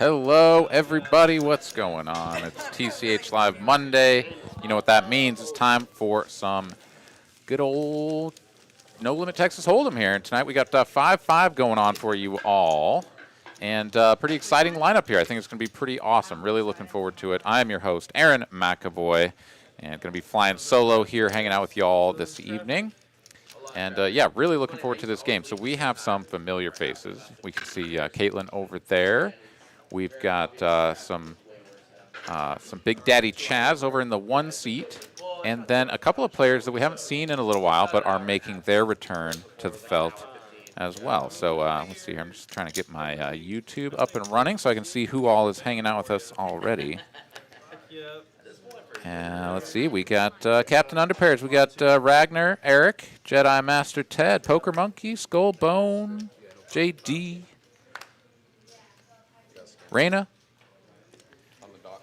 Hello, everybody. What's going on? It's TCH Live Monday. You know what that means. It's time for some good old No Limit Texas Hold'em here. And tonight we got 5-5 going on for you all. And pretty exciting lineup here. I think it's going to be pretty awesome. Really looking forward to it. I am your host, Aaron McAvoy, and going to be flying solo here, hanging out with y'all this evening. And, yeah, really looking forward to this game. So we have some familiar faces. We can see Caitlyn over there. We've got some Big Daddy Chaz over in the one seat, and then a couple of players that we haven't seen in a little while but are making their return to the felt as well. So let's see here. I'm just trying to get my YouTube up and running so I can see who all is hanging out with us already. Let's see. We got Captain Underpairs. We got Ragnar, Eric, Jedi Master Ted, Poker Monkey, Skull Bone, JD, Raina,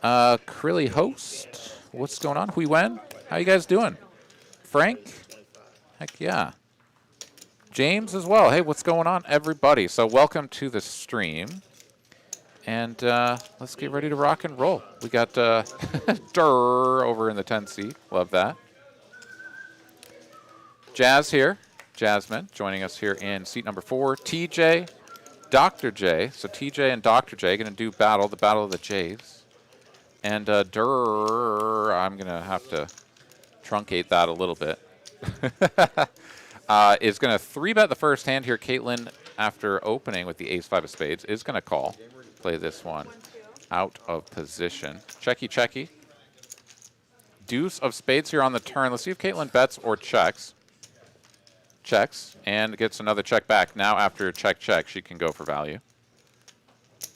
Krilly Host. What's going on? Hui Wen, how you guys doing? Frank, heck yeah. James as well. Hey, what's going on, everybody? So welcome to the stream. And let's get ready to rock and roll. We got Durr over in the 10 seat. Love that. Jazz here. Jasmine joining us here in seat number 4. TJ, Dr. J. So TJ and Dr. J going to do the battle of the J's. And Durr, I'm going to have to truncate that a little bit. Is going to 3-bet the first hand here. Caitlyn, after opening with the ace-5 of spades, is going to call. Play this one out of position. Checky, checky. Deuce of spades here on the turn. Let's see if Caitlyn bets or checks. Checks and gets another check back. Now after check, check, she can go for value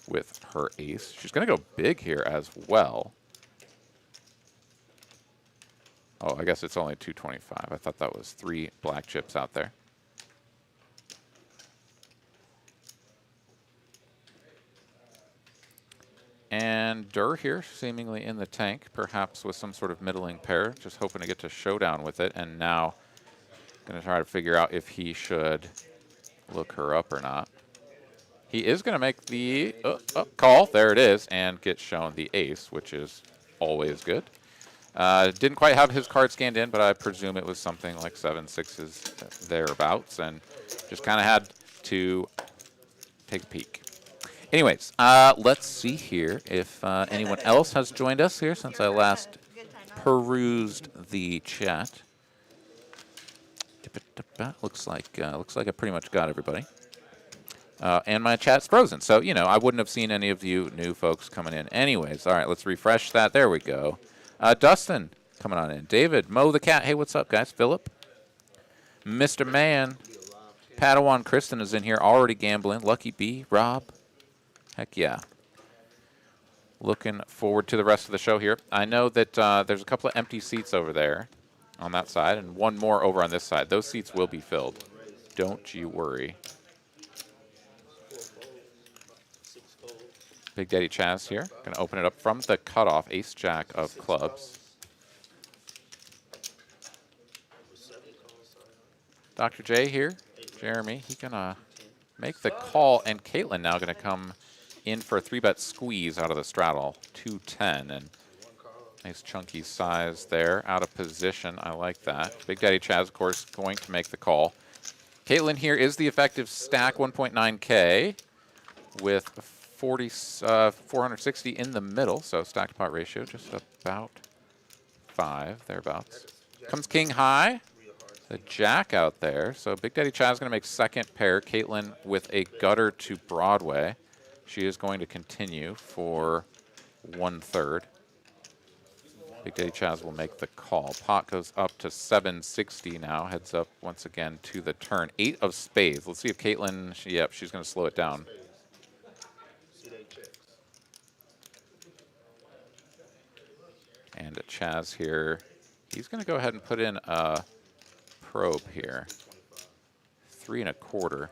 with her ace. She's going to go big here as well. Oh, I guess it's only 225. I thought that was 3 black chips out there. And Durr here, seemingly in the tank, perhaps with some sort of middling pair, just hoping to get to showdown with it. And now going to try to figure out if he should look her up or not. He is going to make the call. There it is, and get shown the ace, which is always good. Didn't quite have his card scanned in, but I presume it was something like 7 6s thereabouts, and just kind of had to take a peek. Anyways, let's see here if anyone else has joined us here since I last perused the chat. Looks like I pretty much got everybody. And my chat's frozen, so you know I wouldn't have seen any of you new folks coming in. Anyways, all right, let's refresh that. There we go. Dustin coming on in. David, Mo the Cat. Hey, what's up, guys? Philip, Mr. Man, Padawan Kristen is in here already gambling. Lucky B, Rob. Heck yeah. Looking forward to the rest of the show here. I know that there's a couple of empty seats over there on that side and one more over on this side. Those seats will be filled. Don't you worry. Big Daddy Chaz here. Going to open it up from the cutoff. Ace-Jack of clubs. Dr. J here. Jeremy. He going to make the call. And Caitlyn now going to come in for a 3-bet squeeze out of the straddle. 210. And nice chunky size there. Out of position. I like that. Big Daddy Chaz, of course, going to make the call. Caitlyn here is the effective stack 1.9K with 460 in the middle. So stack to pot ratio just about 5 thereabouts. Comes king high. The jack out there. So Big Daddy Chaz is going to make second pair. Caitlyn with a gutter to Broadway. She is going to continue for 1/3. Big Daddy Chaz will make the call. Pot goes up to 760 now. Heads up once again to the turn. 8 of spades. Let's see if Caitlyn, yep, she's going to slow it down. And Chaz here. He's going to go ahead and put in a probe here. 3 1/4.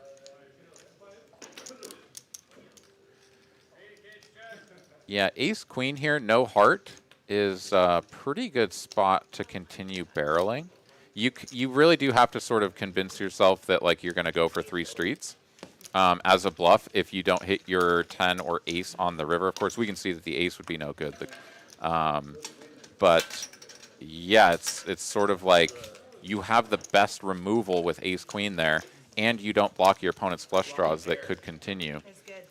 Yeah, ace queen here, no heart, is a pretty good spot to continue barreling. You really do have to sort of convince yourself that like you're going to go for 3 streets. as a bluff if you don't hit your 10 or ace on the river. Of course, we can see that the ace would be no good. But yeah, it's sort of like you have the best removal with ace queen there, and you don't block your opponent's flush draws that could continue.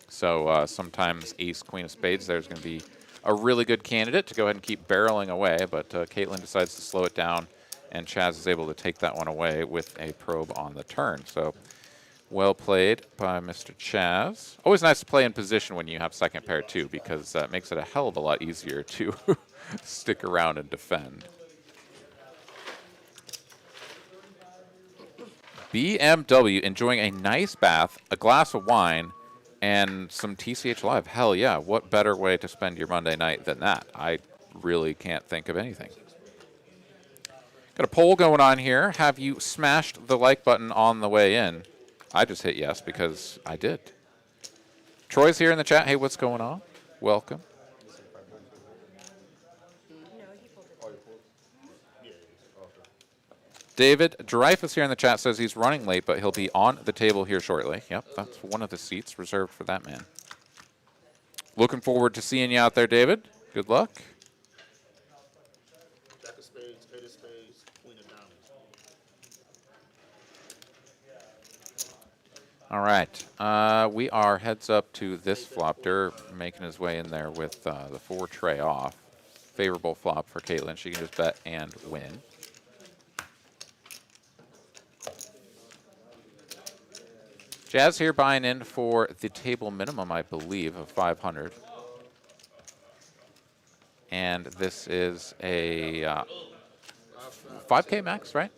So sometimes ace queen of spades there is going to be a really good candidate to go ahead and keep barreling away, but Caitlyn decides to slow it down, and Chaz is able to take that one away with a probe on the turn. So well played by Mr. Chaz. Always nice to play in position when you have second pair too, because that makes it a hell of a lot easier to stick around and defend. BMW enjoying a nice bath, a glass of wine, and some TCH Live. Hell yeah, what better way to spend your Monday night than that? I really can't think of anything. Got a poll going on here. Have you smashed the like button on the way in? I just hit yes because I did. Troy's here in the chat. Hey, what's going on? Welcome. David Dreyfus here in the chat says he's running late, but he'll be on the table here shortly. Yep, that's one of the seats reserved for that man. Looking forward to seeing you out there, David. Good luck. Jack of spades, eight of spades, queen of diamonds. All right, we are heads up to this flop. Durr making his way in there with the 4 tray off. Favorable flop for Caitlyn. She can just bet and win. Jazz here buying in for the table minimum, I believe, of 500. And this is a 5K max, right?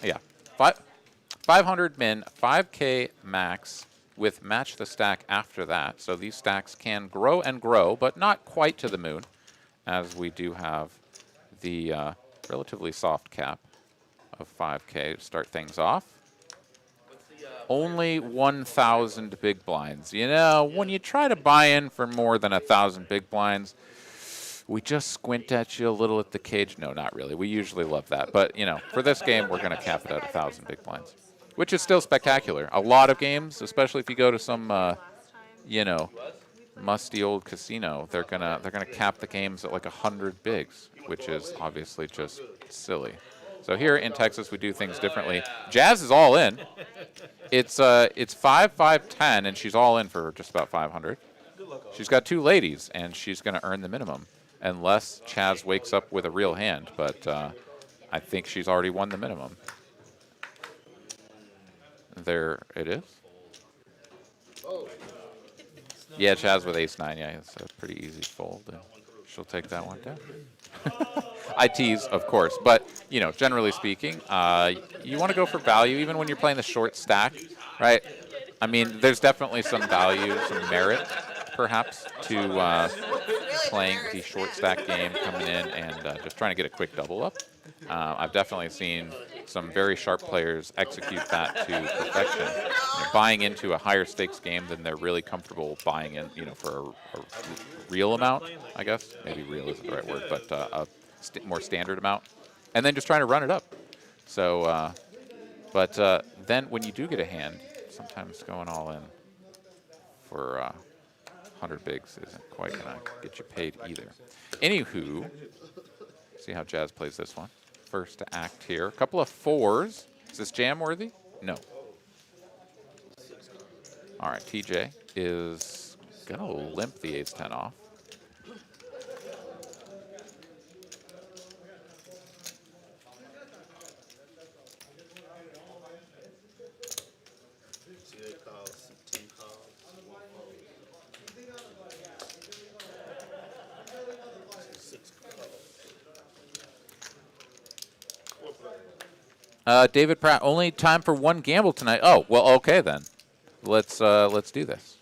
Yeah, 500 min, 5K max with match the stack after that. So these stacks can grow and grow, but not quite to the moon, as we do have the relatively soft cap of 5K to start things off. Only 1,000 big blinds. You know, when you try to buy in for more than 1,000 big blinds, we just squint at you a little at the cage. No, not really. We usually love that. But, you know, for this game, we're going to cap it at 1,000 big blinds, which is still spectacular. A lot of games, especially if you go to some, you know, musty old casino, they're gonna cap the games at like 100 bigs, which is obviously just silly. So here in Texas, we do things differently. Jazz is all in. It's 5-5-10, and she's all in for just about 500. She's got 2 ladies, and she's going to earn the minimum, unless Chaz wakes up with a real hand. But I think she's already won the minimum. There it is. Yeah, Chaz with ace-9. Yeah, it's a pretty easy fold. And she'll take that one down. I tease, of course, but you know, generally speaking, you want to go for value even when you're playing the short stack, right? I mean, there's definitely some value, some merit, perhaps, to playing the short stack game, coming in and just trying to get a quick double up. I've definitely seen some very sharp players execute that to perfection, you know, buying into a higher stakes game than they're really comfortable buying in, you know, for a real amount, I guess. Maybe real isn't the right word, but a more standard amount, and then just trying to run it up. So, but then when you do get a hand, sometimes going all in for 100 bigs isn't quite going to get you paid either. Anywho, see how Jazz plays this one. First to act here. A couple of 4s. Is this jam worthy? No. All right, TJ is going to limp the ace-10 off. David Pratt, only time for 1 gamble tonight. Oh, well, okay then. Let's do this.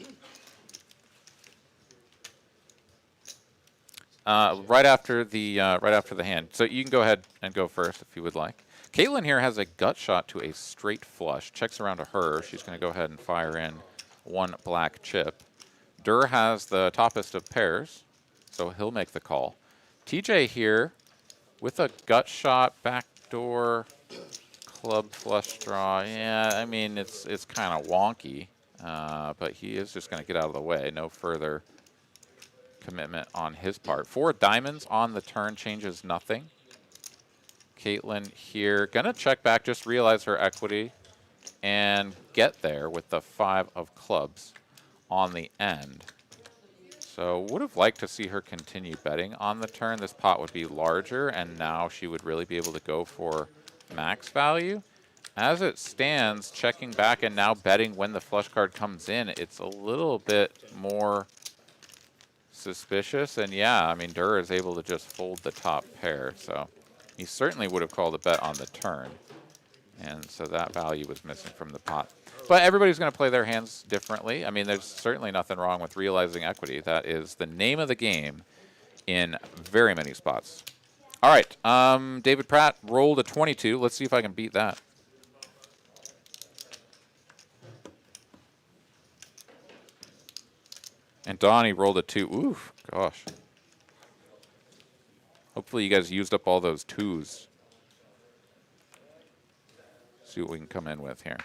Right after the hand. So you can go ahead and go first if you would like. Caitlyn here has a gut shot to a straight flush. Checks around to her. She's going to go ahead and fire in 1 black chip. Durr has the toppest of pairs, so he'll make the call. TJ here with a gut shot, backdoor, club flush draw. Yeah, I mean, it's kind of wonky. But he is just going to get out of the way. No further commitment on his part. 4 diamonds on the turn changes nothing. Caitlyn here going to check back, just realize her equity, and get there with the 5 of clubs on the end. So would have liked to see her continue betting on the turn. This pot would be larger, and now she would really be able to go for max value. As it stands, checking back and now betting when the flush card comes in, it's a little bit more suspicious. And yeah, I mean, Durr is able to just fold the top pair. So he certainly would have called a bet on the turn. And so that value was missing from the pot. But everybody's going to play their hands differently. I mean, there's certainly nothing wrong with realizing equity. That is the name of the game in very many spots. All right, David Pratt rolled a 22. Let's see if I can beat that. And Donnie rolled a 2. Oof, gosh. Hopefully you guys used up all those 2s. See what we can come in with here.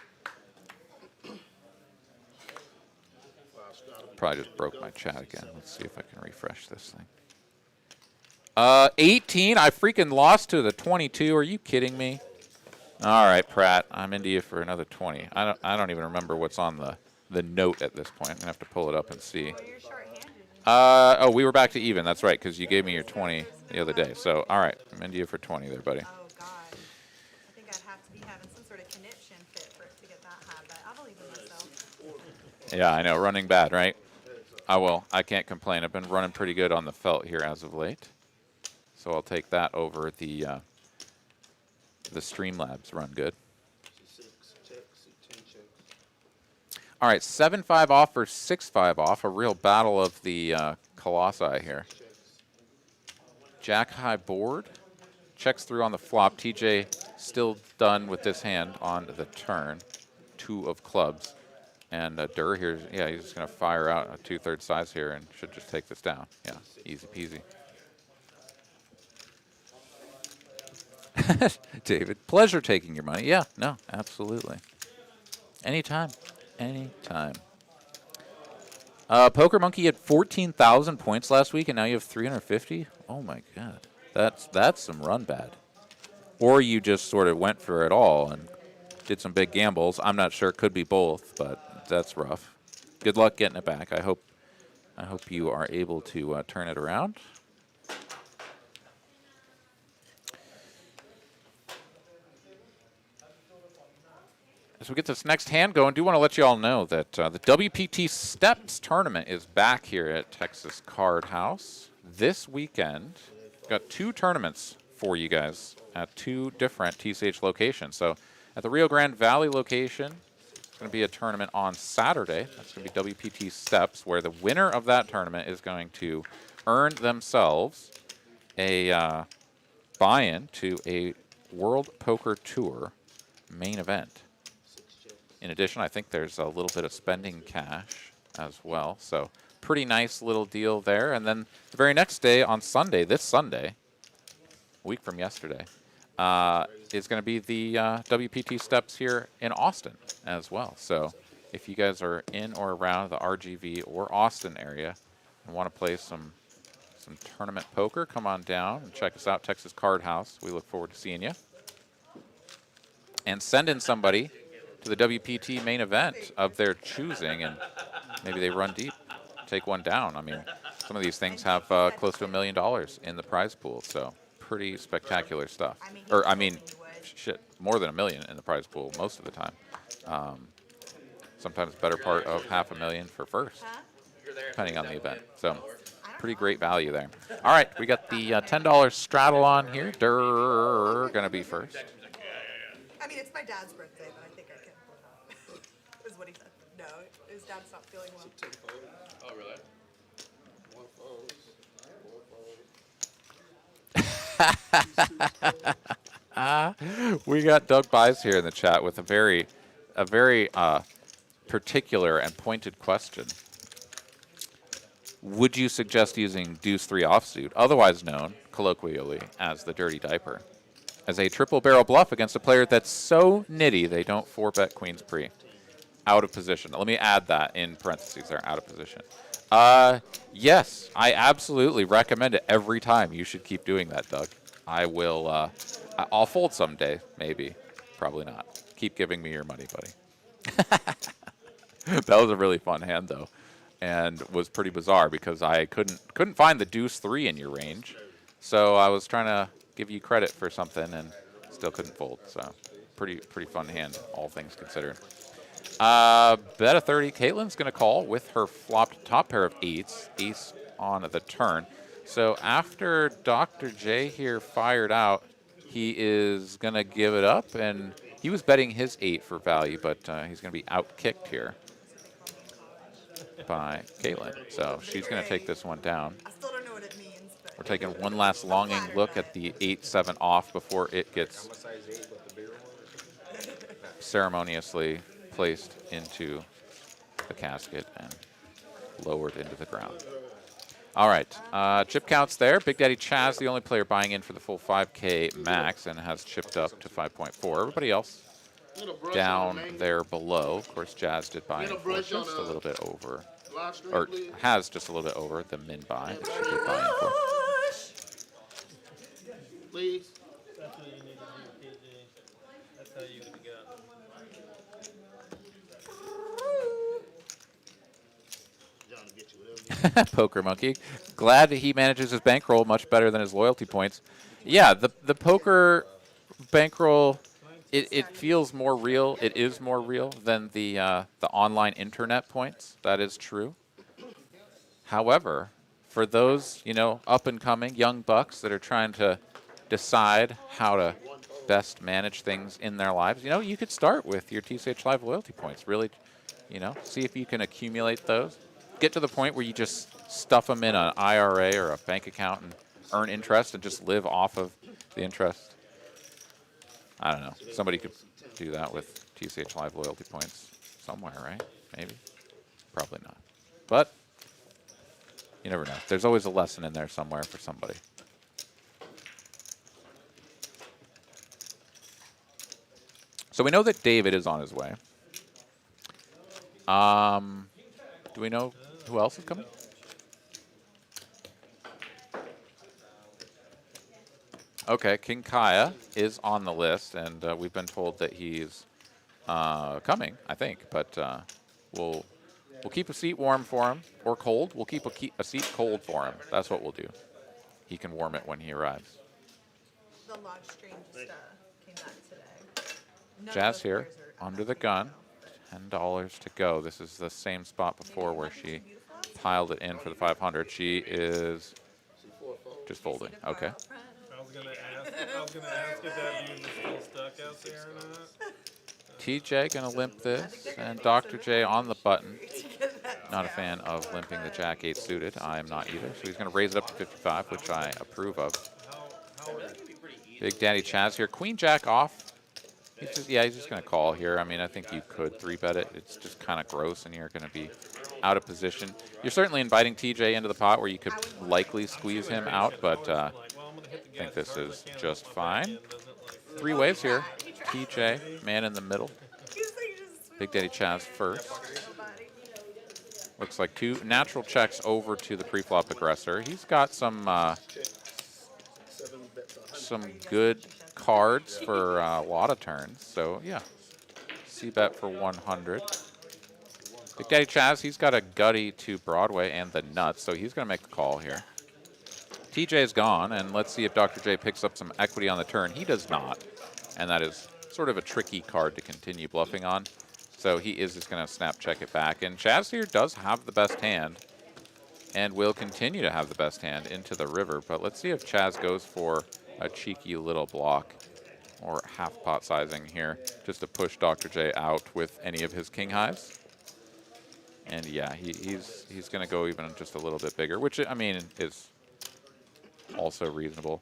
Probably just broke my chat again. Let's see if I can refresh this thing. 18. I freaking lost to the 22. Are you kidding me? All right, Pratt. I'm into you for another 20. I don't even remember what's on the note at this point. I'm gonna have to pull it up and see. Well, you're short-handed. Oh, we were back to even. That's right, because you gave me your 20 the other day. So, all right, I'm into you for 20 there, buddy. Oh, God. I think I'd have to be having some sort of conniption fit for it to get that high, but I believe in myself. Yeah, I know. Running bad, right? I will. I can't complain. I've been running pretty good on the felt here as of late. So I'll take that over the Streamlabs run good. All right, 7-5 off or 6-5 off. A real battle of the Colossi here. Jack high board. Checks through on the flop. TJ still done with this hand on the turn. 2 of clubs. And Durr here, yeah, he's just going to fire out a 2/3 size here and should just take this down. Yeah, easy peasy. David, pleasure taking your money. Yeah, no, absolutely. Anytime. Anytime. Poker Monkey had 14,000 points last week, and now you have 350? Oh, my God. That's some run bad. Or you just sort of went for it all and did some big gambles. I'm not sure. It could be both, but that's rough. Good luck getting it back. I hope you are able to turn it around. As we get this next hand going, I do want to let you all know that the WPT Steps tournament is back here at Texas Card House this weekend. Got 2 tournaments for you guys at 2 different TCH locations. So at the Rio Grande Valley location, it's going to be a tournament on Saturday. That's going to be WPT Steps, where the winner of that tournament is going to earn themselves a buy-in to a World Poker Tour main event. In addition, I think there's a little bit of spending cash as well. So pretty nice little deal there. And then the very next day on Sunday, this Sunday, a week from yesterday, is going to be the WPT Steps here in Austin as well. So if you guys are in or around the RGV or Austin area and want to play some tournament poker, come on down and check us out, Texas Card House. We look forward to seeing you. And send in somebody to the WPT main event of their choosing, and maybe they run deep, take one down. I mean, some of these things have close to $1 million in the prize pool, so pretty spectacular stuff. I mean, shit, more than $1 million in the prize pool most of the time. Sometimes better part of $500,000 for first, depending on the event. So pretty great value there. All right, we got the $10 straddle on here. Durr gonna be first. I mean, it's my dad's birthday, but I think I can pull it off. Is what he said. No, his dad's not feeling well. Oh, really? We got Doug Buys here in the chat with a very particular and pointed question. Would you suggest using Deuce 3 offsuit, otherwise known colloquially as the Dirty Diaper, as a triple barrel bluff against a player that's so nitty they don't 4-bet queens pre? out of position. Let me add that in parentheses there, out of position. Yes, I absolutely recommend it every time. You should keep doing that, Doug. I will, I'll fold someday, maybe. Probably not. Keep giving me your money, buddy. That was a really fun hand, though, and was pretty bizarre because I couldn't find the deuce 3 in your range. So I was trying to give you credit for something and still couldn't fold. So pretty fun hand, all things considered. Bet a 30. Caitlyn's going to call with her flopped top pair of eights, ace on the turn. So after Dr. J here fired out, he is going to give it up, and he was betting his 8 for value, but he's going to be out-kicked here by Caitlyn. So she's going to take this one down. I still don't know what it means. But We're taking one last longing look at the 8-7 off before it gets ceremoniously placed into the casket and lowered into the ground. All right, chip counts there. Big Daddy Chaz, the only player buying in for the full 5K max, and has chipped up to 5.4. Everybody else down there below. Of course, Jazz did buy in for just a little bit over, or has just a little bit over the min buy that she did buy in for. Please. That's what you need to do, KJ. That's how you would go. John will get you whatever you Poker Monkey. Glad he manages his bankroll much better than his loyalty points. Yeah, the poker bankroll, it feels more real. It is more real than the online internet points. That is true. However, for those, you know, up and coming young bucks that are trying to decide how to best manage things in their lives, you know, you could start with your TCH Live loyalty points. Really, you know, see if you can accumulate those. Get to the point where you just stuff them in an IRA or a bank account and earn interest and just live off of the interest. I don't know. Somebody could do that with TCH Live loyalty points somewhere, right? Maybe. Probably not. But you never know. There's always a lesson in there somewhere for somebody. So we know that David is on his way. Do we know who else is coming? Okay, King Kaya is on the list, and we've been told that he's coming, I think. But we'll keep a seat warm for him, or cold. We'll keep a seat cold for him. That's what we'll do. He can warm it when he arrives. the live stream just came back today. None Jazz of here, those players are under the gun. $10 to go. This is the same spot before where she piled it in for the 500. She is just folding. Okay. I was gonna ask if that dude was still stuck out there or not. TJ gonna limp this, and Dr. J on the button. Not a fan of limping the Jack 8 suited. I am not either. So he's gonna raise it up to 55, which I approve of. Big Daddy Chaz here. Queen Jack off. He's just gonna call here. I mean, I think you could 3-bet it. It's just kind of gross, and you're gonna be out of position. You're certainly inviting TJ into the pot where you could likely squeeze him out, but I think this is just fine. 3 waves here. TJ, man in the middle. Big Daddy Chaz first. Looks like 2 natural checks over to the pre-flop aggressor. He's got some good cards for a lot of turns. So yeah, C-bet for 100. Big Daddy Chaz, he's got a gutty to Broadway and the nuts, so he's going to make the call here. TJ's gone, and let's see if Dr. J picks up some equity on the turn. He does not, and that is sort of a tricky card to continue bluffing on. So he is just going to snap check it back. And Chaz here does have the best hand and will continue to have the best hand into the river. But let's see if Chaz goes for a cheeky little block or half pot sizing here just to push Dr. J out with any of his king highs. And yeah, he's going to go even just a little bit bigger, which, I mean, is also reasonable.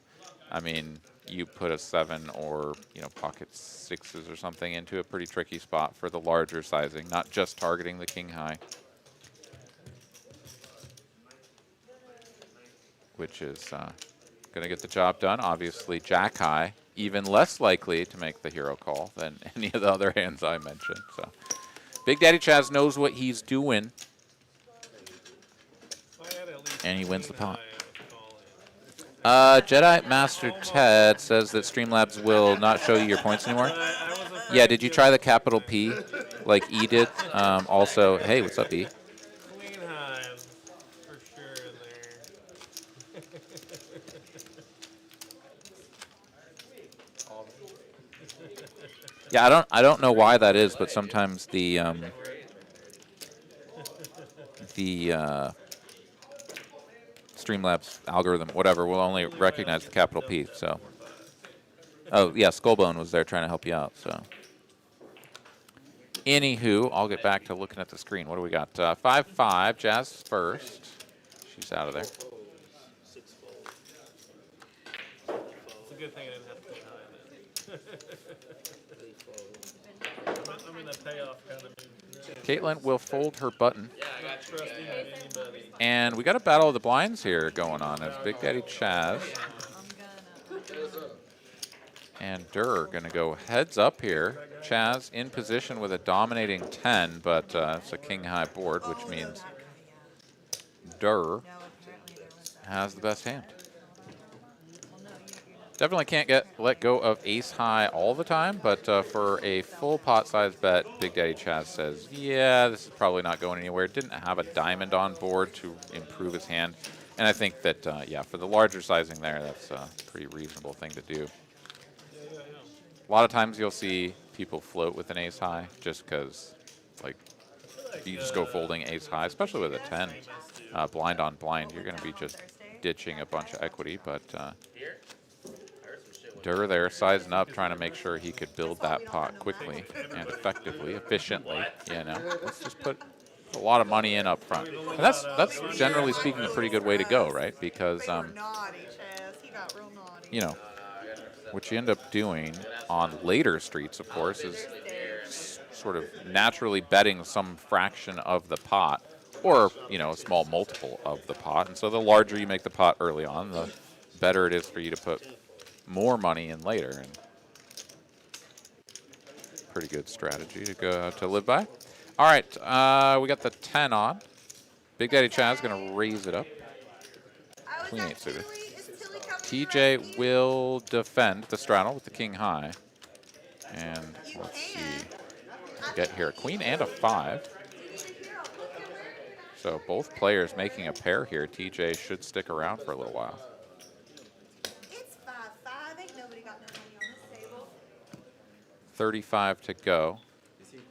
I mean, you put a 7 or, you know, pocket 6s or something into a pretty tricky spot for the larger sizing, not just targeting the king high, which is going to get the job done. Obviously, jack high, even less likely to make the hero call than any of the other hands I mentioned. So Big Daddy Chaz knows what he's doing, If I had at least and he wins the queen pot. high, I would call in. Jedi Master Ted says that Streamlabs will not show you your points anymore. I was afraid Yeah, did you to try the capital P like E did? Also, hey, what's up, E? queen high for sure in there. Yeah, I don't know why that is, but sometimes the Streamlabs algorithm, whatever, will only recognize the capital P. So, oh yeah, Skullbone was there trying to help you out. So, anywho, I'll get back to looking at the screen. What do we got? 5-5. Jazz first. She's out of there. It's a good thing I didn't have to queen high then. I'm in a payoff kind of mood. Caitlyn will fold her button. Not trusting anybody. And we got a battle of the blinds here going on as Big Daddy Chaz and Durr going to go heads up here. Chaz in position with a dominating 10, but it's a king high board, which means Durr has the best hand. Definitely can't let go of ace high all the time, but for a full pot size bet, Big Daddy Chaz says, yeah, this is probably not going anywhere. Didn't have a diamond on board to improve his hand. And I think that, yeah, for the larger sizing there, that's a pretty reasonable thing to do. A lot of times you'll see people float with an ace high just because, like, you just go folding ace high, especially with a 10 blind on blind. You're going to be just ditching a bunch of equity, but Durr there sizing up, trying to make sure he could build that pot quickly and effectively, efficiently. You know, let's just put a lot of money in up front. And that's generally speaking a pretty good way to go, right? Because They were naughty, Chaz. He got real naughty. you know, what you end up doing on later streets, of course, is sort of naturally betting some fraction of the pot, or you know, a small multiple of the pot. And so the larger you make the pot early on, the better it is for you to put more money in later, and pretty good strategy to go to live by. All right, we got the 10 on. Big Daddy Chaz going to raise it up. Queen 8 suited. TJ will defend the straddle with the king high, and let's see, get here a queen and a 5. So both players making a pair here. TJ should stick around for a little while. 35 to go.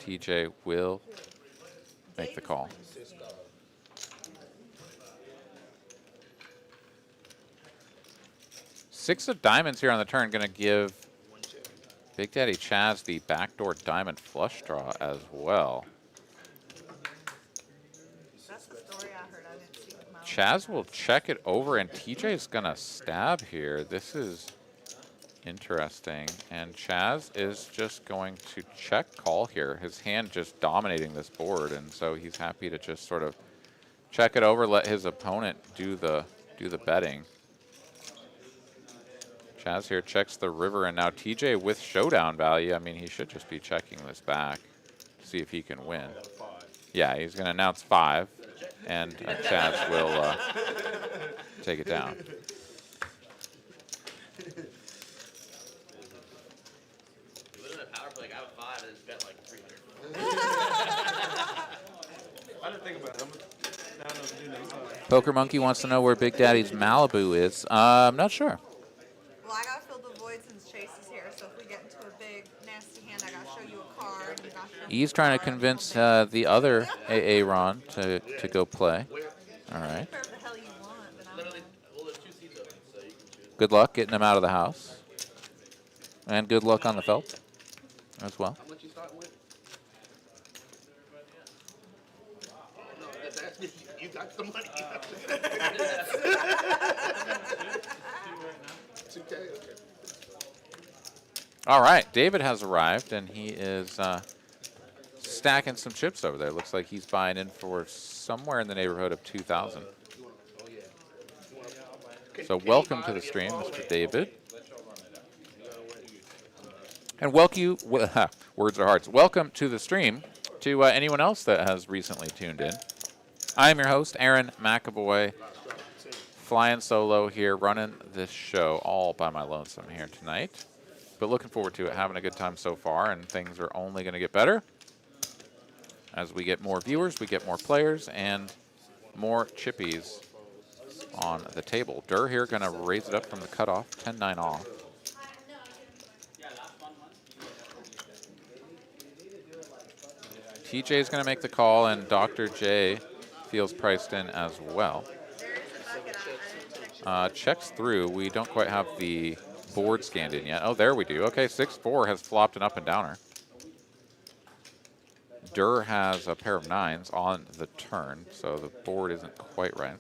TJ will make the call. Six of diamonds here on the turn, going to give Big Daddy Chaz the backdoor diamond flush draw as well. That's the story I heard. I didn't see with my Chaz will check it over, and TJ's going to stab here. This is interesting, and Chaz is just going to check call here. His hand just dominating this board, and so he's happy to just sort of check it over, let his opponent do the betting. Chaz here checks the river, and now TJ with showdown value. I mean, he should just be checking this back to see if he can win. Yeah, he's going to announce 5, and Chaz will take it down. I didn't think about it. Now I know to do next time. Poker Monkey wants to know where Big Daddy's Malibu is. I'm not sure. Well, I gotta fill the void since Chase is here. So if we get into a big nasty hand, I gotta show you a card. And you gotta show me He's a trying to card, convince something. the other AA Ron to go play. All right. Whatever the hell you want, but I don't know. Good luck getting him out of the house. And good luck on the felt as well. How much you starting with? No, that's asking you got the money. 2K, okay. All right. David has arrived, and he is stacking some chips over there. Looks like he's buying in for somewhere in the neighborhood of 2,000. So welcome to the stream, Mr. David. And welcome you, words are hard. Welcome to the stream, to anyone else that has recently tuned in. I'm your host, Aaron McAvoy, flying solo here, running this show all by my lonesome here tonight. But looking forward to it, having a good time so far, and things are only going to get better. As we get more viewers, we get more players, and more chippies on the table. Durr here going to raise it up from the cutoff, 10-9 off. TJ is going to make the call, and Dr. J feels priced in as well. Checks through. We don't quite have the board scanned in yet. Oh, there we do. Okay, 6-4 has flopped an up and downer. Durr has a pair of 9s on the turn, so the board isn't quite right.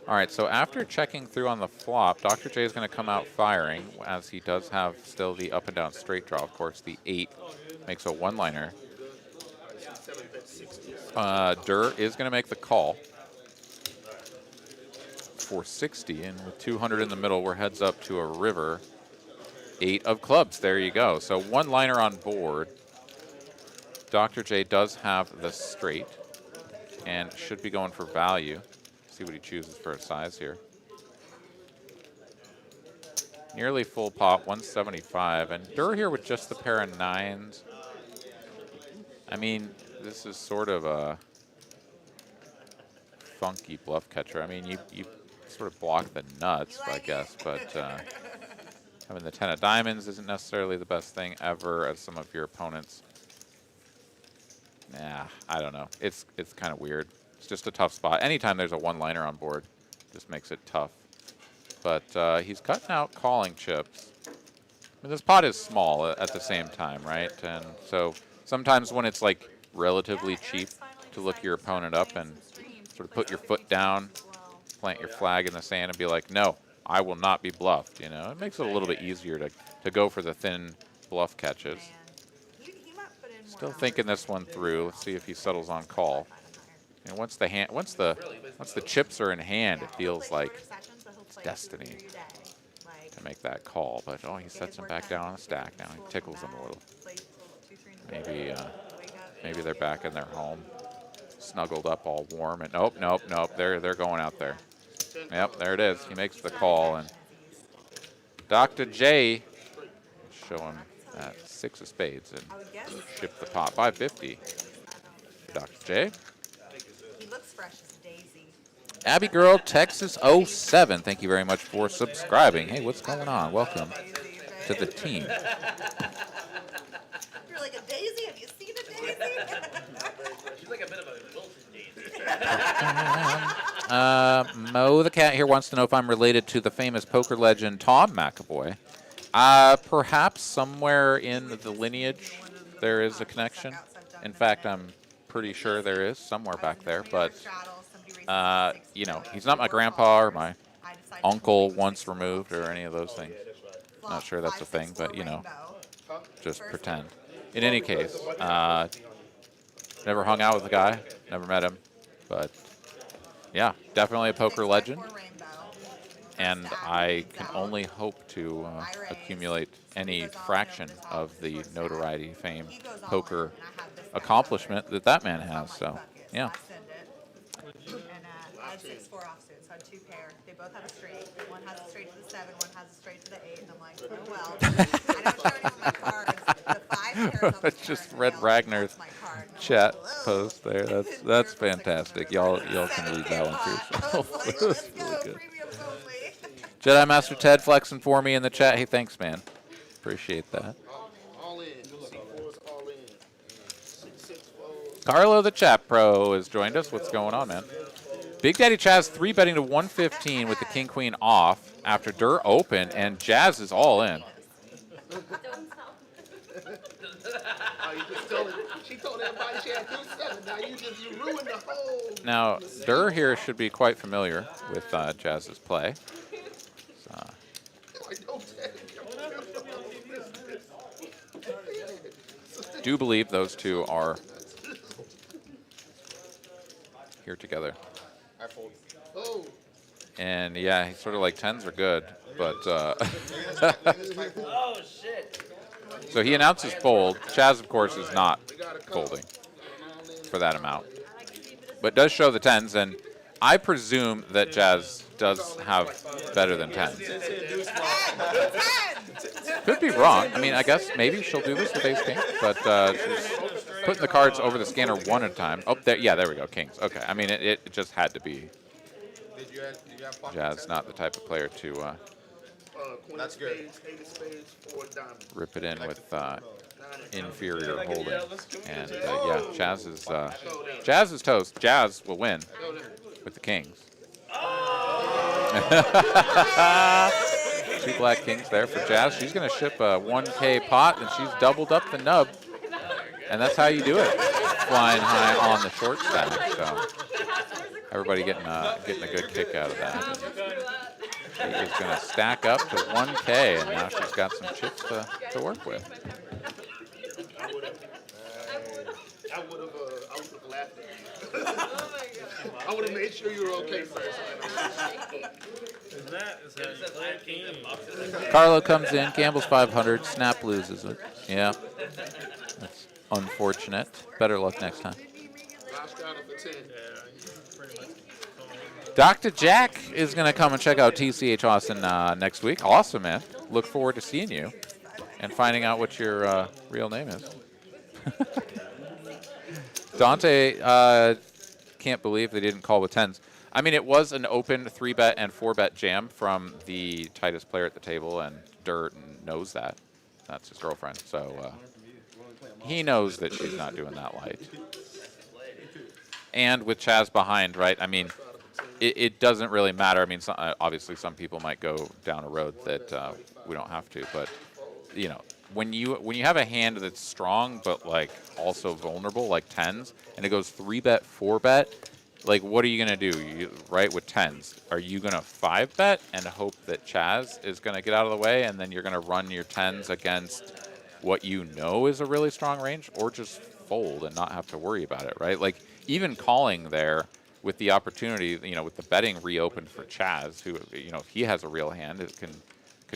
All right, so after checking through on the flop, Dr. J is going to come out firing, as he does have still the up and down straight draw. Of course, the 8 makes a one-liner. Durr is going to make the call for 60, and with 200 in the middle, we're heads up to a river. 8 of clubs, there you go. So one-liner on board. Dr. J does have the straight and should be going for value. See what he chooses for a size here. Nearly full pot, 175. And Durr here with just the pair of 9s. I mean, this is sort of a funky bluff catcher. I mean, you sort of block the nuts, I guess, but having the 10 of diamonds isn't necessarily the best thing ever, as some of your opponents. Nah, I don't know. It's kind of weird. It's just a tough spot. Anytime there's a one-liner on board, just makes it tough. But he's cutting out calling chips. I mean, this pot is small at the same time, right? And so sometimes when it's like relatively cheap to look your opponent up and sort of put your foot down, plant your flag in the sand and be like, no, I will not be bluffed, you know? It makes it a little bit easier to go for the thin bluff catches. Still thinking this one through. Let's see if he settles on call. And once the chips are in hand, it feels like it's destiny to make that call. But oh, he sets him back down on the stack now. He tickles him a little. Maybe they're back in their home, snuggled up, all warm. And nope. They're going out there. Yep, there it is. He makes the call, and Dr. J show him that 6 of spades and ship the pot. 550. Dr. J. Fresh as a daisy. Abby Girl, Texas 07. Thank you very much for subscribing. Hey, what's going on? Welcome to the team. You're like a daisy. Have you seen a daisy? She's like a bit of a wilted daisy. Mo the Cat here wants to know if I'm related to the famous poker legend Tom McAvoy. Perhaps somewhere in the lineage there is a connection. In fact, I'm pretty sure there is somewhere back there, but you know, he's not my grandpa or my uncle once removed or any of those things. Not sure that's a thing, but you know, just pretend. In any case, never hung out with the guy, never met him, but yeah, definitely a poker legend, and I can only hope to accumulate any fraction of the notoriety, fame, poker accomplishment that man has. So, yeah. And I had 6-4 offsuit, so I had 2 pair. They both have a straight. One has a straight to the 7, one has a straight to the 8. And I'm like, oh well. I don't show any of my cards. The 5 pairs on the Just turn, read they all Ragner's my card. chat post there. That's fantastic. Y'all can read that one for yourself. Like, That's let's go, really good. premiums only. Jedi Master Ted flexing for me in the chat. Hey, thanks, man. Appreciate that. All in. C4's all in. 6-6 fold. Carlo the chat pro has joined us. What's going on, man? Big Daddy Chaz 3-betting to 115 with the king queen off after Durr open, and Jazz is all in. You just told it. She told everybody she had 2-7. Now you ruined the whole. Now, Durr here should be quite familiar with Jazz's play. Do believe those two are here together. Oh. And yeah, he's sort of like 10s are good, but Oh shit! So he announces fold. Chaz, of course, is not folding for that amount, but does show the tens, and I presume that Chaz does have better than tens. Could be wrong. I mean, I guess maybe she'll do this with ace king, but she's putting the cards over the scanner one at a time. Oh, there, yeah, there we go, kings. Okay, I mean, it just had to be. Chaz, not the type of player to That's good. 8 of spades, 4 diamonds. rip it in with inferior holding. And yeah, Chaz is toast. Jazz will win with the kings. Two black kings there for Jazz. She's going to ship a 1K pot, and she's doubled up the nub. And that's how you do it. Flying high on the short stack. So everybody getting a good kick out of that. She is going to stack up to 1K, and now she's got some chips to work with. I would have laughed at you. I would have made sure you were okay first. And that is how you play a game. Carlo comes in, gambles 500, snap loses it. Yeah, that's unfortunate. Better luck next time. Last round of the 10. Dr. Jack is going to come and check out TCH Austin next week. Awesome, man. Look forward to seeing you and finding out what your real name is. Dante can't believe they didn't call with tens. I mean, it was an open 3-bet and 4-bet jam from the tightest player at the table, and Dirt knows that. That's his girlfriend. So he knows that she's not doing that light. And with Chaz behind, right, I mean, it doesn't really matter. I mean, obviously some people might go down a road that we don't have to, but you know, when you have a hand that's strong but like also vulnerable, like tens, and it goes 3-bet, 4-bet, like what are you gonna do? Right, with tens, are you gonna 5-bet and hope that Chaz is gonna get out of the way, and then you're gonna run your tens against what you know is a really strong range, or just fold and not have to worry about it, right? Like even calling there, with the opportunity, you know, with the betting reopened for Chaz, who, you know, if he has a real hand, it can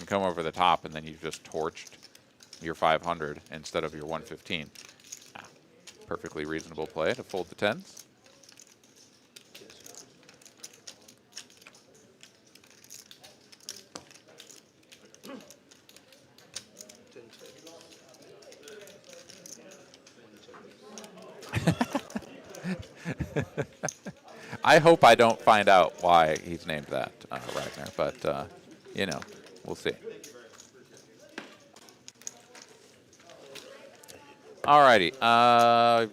come over the top, and then you've just torched your 500 instead of your 115. Perfectly reasonable play to fold the tens. I hope I don't find out why he's named that, Ragnar, but, you know, we'll see. Alrigy,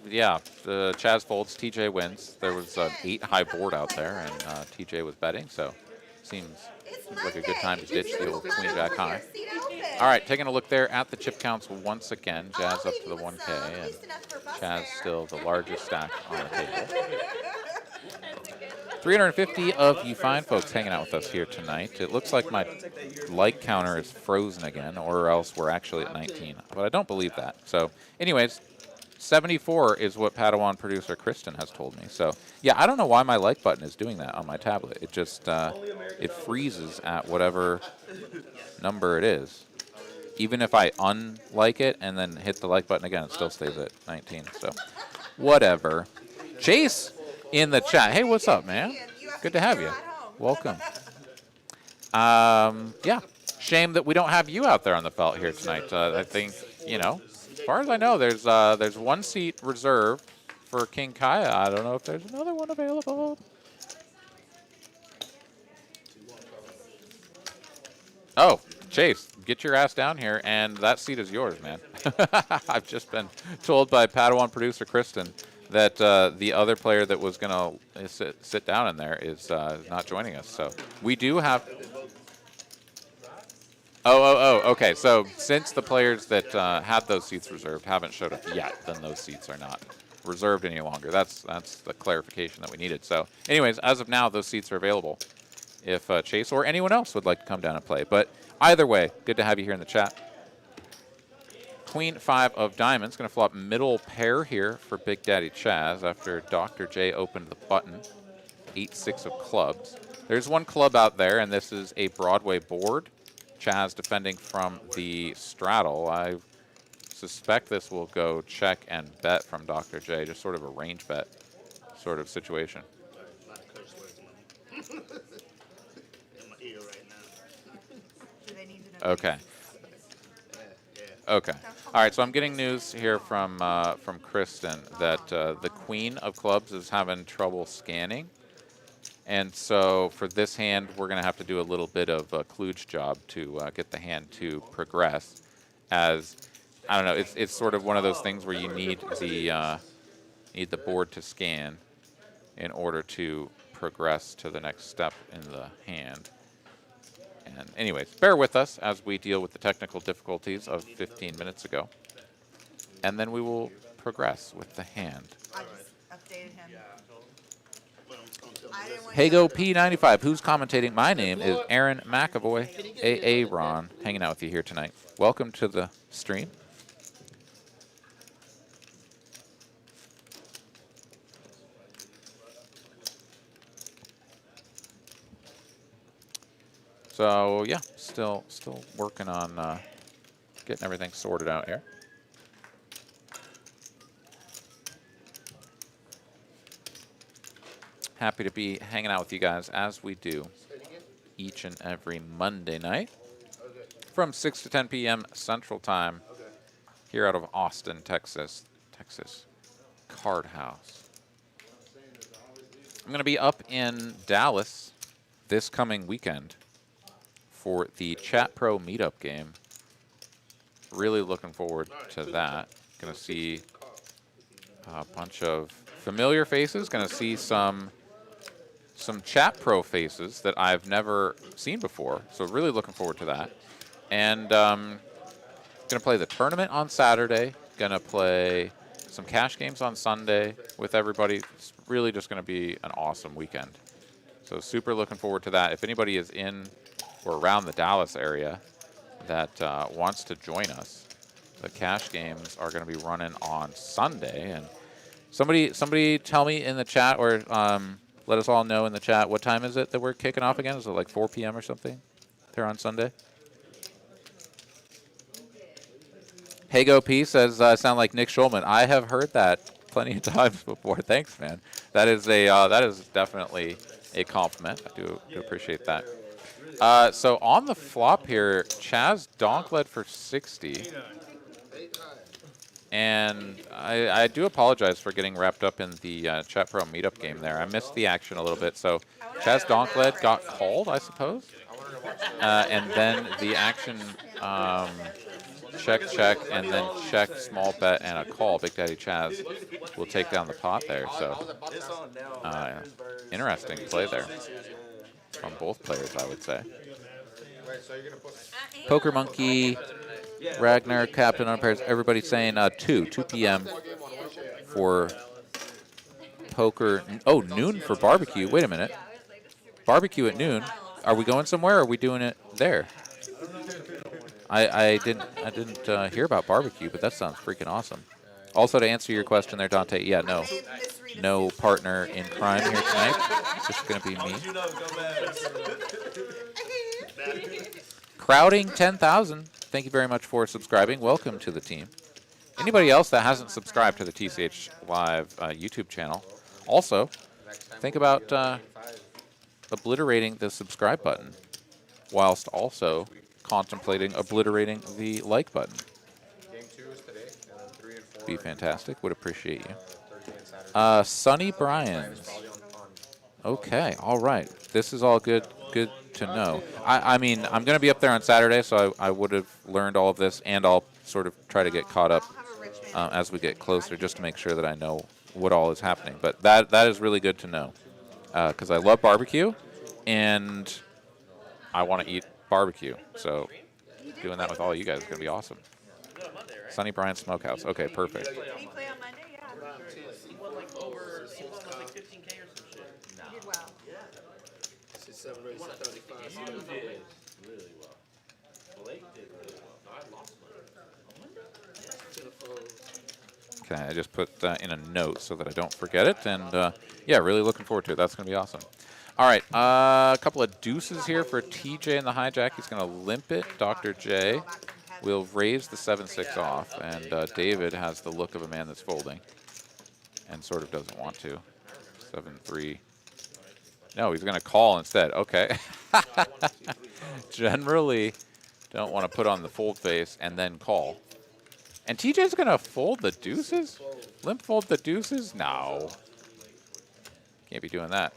yeah, Chaz folds, TJ wins. There was an 8-high board out there, and TJ was betting, so seems like a good time to ditch the old queen jack high. All right, taking a look there at the chip counts once again. Jazz up to the 1K, and Chaz still the largest stack on the table. 350 of you fine folks hanging out with us here tonight. It looks like my like counter is frozen again, or else we're actually at 19. But I don't believe that. So anyways, 74 is what Padawan producer Kristen has told me. So yeah, I don't know why my like button is doing that on my tablet. It just, it freezes at whatever number it is. Even if I unlike it and then hit the like button again, it still stays at 19. So whatever. Chase in the chat. Hey, what's up, man? Good to have you. Welcome. Yeah, shame that we don't have you out there on the felt here tonight. I think, you know, as far as I know, there's one seat reserved for King Kaya. I don't know if there's another one available. Oh, Chase, get your ass down here, and that seat is yours, man. I've just been told by Padawan producer Kristen that the other player that was going to sit down in there is not joining us. So we do have... Okay. So since the players that had those seats reserved haven't showed up yet, then those seats are not reserved any longer. That's the clarification that we needed. So anyways, as of now, those seats are available if Chase or anyone else would like to come down and play. But either way, good to have you here in the chat. Queen 5 of diamonds, going to flop middle pair here for Big Daddy Chaz after Dr. J opened the button. 8-6 of clubs. There's one club out there, and this is a Broadway board. Chaz defending from the straddle. I suspect this will go check and bet from Dr. J, just sort of a range bet sort of situation. A lot of curse words in my ear right now. Do they need to know? Okay. Yeah. Okay. All right. So I'm getting news here from Kristen that the Queen of Clubs is having trouble scanning, and so for this hand, we're going to have to do a little bit of a kludge job to get the hand to progress. As I don't know, it's sort of one of those things where you need the board to scan in order to progress to the next step in the hand. And anyways, bear with us as we deal with the technical difficulties of 15 minutes ago. And then we will progress with the hand. I just updated him. Hago P95, who's commentating my name, is Aaron McAvoy, AA Ron, hanging out with you here tonight. Welcome to the stream. So yeah, still working on getting everything sorted out here. Happy to be hanging out with you guys as we do each and every Monday night from 6 to 10 p.m. Central Time here out of Austin, Texas Card House. I'm going to be up in Dallas this coming weekend for the Chat Pro meetup game. Really looking forward to that. Going to see a bunch of familiar faces. Going to see some Chat Pro faces that I've never seen before. So really looking forward to that. And going to play the tournament on Saturday. Going to play some cash games on Sunday with everybody. It's really just going to be an awesome weekend. So super looking forward to that. If anybody is in or around the Dallas area that wants to join us, the cash games are going to be running on Sunday. And somebody tell me in the chat, or let us all know in the chat, what time is it that we're kicking off again? Is it like 4 p.m. or something there on Sunday? Hago P says, sound like Nick Schulman. I have heard that plenty of times before. Thanks, man. That is definitely a compliment. I do appreciate that. So on the flop here, Chaz donk led for 60. And I do apologize for getting wrapped up in the Chat Pro meetup game there. I missed the action a little bit. So Chaz donk led got called, I suppose. And then the action check, and then check, small bet, and a call. Big Daddy Chaz will take down the pot there. So interesting play there from both players, I would say. Poker Monkey, Ragnar, Captain Umpires, everybody saying 2 p.m. for poker. Oh, noon for barbecue. Wait a minute. Barbecue at noon. Are we going somewhere, or are we doing it there? I didn't hear about barbecue, but that sounds freaking awesome. Also, to answer your question there, Dante, yeah, no partner in crime here tonight. It's just going to be me. Crowding 10,000. Thank you very much for subscribing. Welcome to the team. Anybody else that hasn't subscribed to the TCH Live YouTube channel, also think about obliterating the subscribe button whilst also contemplating obliterating the like button. Be fantastic. Would appreciate you. Sonny Bryan. Okay. All right. This is all good to know. I mean, I'm going to be up there on Saturday, so I would have learned all of this, and I'll sort of try to get caught up as we get closer, just to make sure that I know what all is happening. But that is really good to know, because I love barbecue, and I want to eat barbecue. So doing that with all you guys is going to be awesome. Sonny Bryan Smokehouse. Okay, perfect. Did he play on Monday? Yeah. He won like over, he won like 15K or some shit. He did well. He won a 35. You did really well. Blake did really well. I lost money. Okay, I just put in a note so that I don't forget it. And yeah, really looking forward to it. That's going to be awesome. All right, a couple of deuces here for TJ in the hijack. He's going to limp it. Dr. J will raise the 7-6 off, and David has the look of a man that's folding and sort of doesn't want to. 7-3. No, he's going to call instead. Okay. Generally, don't want to put on the fold face and then call. And TJ's going to fold the deuces? Limp fold the deuces? No. Can't be doing that.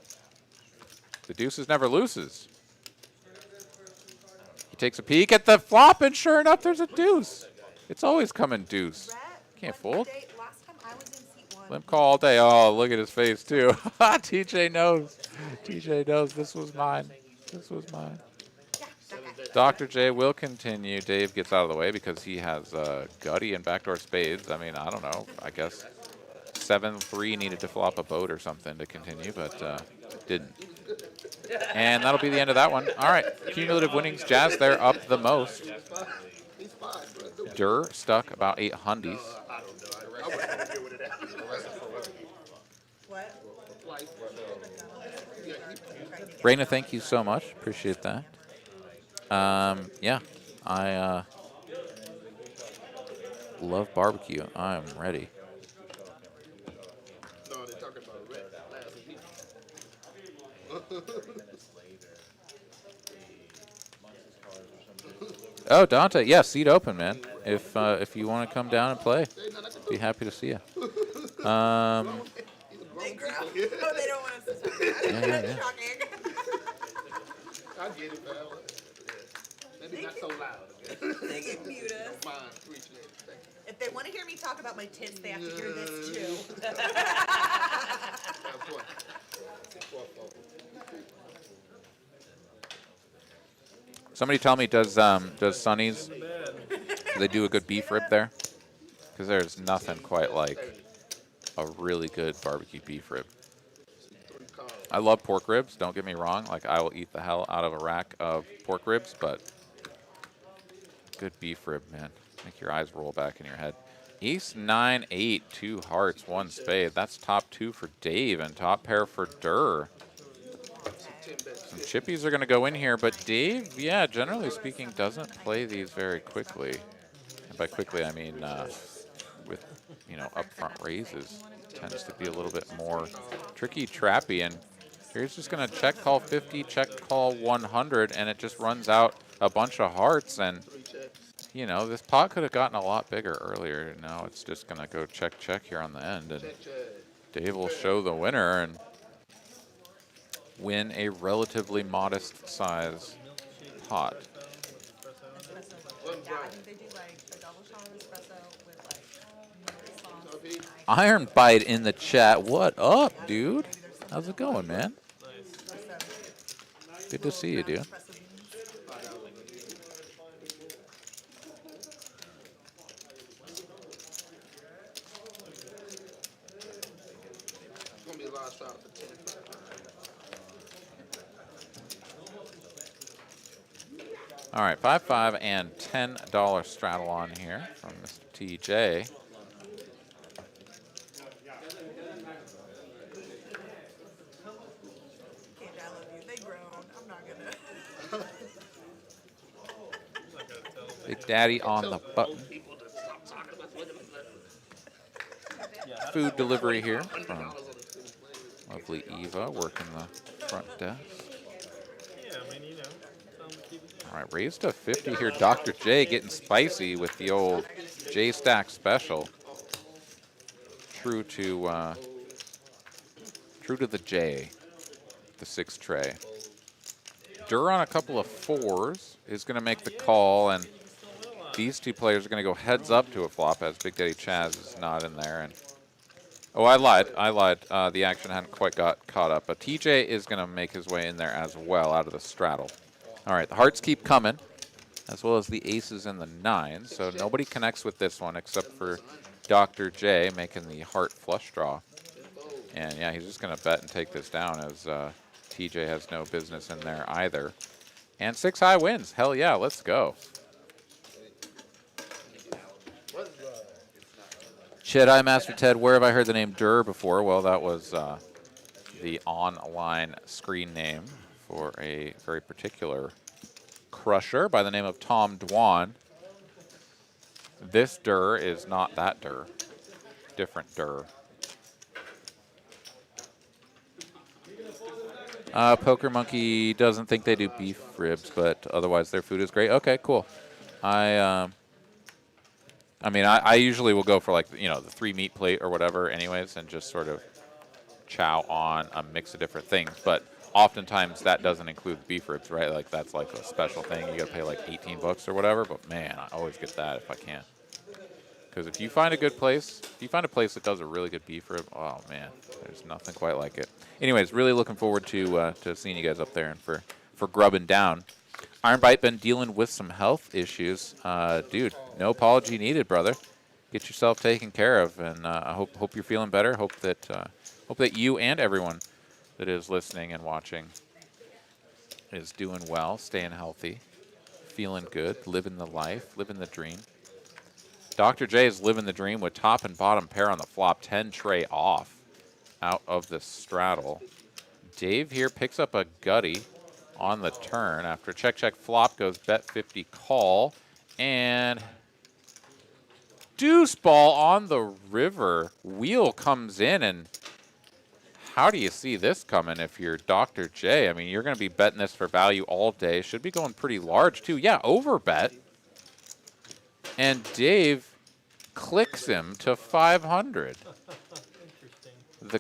The deuces never loses. He takes a peek at the flop, and sure enough, there's a deuce. It's always coming deuce. Can't fold. Last time I was in seat 1. Limp call all day. Oh, look at his face, too. TJ knows. TJ knows this was mine. This was mine. Dr. J will continue. Dave gets out of the way because he has gutty and backdoor spades. I mean, I don't know. I guess 7-3 needed to flop a boat or something to continue, but didn't. And that'll be the end of that one. All right, cumulative winnings. Jazz there up the most. Durr stuck about 8 hundies. What? Raina, thank you so much. Appreciate that. Yeah, I love barbecue. I'm ready. No, they're talking about red last week. Oh, Dante, yeah, seat open, man. If you want to come down and play, be happy to see you. They grow. Oh, they don't want us to talk about it. Yeah. Shocking. I get it, man. Maybe not so loud. They can mute us. Don't mind. Appreciate it. Thank you. If they want to hear me talk about my tits, they have to hear this too. That's what. Somebody tell me, does Sonny's, do they do a good beef rib there? Because there's nothing quite like a really good barbecue beef rib. I love pork ribs, don't get me wrong. Like, I will eat the hell out of a rack of pork ribs, but good beef rib, man. Make your eyes roll back in your head. Ace 9, 8, 2 hearts, 1 spade. That's top 2 for Dave and top pair for Durr. Some chippies are going to go in here, but Dave, yeah, generally speaking, doesn't play these very quickly. And by quickly, I mean with, upfront raises. Tends to be a little bit more tricky, trappy, and here he's just going to check call 50, check call 100, and it just runs out a bunch of hearts, and this pot could have gotten a lot bigger earlier. Now it's just going to go check here on the end, and Dave will show the winner and win a relatively modest size pot. Yeah, I think they do like a double shot of espresso with like sauce. Iron Bite in the chat. What up, dude? How's it going, man? Good to see you, dude. Gonna be a lot of shots for 10. All right, 5-5 and $10 straddle on here from Mr. TJ. I love you. They grown. I'm not gonna. Big Daddy on the button. Food delivery here from lovely Eva working the front desk. Yeah, I mean, tell them to keep it. All right, raised to 50 here. Dr. J getting spicy with the old J Stack special. True to the J, the 6 tray. Durr on a couple of 4s is going to make the call, and these two players are going to go heads up to a flop as Big Daddy Chaz is not in there. And oh, I lied. The action hadn't quite got caught up. But TJ is going to make his way in there as well out of the straddle. All right, the hearts keep coming, as well as the aces and the 9s. So nobody connects with this one except for Dr. J making the heart flush draw. And yeah, he's just going to bet and take this down as TJ has no business in there either. And 6 high wins. Hell yeah, let's go. Jedi Master Ted, where have I heard the name Durr before? Well, that was the online screen name for a very particular crusher by the name of Tom Dwan. This dir is not that dir. Different dir. Poker Monkey doesn't think they do beef ribs, but otherwise their food is great. Okay, cool. I mean, I usually will go for like, you know, the 3 meat plate or whatever anyways, and just sort of chow on a mix of different things. But oftentimes that doesn't include beef ribs, right? Like that's like a special thing. You got to pay like 18 bucks or whatever. But man, I always get that if I can. Because if you find a good place, if you find a place that does a really good beef rib, oh man, there's nothing quite like it. Anyways, really looking forward to seeing you guys up there and for grubbing down. Iron Bite been dealing with some health issues, dude. No apology needed, brother. Get yourself taken care of, and I hope you're feeling better. Hope that you and everyone that is listening and watching is doing well, staying healthy, feeling good, living the life, living the dream. Dr. J is living the dream with top and bottom pair on the flop, 10 tray off out of the straddle. Dave here picks up a gutty on the turn. After check flop goes bet 50 call, and deuce ball on the river. Wheel comes in, and how do you see this coming if you're Dr. J? I mean, you're going to be betting this for value all day. Should be going pretty large too. Yeah, over bet. And Dave clicks him to 500. Interesting. The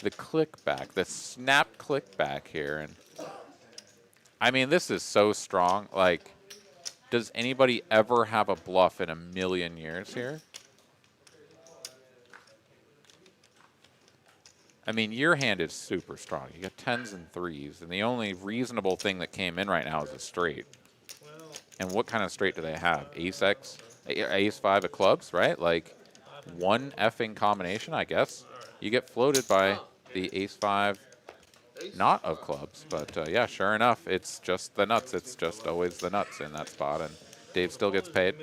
click back, the snap click back here. And I mean, this is so strong. Like, does anybody ever have a bluff in a million years here? I mean, your hand is super strong. You got 10s and 3s, and the only reasonable thing that came in right now is a straight. Well, And what kind of straight do they have? Ace X, Ace 5 of clubs, right? Like one effing combination, I guess. You get floated by the Ace 5, not of clubs. But yeah, sure enough, it's just the nuts. It's just always the nuts in that spot. And Dave still gets paid.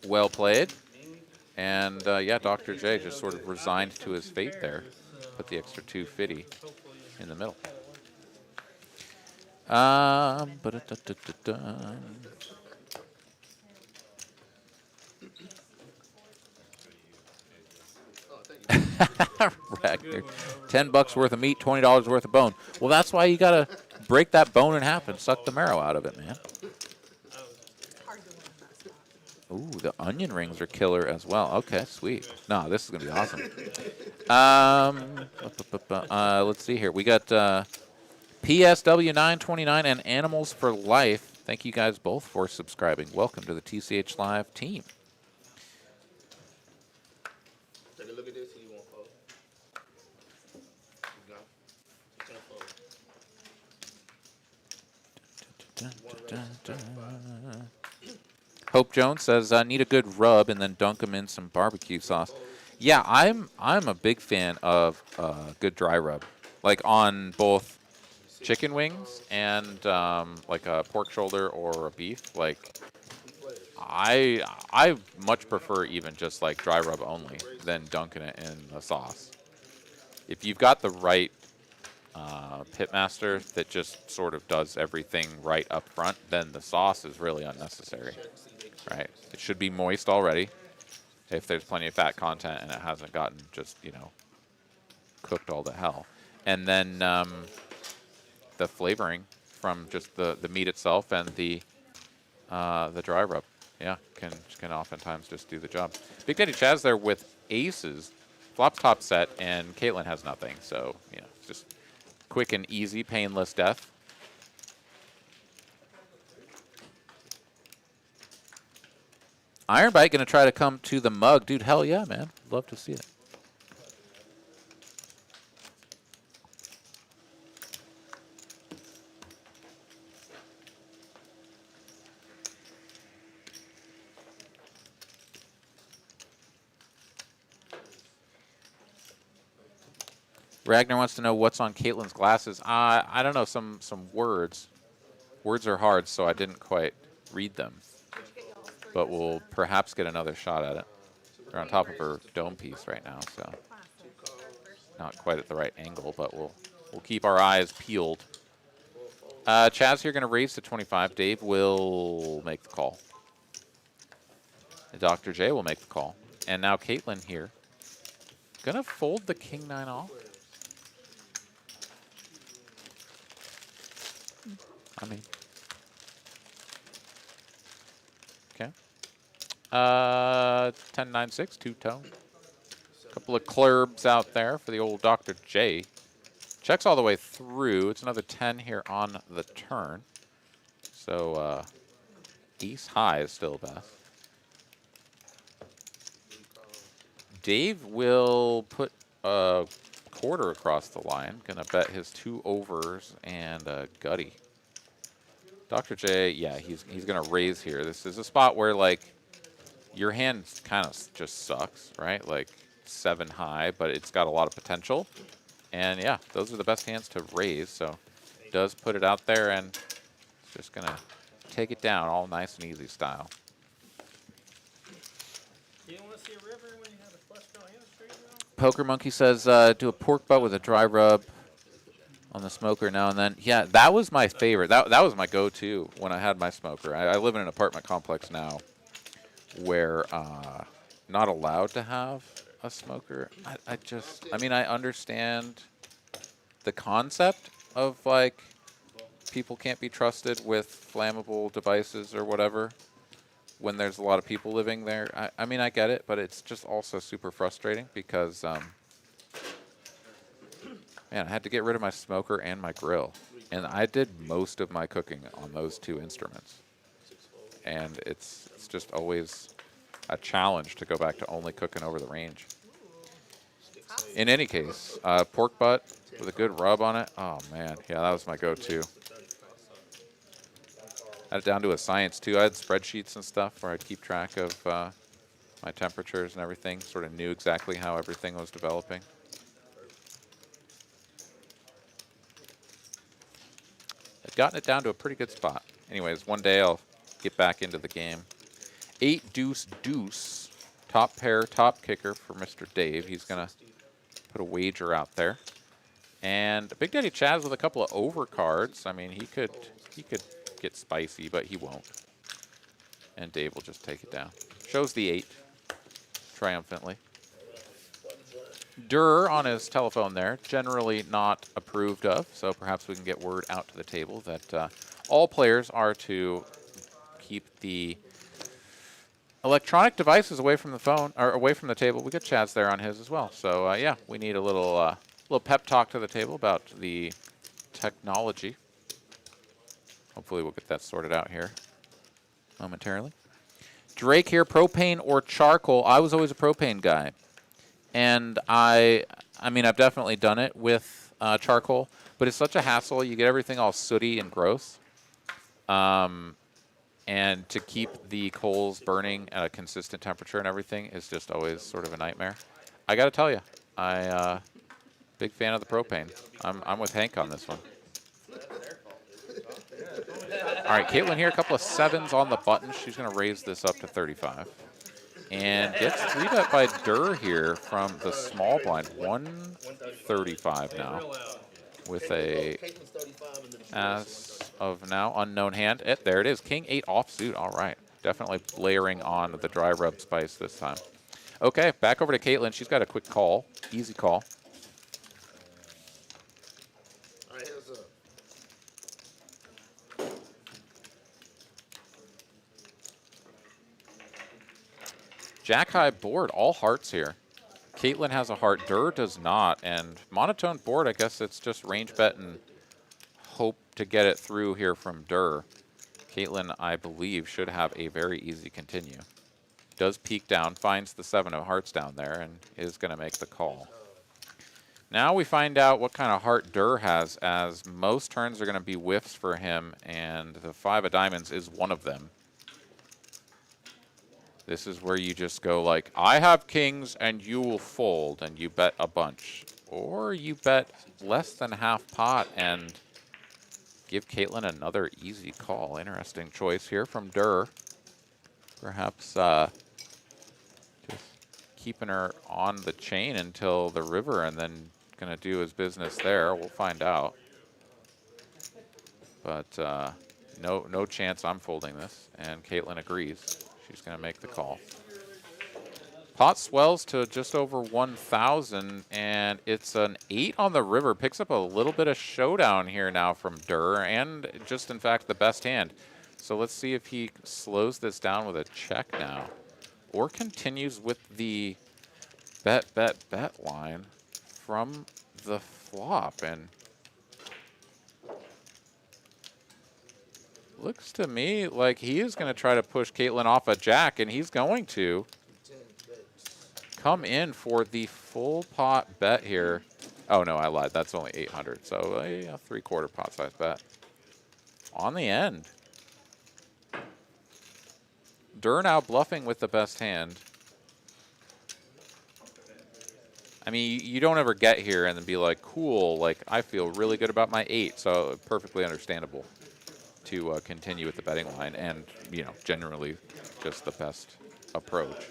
Well played. And yeah, Dr. J just sort of resigned to his fate there. Put the extra 250 in the middle. Ragnar, 10 bucks worth of meat, $20 worth of bone. Well, that's why you gotta break that bone in half and suck the marrow out of it, man. Ooh, the onion rings are killer as well. Okay, sweet. No, this is gonna be awesome. Let's see here. We got PSW 929 and Animals for Life. Thank you guys both for subscribing. Welcome to the TCH Live team. Take a look at this and you won't fold. You got it. You can't fold. Hope Jones says, need a good rub and then dunk them in some barbecue sauce. Yeah, I'm a big fan of good dry rub, like on both chicken wings and like a pork shoulder or a beef. Like I much prefer even just like dry rub only than dunking it in the sauce. If you've got the right pitmaster that just sort of does everything right up front, then the sauce is really unnecessary. Right? It should be moist already if there's plenty of fat content and it hasn't gotten just, you know, cooked all to hell. And then the flavoring from just the meat itself and the dry rub, yeah, can oftentimes just do the job. Big Daddy Chaz there with aces, flop top set, and Caitlyn has nothing. So, you know, just quick and easy, painless death. Iron Bite going to try to come to the mug. Dude, hell yeah, man. Love to see it. Ragnar wants to know what's on Caitlyn's glasses. I don't know, some words. Words are hard, so I didn't quite read them. But we'll perhaps get another shot at it. They're on top of her dome piece right now, so not quite at the right angle, but we'll keep our eyes peeled. Chaz here going to raise to 25. Dave will make the call. Dr. J will make the call. And now Caitlyn here. Gonna fold the king 9 off. I mean. Okay. 10-9-6, two-tone. Couple of clurbs out there for the old Dr. J. Checks all the way through. It's another 10 here on the turn. So ace high is still best. Dave will put a quarter across the line. Gonna bet his 2 overs and a gutty. Dr. J, yeah, he's gonna raise here. This is a spot where like your hand kind of just sucks, right? Like 7 high, but it's got a lot of potential. And yeah, those are the best hands to raise. So does put it out there and it's just gonna take it down all nice and easy style. You don't want to see a river when you have a flush draw and a straight draw? Poker Monkey says, do a pork butt with a dry rub on the smoker now and then. Yeah, that was my favorite. That was my go-to when I had my smoker. I live in an apartment complex now where not allowed to have a smoker. I mean, I understand the concept of like people can't be trusted with flammable devices or whatever when there's a lot of people living there. I mean, I get it, but it's just also super frustrating because, man, I had to get rid of my smoker and my grill. And I did most of my cooking on those 2 instruments. And it's just always a challenge to go back to only cooking over the range. In any case, pork butt with a good rub on it. Oh, man. Yeah, that was my go-to. I had it down to a science, too. I had spreadsheets and stuff where I'd keep track of my temperatures and everything. Sort of knew exactly how everything was developing. I've gotten it down to a pretty good spot. Anyways, one day I'll get back into the game. 8 deuce deuce. Top pair, top kicker for Mr. Dave. He's going to put a wager out there. And Big Daddy Chaz with a couple of overcards. I mean, he could get spicy, but he won't. And Dave will just take it down. Shows the 8 triumphantly. Durr on his telephone there, generally not approved of, so perhaps we can get word out to the table that all players are to keep the electronic devices away from the phone, or away from the table. We got Chaz there on his as well. So yeah, we need a little pep talk to the table about the technology. Hopefully we'll get that sorted out here momentarily. Drake here, propane or charcoal. I was always a propane guy. And I mean, I've definitely done it with charcoal, but it's such a hassle. You get everything all sooty and gross. And to keep the coals burning at a consistent temperature and everything is just always sort of a nightmare. I got to tell you, big fan of the propane. I'm with Hank on this one. All right, Caitlyn here, a couple of 7s on the button. She's going to raise this up to 35. And gets 3-bet by Durr here from the small blind. 135 now with a, as of now, unknown hand. There it is, King 8 offsuit. All right, definitely layering on the dry rub spice this time. Okay, back over to Caitlyn. She's got a quick call, easy call. All right, here's Jack high board, all hearts here. Caitlyn has a heart, Durr does not, and monotone board, I guess it's just range bet and hope to get it through here from Durr. Caitlyn, I believe, should have a very easy continue. Does peek down, finds the 7 of hearts down there, and is going to make the call. Now we find out what kind of heart Durr has, as most turns are going to be whiffs for him, and the 5 of diamonds is one of them. This is where you just go like, I have kings and you will fold, and you bet a bunch. Or you bet less than half pot and give Caitlyn another easy call. Interesting choice here from Durr. Perhaps just keeping her on the chain until the river and then going to do his business there. We'll find out. But no chance I'm folding this, and Caitlyn agrees. She's going to make the call. Pot swells to just over 1,000, and it's an 8 on the river. Picks up a little bit of showdown here now from Durr, and just, in fact, the best hand. So let's see if he slows this down with a check now, or continues with the bet line from the flop. And looks to me like he is going to try to push Caitlyn off a jack, and he's going to come in for the full pot bet here. Oh, no, I lied. That's only 800, so a 3/4 pot size bet on the end. Durr now bluffing with the best hand. I mean, you don't ever get here and then be like, cool, like, I feel really good about my 8, so perfectly understandable to continue with the betting line, and, you know, generally just the best approach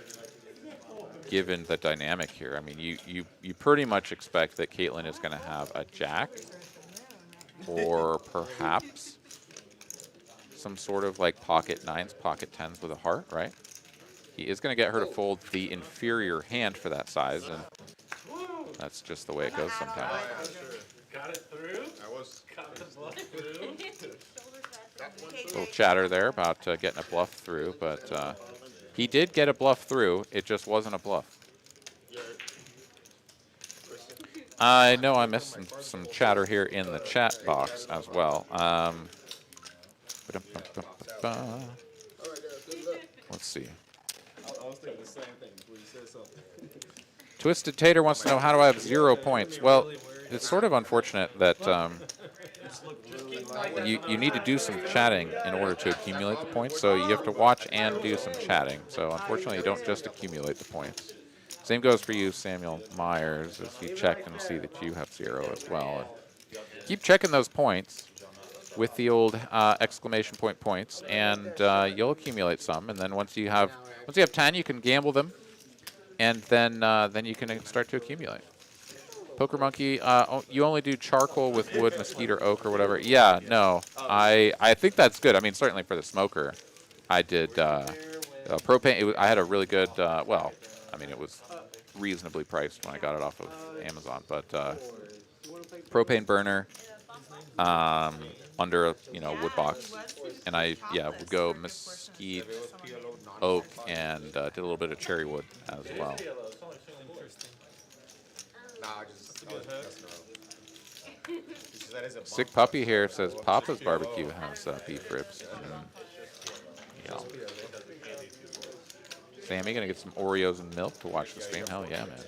given the dynamic here. I mean, you pretty much expect that Caitlyn is going to have a jack or perhaps some sort of like pocket 9s, pocket 10s with a heart, right? He is going to get her to fold the inferior hand for that size, and that's just the way it goes sometimes. Got it through. Got the bluff through. A little chatter there about getting a bluff through, but he did get a bluff through. It just wasn't a bluff. I know I missed some chatter here in the chat box as well. Let's see. I was thinking the same thing before you said something. Twisted Tater wants to know, how do I have 0 points? Well, it's sort of unfortunate that you need to do some chatting in order to accumulate the points, so you have to watch and do some chatting. So unfortunately, you don't just accumulate the points. Same goes for you, Samuel Myers, as you check and see that you have 0 as well. And keep checking those points with the old exclamation point points, and you'll accumulate some. And then once you have 10, you can gamble them, and then you can start to accumulate. Poker Monkey, you only do charcoal with wood, mesquite, or oak, or whatever. Yeah, no, I think that's good. I mean, certainly for the smoker, I did propane. I had a really good, well, I mean, it was reasonably priced when I got it off of Amazon, but propane burner under a wood box, and I would go mesquite, oak, and did a little bit of cherry wood as well. Sick Puppy here says Papa's Barbecue has beef ribs. Yeah. Sammy gonna get some Oreos and milk to watch the stream. Hell yeah, man.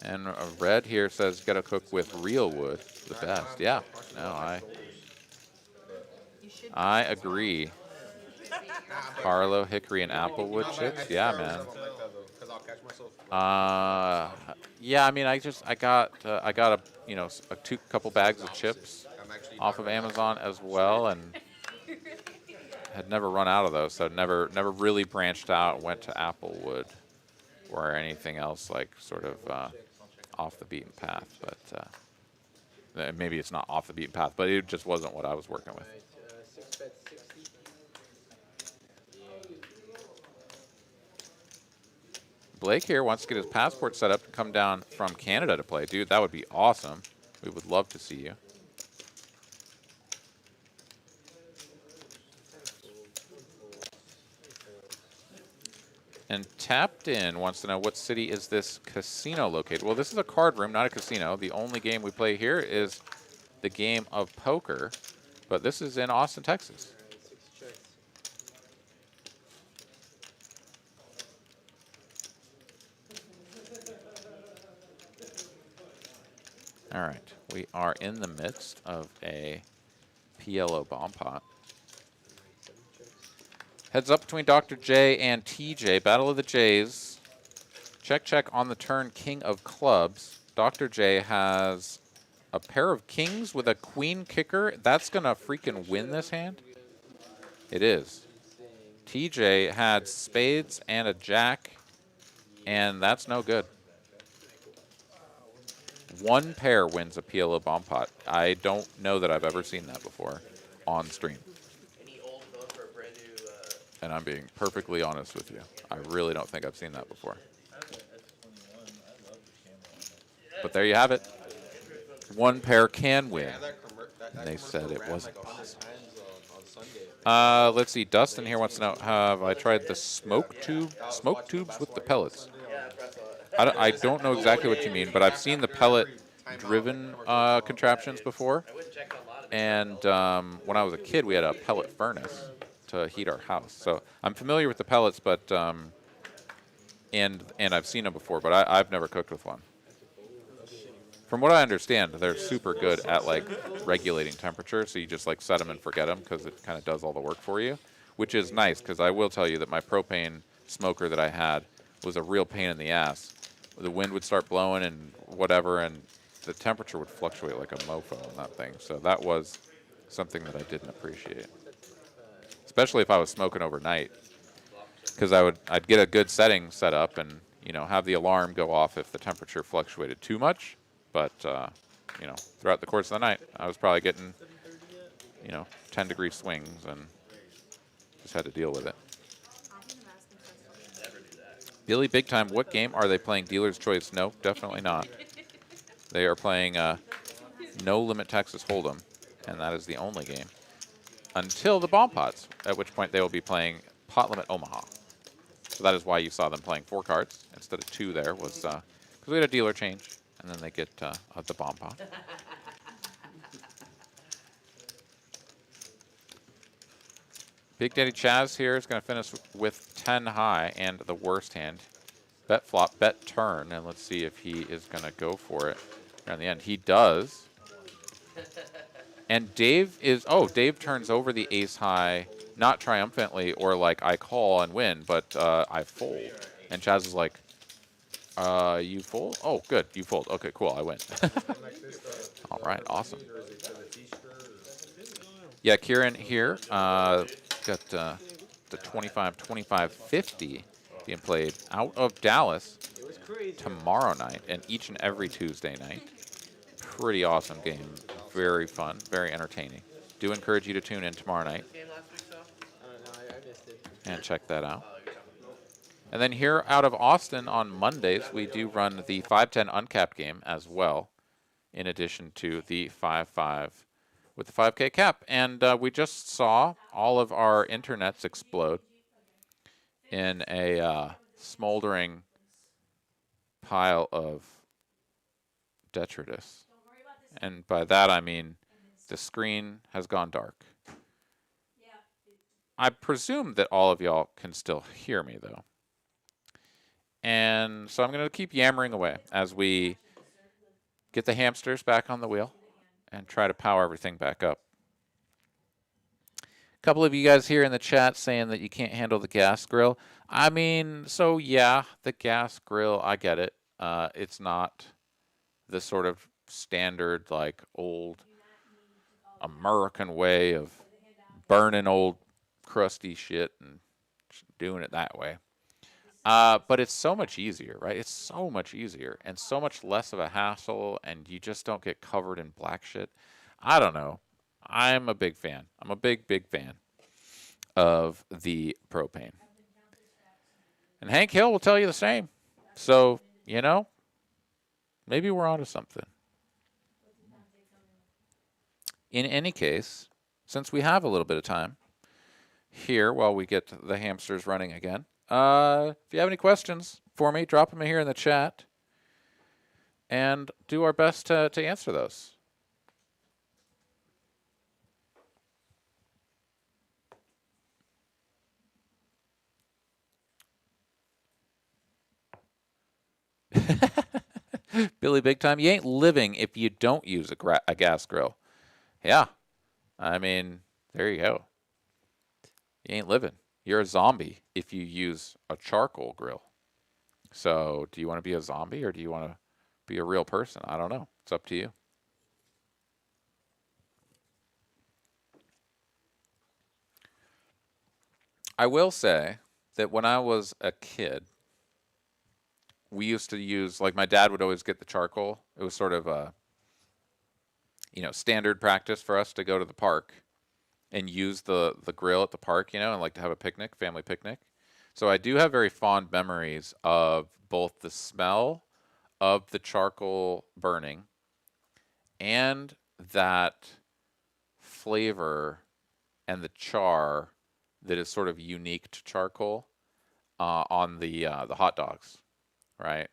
And Red here says gotta cook with real wood, the best. Yeah, no, I agree. Carlo, hickory, and applewood chips. Yeah, man. Yeah, I mean, I got a couple bags of chips off of Amazon as well, and had never run out of those, so never really branched out and went to applewood or anything else like sort of off the beaten path. But maybe it's not off the beaten path, but it just wasn't what I was working with. Blake here wants to get his passport set up to come down from Canada to play. Dude, that would be awesome. We would love to see you. And Tapped In wants to know, what city is this casino located? Well, this is a card room, not a casino. The only game we play here is the game of poker, but this is in Austin, Texas. All right, we are in the midst of a PLO bomb pot. Heads up between Dr. J and TJ. Battle of the J's. Check, check on the turn, king of clubs. Dr. J has a pair of kings with a queen kicker. That's going to freaking win this hand. It is. TJ had spades and a jack, and that's no good. One pair wins a PLO bomb pot. I don't know that I've ever seen that before on stream. Any old vote for a brand new and I'm being perfectly honest with you. I really don't think I've seen that before. But there you have it. One pair can win. And they said it wasn't possible. Let's see. Dustin here wants to know, have I tried the smoke tubes with the pellets? I don't know exactly what you mean, but I've seen the pellet-driven contraptions before. And when I was a kid, we had a pellet furnace to heat our house. So I'm familiar with the pellets, but and I've seen them before, but I've never cooked with one. From what I understand, they're super good at like regulating temperature, so you just like set them and forget them because it kind of does all the work for you, which is nice because I will tell you that my propane smoker that I had was a real pain in the ass. The wind would start blowing and whatever, and the temperature would fluctuate like a mofo on that thing. So that was something that I didn't appreciate, especially if I was smoking overnight, because I'd get a good setting set up and have the alarm go off if the temperature fluctuated too much. But, throughout the course of the night, I was probably getting, 10-degree swings and just had to deal with it. Billy Big Time, what game are they playing? Dealer's Choice? No, definitely not. They are playing No Limit Texas Hold'em, and that is the only game. Until the Bomb Pots, at which point they will be playing Pot Limit Omaha. So that is why you saw them playing 4 cards instead of 2 there, was because we had a dealer change. And then they get the bomb pot. Big Daddy Chaz here is going to finish with 10 high and the worst hand. Bet flop, bet turn, and let's see if he is going to go for it around the end. He does. And Dave turns over the ace high, not triumphantly or like I call and win, but I fold. And Chaz is like, you fold? Oh, good. You fold. Okay, cool. I win. All right. Awesome. Yeah, Kieran here got the 25-25-50 being played out of Dallas tomorrow night and each and every Tuesday night. Pretty awesome game. Very fun. Very entertaining. Do encourage you to tune in tomorrow night and check that out. And then here out of Austin on Mondays, we do run the 5-10 uncapped game as well, in addition to the 5-5 with the 5K cap. And we just saw all of our internets explode in a smoldering pile of detritus. And by that I mean the screen has gone dark. I presume that all of y'all can still hear me, though. And so I'm going to keep yammering away as we get the hamsters back on the wheel and try to power everything back up. A couple of you guys here in the chat saying that you can't handle the gas grill. I mean, so yeah, the gas grill, I get it. It's not the sort of standard, like, old American way of burning old crusty shit and doing it that way. But it's so much easier, right? It's so much easier and so much less of a hassle, and you just don't get covered in black shit. I don't know. I'm a big fan. I'm a big, big fan of the propane. And Hank Hill will tell you the same. So, maybe we're onto something. In any case, since we have a little bit of time here while we get the hamsters running again, if you have any questions for me, drop them here in the chat and do our best to answer those. Billy Big Time, you ain't living if you don't use a gas grill. Yeah, I mean, there you go. You ain't living. You're a zombie if you use a charcoal grill. So do you want to be a zombie or do you want to be a real person? I don't know. It's up to you. I will say that when I was a kid, we used to use, like, my dad would always get the charcoal. It was sort of a, standard practice for us to go to the park and use the grill at the park, and like to have a picnic, family picnic. So I do have very fond memories of both the smell of the charcoal burning and that flavor and the char that is sort of unique to charcoal on the hot dogs, right?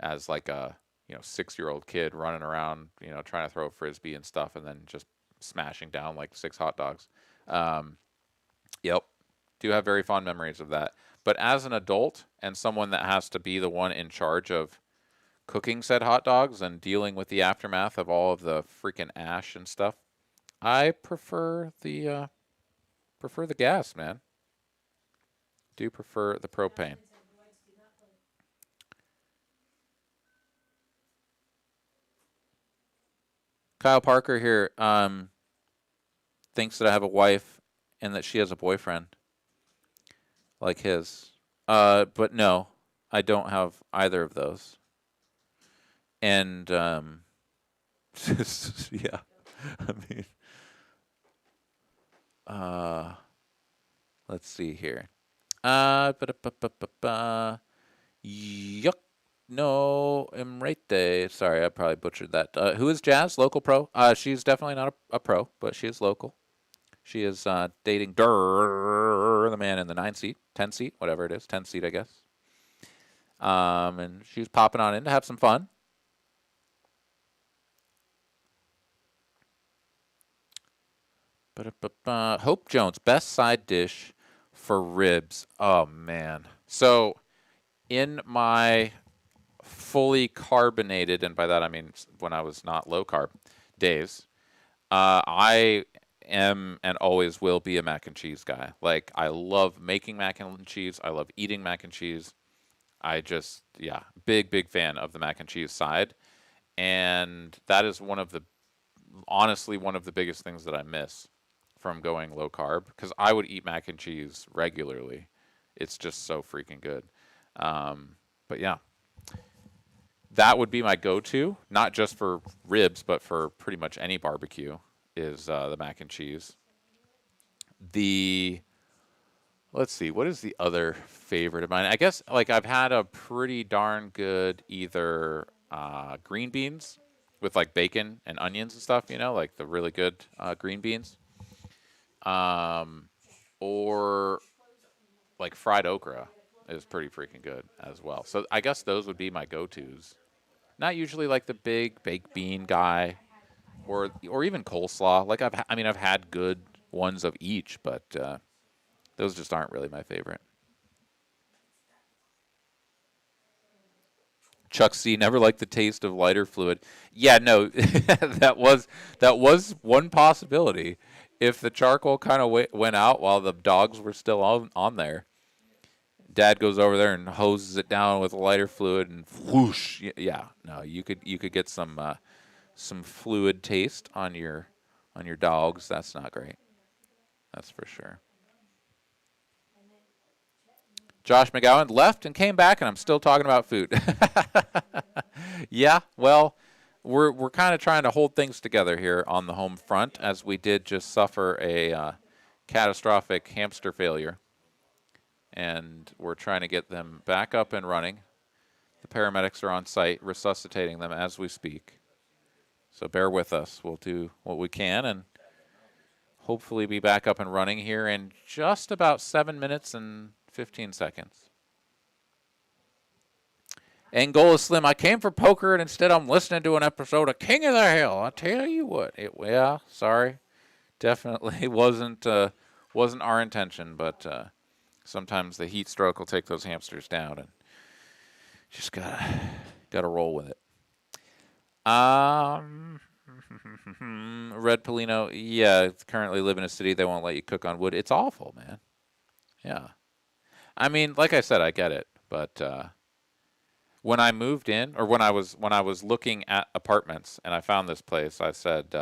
As like a 6-year-old kid running around, trying to throw a frisbee and stuff, and then just smashing down like 6 hot dogs. Um, yep, do have very fond memories of that. But as an adult and someone that has to be the one in charge of cooking said hot dogs and dealing with the aftermath of all of the freaking ash and stuff, I prefer the gas, man. Do prefer the propane. Kyle Parker here thinks that I have a wife and that she has a boyfriend like his. But no, I don't have either of those. And yeah, I mean, let's see here. Yuck. No, Emrete. Sorry, I probably butchered that. Who is Jazz? Local pro? She's definitely not a pro, but she is local. She is dating the man in the 9 seat, 10 seat, whatever it is, 10 seat, I guess. And she's popping on in to have some fun. Hope Jones, best side dish for ribs. Oh, man. So in my fully carbonated, and by that I mean when I was not low carb days, I am and always will be a mac and cheese guy. Like, I love making mac and cheese. I love eating mac and cheese. I just, yeah, big fan of the mac and cheese side. And that is honestly one of the biggest things that I miss from going low carb, because I would eat mac and cheese regularly. It's just so freaking good. But yeah, that would be my go-to, not just for ribs, but for pretty much any barbecue, is the mac and cheese. Let's see, what is the other favorite of mine? I guess, like, I've had a pretty darn good either green beans with, like, bacon and onions and stuff, like the really good green beans. Or, like, fried okra is pretty freaking good as well. So I guess those would be my go-tos. Not usually like the big baked bean guy, or even coleslaw. Like, I've had good ones of each, but those just aren't really my favorite. Chuck C, never liked the taste of lighter fluid. Yeah, no, that was one possibility. If the charcoal kind of went out while the dogs were still on there, Dad goes over there and hoses it down with lighter fluid, and whoosh. Yeah, no, you could get some fluid taste on your dogs. That's not great. That's for sure. Josh McGowan left and came back, and I'm still talking about food. Yeah, well, we're kind of trying to hold things together here on the home front, as we did just suffer a catastrophic hamster failure. And we're trying to get them back up and running. The paramedics are on site resuscitating them as we speak. So bear with us. We'll do what we can and hopefully be back up and running here in just about 7 minutes and 15 seconds. Angola Slim, I came for poker and instead I'm listening to an episode of King of the Hill. I tell you what. Yeah, sorry. Definitely wasn't our intention, but sometimes the heat stroke will take those hamsters down, and just gotta roll with it. Red Polino, yeah, currently live in a city they won't let you cook on wood. It's awful, man. Yeah, I mean, like I said, I get it, but when I moved in, or when I was looking at apartments and I found this place, I said,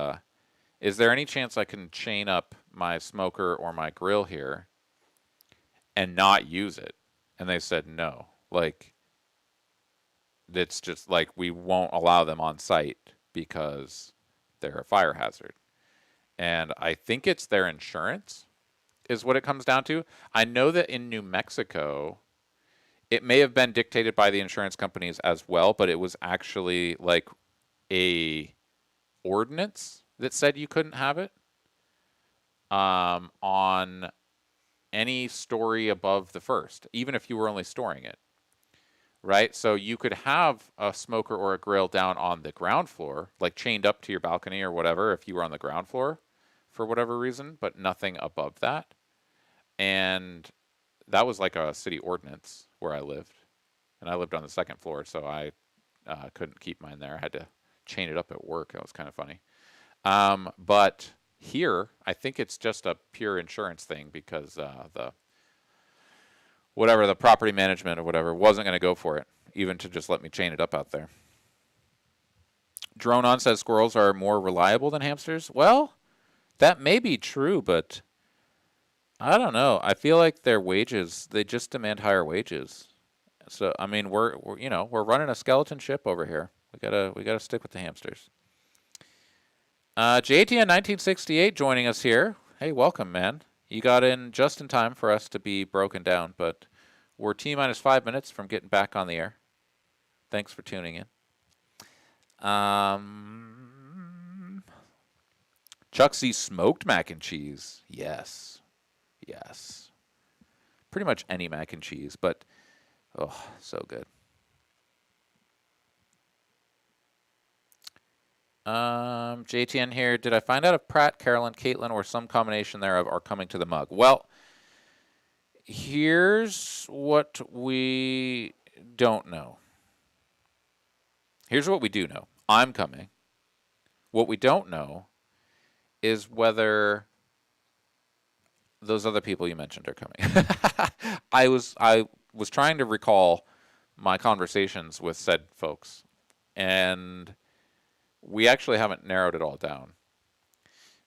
"Is there any chance I can chain up my smoker or my grill here and not use it?" And they said no. Like, it's just like, we won't allow them on site because they're a fire hazard. and I think it's their insurance is what it comes down to. I know that in New Mexico, it may have been dictated by the insurance companies as well, but it was actually like a ordinance that said you couldn't have it on any story above the first, even if you were only storing it. Right? So you could have a smoker or a grill down on the ground floor, like chained up to your balcony or whatever, if you were on the ground floor for whatever reason, but nothing above that. And that was like a city ordinance where I lived. And I lived on the second floor, so I couldn't keep mine there. I had to chain it up at work. That was kind of funny. But here, I think it's just a pure insurance thing because the property management or whatever wasn't going to go for it, even to just let me chain it up out there. Drone On says squirrels are more reliable than hamsters. Well, that may be true, but I don't know. I feel like their wages, they just demand higher wages. So I mean, we're running a skeleton ship over here. We gotta stick with the hamsters. JTN 1968 joining us here. Hey, welcome, man. You got in just in time for us to be broken down, but we're T-minus 5 minutes from getting back on the air. Thanks for tuning in. Chuck C. smoked mac and cheese. Yes. Yes. Pretty much any mac and cheese, but oh, so good. JTN here. Did I find out if Pratt, Carolyn, Caitlyn, or some combination thereof are coming to the mug? Well, here's what we don't know. Here's what we do know. I'm coming. What we don't know is whether those other people you mentioned are coming. I was trying to recall my conversations with said folks, and we actually haven't narrowed it all down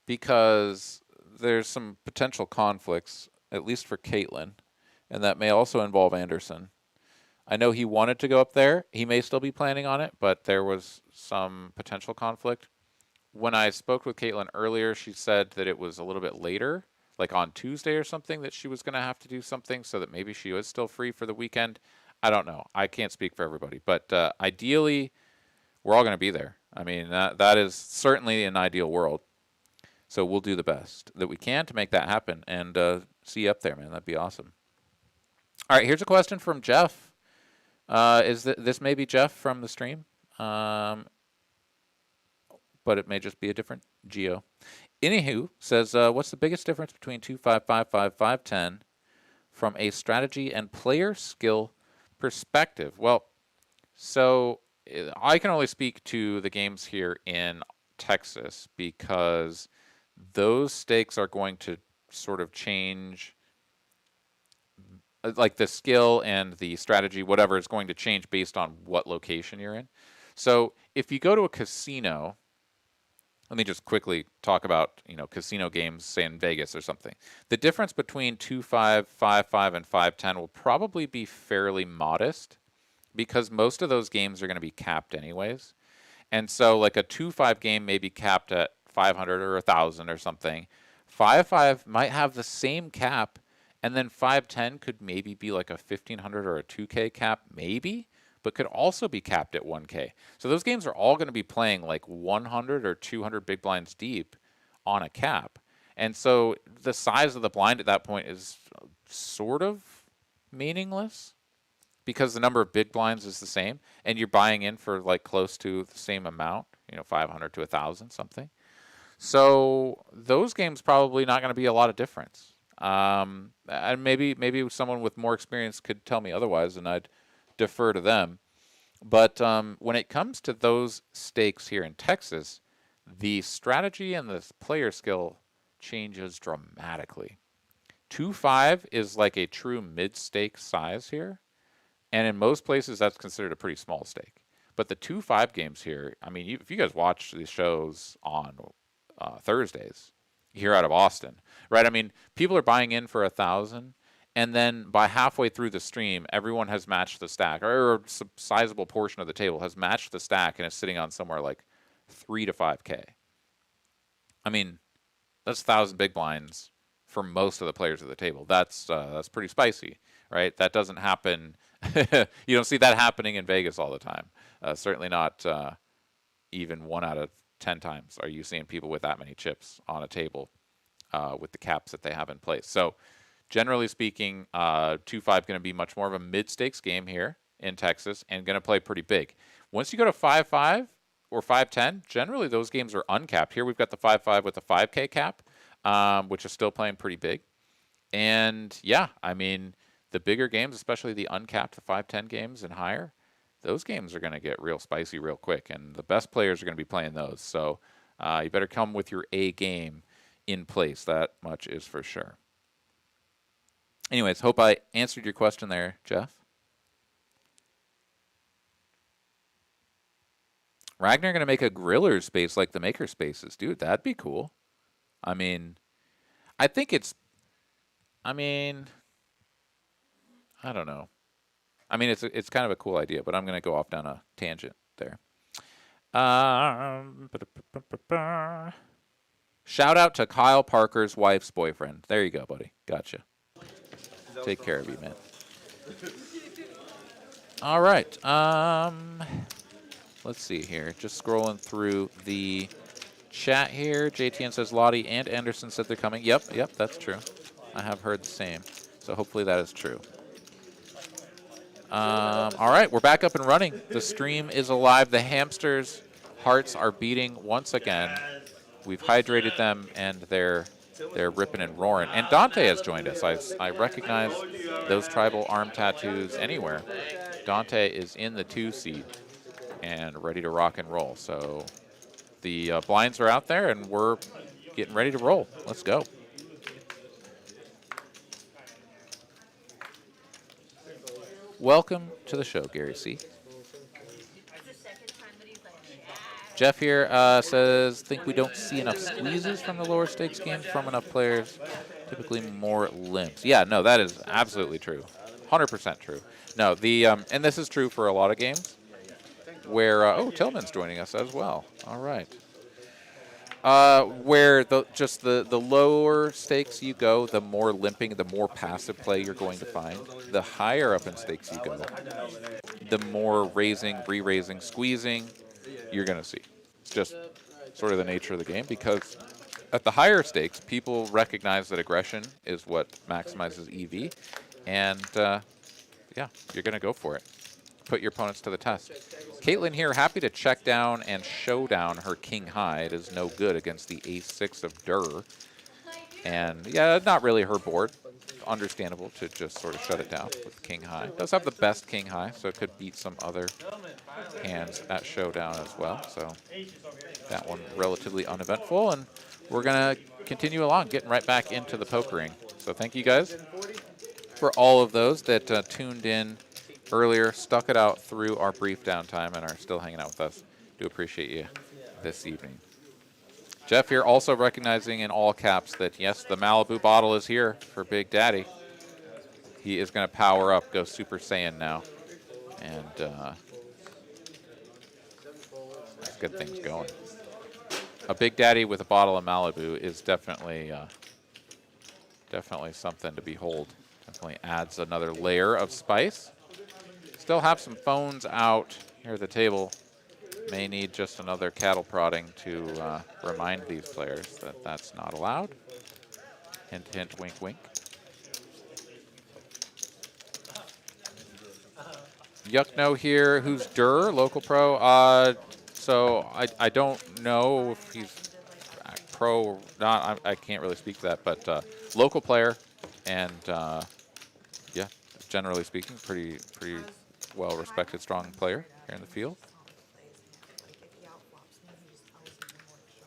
because there's some potential conflicts, at least for Caitlyn, and that may also involve Anderson. I know he wanted to go up there. He may still be planning on it, but there was some potential conflict. When I spoke with Caitlyn earlier, she said that it was a little bit later, like on Tuesday or something, that she was going to have to do something so that maybe she was still free for the weekend. I don't know. I can't speak for everybody, but ideally, we're all going to be there. I mean, that is certainly an ideal world. So we'll do the best that we can to make that happen and see you up there, man. That'd be awesome. All right, here's a question from Jeff. This may be Jeff from the stream, but it may just be a different geo. Anywho says, what's the biggest difference between 2-5, 5-5, 5-10 from a strategy and player skill perspective? Well, so I can only speak to the games here in Texas because those stakes are going to sort of change, like the skill and the strategy, whatever, is going to change based on what location you're in. So if you go to a casino, let me just quickly talk about, casino games, say in Vegas or something. The difference between 2-5, 5-5, and 5-10 will probably be fairly modest, because most of those games are going to be capped anyways. And so like a 2-5 game may be capped at 500 or 1,000 or something. 5-5 might have the same cap, and then 5-10 could maybe be like a 1,500 or a 2K cap, maybe, but could also be capped at 1K. So those games are all going to be playing like 100 or 200 big blinds deep on a cap. And so the size of the blind at that point is sort of meaningless, because the number of big blinds is the same, and you're buying in for like close to the same amount, 500 to 1,000 something. So those games probably not going to be a lot of difference. And maybe someone with more experience could tell me otherwise, and I'd defer to them. But when it comes to those stakes here in Texas, the strategy and the player skill changes dramatically. 2-5 is like a true mid-stake size here. And in most places, that's considered a pretty small stake. But the 2-5 games here, I mean, if you guys watch these shows on Thursdays here out of Austin, right? I mean, people are buying in for 1,000, and then by halfway through the stream, everyone has matched the stack, or a sizable portion of the table has matched the stack and is sitting on somewhere like 3 to 5K. I mean, That's 1,000 big blinds for most of the players at the table. That's pretty spicy, right? That doesn't happen. You don't see that happening in Vegas all the time. Certainly not even 1 out of 10 times are you seeing people with that many chips on a table with the caps that they have in place. So generally speaking, 2-5 going to be much more of a mid-stakes game here in Texas and going to play pretty big. Once you go to 5-5 or 5-10, generally those games are uncapped. Here we've got the 5-5 with the 5K cap, which is still playing pretty big. And yeah, I mean, the bigger games, especially the uncapped, the 5-10 games and higher, those games are going to get real spicy real quick. And the best players are going to be playing those. So you better come with your A game in place. That much is for sure. Anyways, hope I answered your question there, Jeff. Ragnar going to make a griller space like the maker spaces. Dude, that'd be cool. I mean, I think it's, I don't know. I mean, it's kind of a cool idea, but I'm going to go off down a tangent there. Shout out to Kyle Parker's wife's boyfriend. There you go, buddy. Gotcha. Take care of you, man. All right. Let's see here. Just scrolling through the chat here. JTN says Lottie and Anderson said they're coming. Yep, that's true. I have heard the same. So hopefully that is true. All right, we're back up and running. The stream is alive. The hamsters' hearts are beating once again. We've hydrated them, and they're ripping and roaring. And Dante has joined us. I recognize those tribal arm tattoos anywhere. Dante is in the 2 seat and ready to rock and roll. So the blinds are out there, and we're getting ready to roll. Let's go. Welcome to the show, Gary C. Jeff here says, think we don't see enough squeezes from the lower stakes games from enough players, typically more limps. Yeah, no, that is absolutely true. 100% true. No, and this is true for a lot of games where, oh, Tillman's joining us as well. All right. Where the lower stakes you go, the more limping, the more passive play you're going to find. The higher up in stakes you go, the more raising, re-raising, squeezing you're going to see. It's just sort of the nature of the game, because at the higher stakes, people recognize that aggression is what maximizes EV, and yeah, you're going to go for it. Put your opponents to the test. Caitlyn here, happy to check down and show down her king high. It is no good against the ace-6 of Durr. And yeah, not really her board. Understandable to just sort of shut it down with king high. Does have the best king high, so it could beat some other hands at showdown as well. So that one relatively uneventful, and we're gonna continue along, getting right back into the pokering. So thank you guys for all of those that tuned in earlier, stuck it out through our brief downtime, and are still hanging out with us. Do appreciate you this evening. Jeff here also recognizing in all caps that, yes, the Malibu bottle is here for Big Daddy. He is going to power up, go Super Saiyan now, and let's get things going. A Big Daddy with a bottle of Malibu is definitely something to behold. Definitely adds another layer of spice. Still have some phones out here at the table. May need just another cattle prodding to remind these players that that's not allowed. Hint, hint, wink, wink. Yuckno here, who's Durr, local pro. So I don't know if he's pro or not. I can't really speak to that, but local player, and yeah, generally speaking, pretty well-respected, strong player here in the field.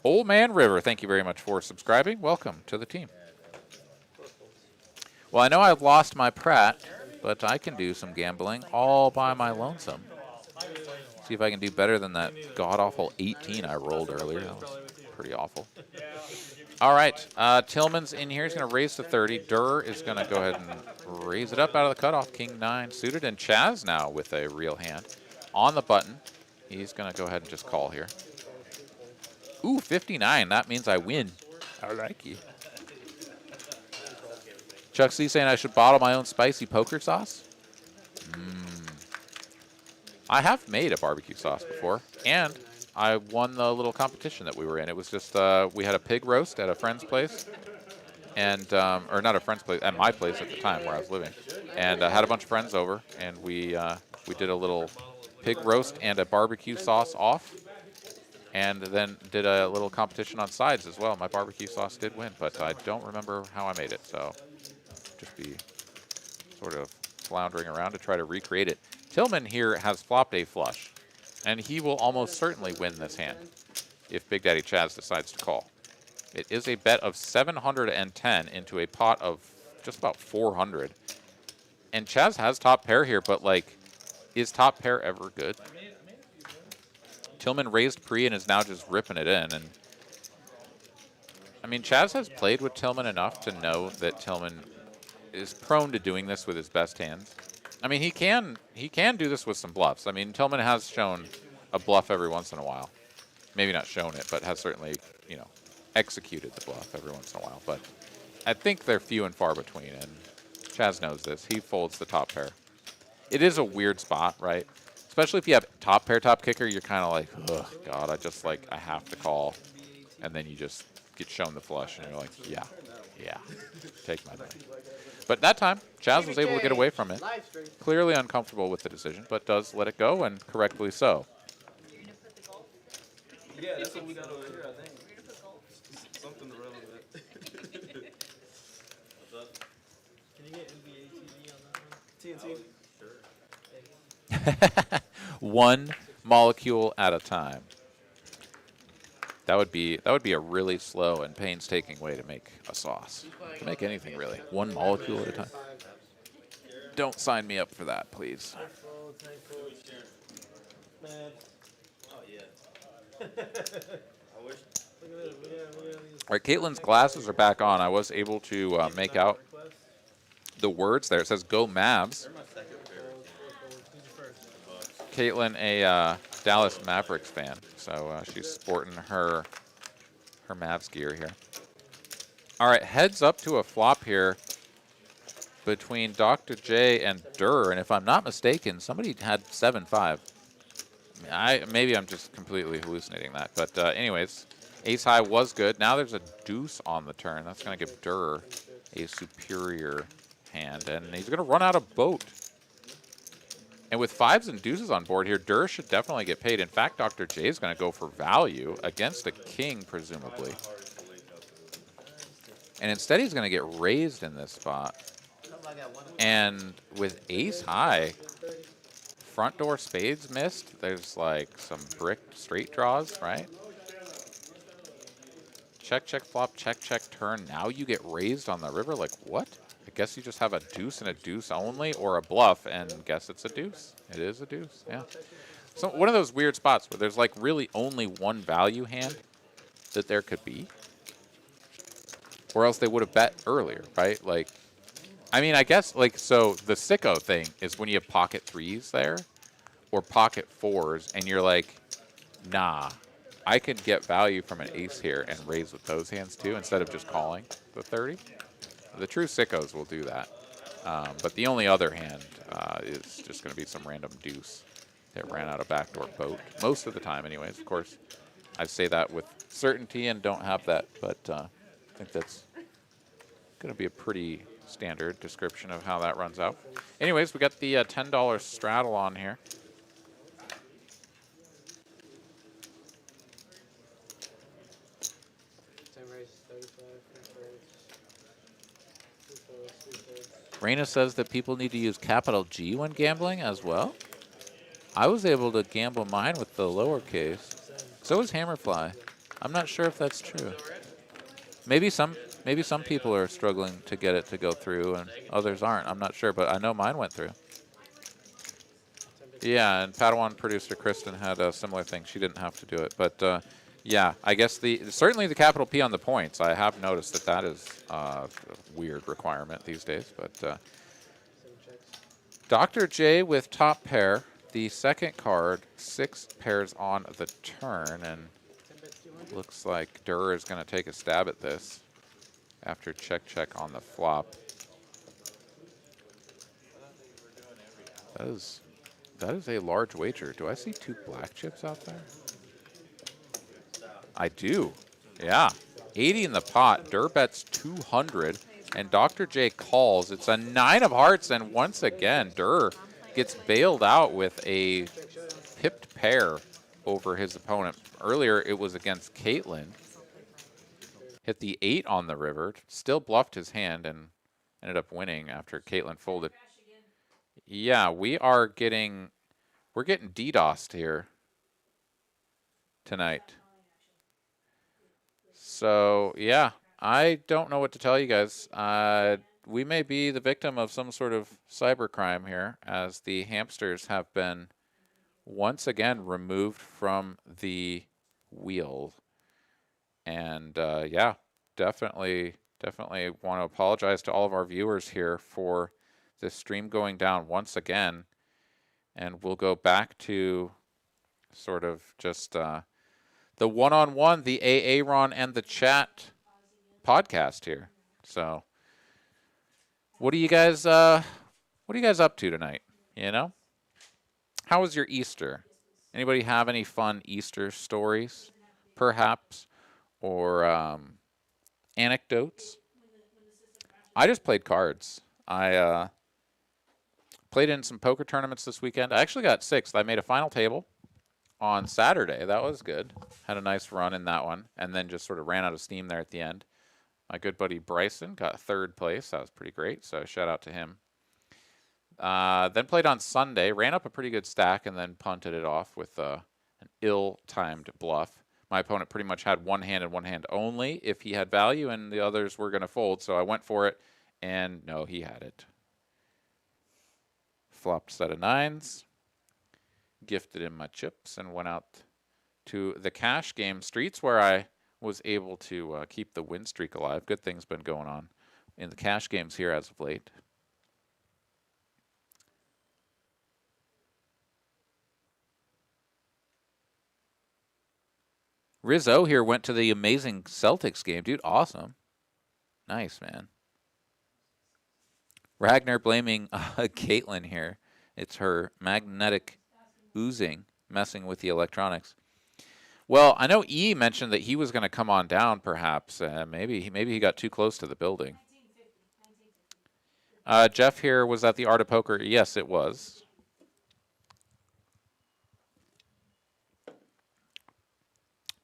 Old Man River, thank you very much for subscribing. Welcome to the team. Well, I know I've lost my Pratt, but I can do some gambling all by my lonesome. See if I can do better than that god-awful 18 I rolled earlier. That was pretty awful. All right, Tillman's in here. He's going to raise to 30. Durr is going to go ahead and raise it up out of the cutoff. King 9 suited, and Chaz now with a real hand on the button. He's going to go ahead and just call here. Ooh, 59. That means I win. I like you. Chuck C saying I should bottle my own spicy poker sauce. I have made a barbecue sauce before, and I won the little competition that we were in. It was just we had a pig roast at a friend's place, and or not a friend's place, at my place at the time where I was living, and I had a bunch of friends over, and we did a little pig roast and a barbecue sauce off, and then did a little competition on sides as well. My barbecue sauce did win, but I don't remember how I made it, so just be sort of floundering around to try to recreate it. Tillman here has flopped a flush, and he will almost certainly win this hand if Big Daddy Chaz decides to call. It is a bet of 710 into a pot of just about 400. And Chaz has top pair here, but, like, is top pair ever good? Tillman raised pre and is now just ripping it in. And I mean, Chaz has played with Tillman enough to know that Tillman is prone to doing this with his best hands. I mean, he can do this with some bluffs. I mean, Tillman has shown a bluff every once in a while. Maybe not shown it, but has certainly, you know, executed the bluff every once in a while. But I think they're few and far between, and Chaz knows this. He folds the top pair. It is a weird spot, right? Especially if you have top pair, top kicker, you're kind of like, oh, God, I have to call. And then you just get shown the flush, and you're like, yeah, take my money. But that time, Chaz was able to get away from it. Clearly uncomfortable with the decision, but does let it go, and correctly so. Yeah, that's what we got over here, I think. Something relevant. Can you get NBA TV on that one? TNT? One molecule at a time. That would be a really slow and painstaking way to make a sauce. To make anything, really. One molecule at a time. Don't sign me up for that, please. Man. Oh, yeah. I wish. All right, Caitlyn's glasses are back on. I was able to make out the words there. It says, "Go Mavs." Caitlyn, a Dallas Mavericks fan, so she's sporting her Mavs gear here. All right, heads up to a flop here between Dr. J and Durr, and if I'm not mistaken, somebody had 7-5. Maybe I'm just completely hallucinating that, but anyways, ace high was good. Now there's a deuce on the turn. That's going to give Durr a superior hand, and he's going to run out of boat. And with fives and deuces on board here, Durr should definitely get paid. In fact, Dr. J is going to go for value against a king, presumably. And instead, he's going to get raised in this spot. And with ace high, front door spades missed. There's like some bricked straight draws, right? Check, check, flop, check, check, turn. Now you get raised on the river. Like, what? I guess you just have a deuce and a deuce only, or a bluff, and guess it's a deuce. It is a deuce, yeah. So one of those weird spots where there's like really only one value hand that there could be, or else they would have bet earlier, right? Like, I mean, I guess like, so the sicko thing is when you have pocket threes there, or pocket fours, and you're like, nah, I could get value from an ace here and raise with those hands too, instead of just calling the 30. The true sickos will do that. But the only other hand is just going to be some random deuce that ran out of backdoor boat. Most of the time, anyways. Of course, I say that with certainty and don't have that, but I think that's going to be a pretty standard description of how that runs out. Anyways, we got the $10 straddle on here. Raina says that people need to use capital G when gambling as well. I was able to gamble mine with the lowercase. So is Hammerfly. I'm not sure if that's true. Maybe some people are struggling to get it to go through and others aren't. I'm not sure, but I know mine went through. Yeah, and Padawan producer Kristen had a similar thing. She didn't have to do it, but yeah, I guess certainly the capital P on the points. I have noticed that is a weird requirement these days. But Dr. J with top pair, the second card, 6 pairs on the turn, and Looks like Durr is going to take a stab at this after check on the flop. That is a large wager. Do I see 2 black chips out there? I do. Yeah. 80 in the pot. Durr bets 200. And Dr. J calls. It's a 9 of hearts. And once again, Durr gets bailed out with a pipped pair over his opponent. Earlier, it was against Caitlyn. Hit the 8 on the river. Still bluffed his hand and ended up winning after Caitlyn folded. Yeah, we're getting DDoSed here tonight. So, yeah, I don't know what to tell you guys. We may be the victim of some sort of cybercrime here, as the hamsters have been once again removed from the wheel. And, yeah, definitely want to apologize to all of our viewers here for this stream going down once again. And we'll go back to sort of just the one-on-one, the Aaron and the chat podcast here. So, what are you guys up to tonight? You know, how was your Easter? Anybody have any fun Easter stories, perhaps, or anecdotes? I just played cards. I played in some poker tournaments this weekend. I actually got 6th. I made a final table on Saturday. That was good. Had a nice run in that one, and then just sort of ran out of steam there at the end. My good buddy Bryson got 3rd place. That was pretty great, so shout out to him. Then played on Sunday, ran up a pretty good stack, and then punted it off with an ill-timed bluff. My opponent pretty much had one hand and one hand only if he had value, and the others were going to fold, so I went for it, and no, he had it. Flopped set of 9s. Gifted him my chips and went out to the cash game streets, where I was able to keep the win streak alive. Good things been going on in the cash games here as of late. Rizzo here went to the amazing Celtics game. Dude, awesome. Nice, man. Ragnar blaming Caitlyn here. It's her magnetic oozing, messing with the electronics. Well, I know E mentioned that he was going to come on down, perhaps. Maybe he got too close to the building. Jeff here was at the Art of Poker. Yes, it was.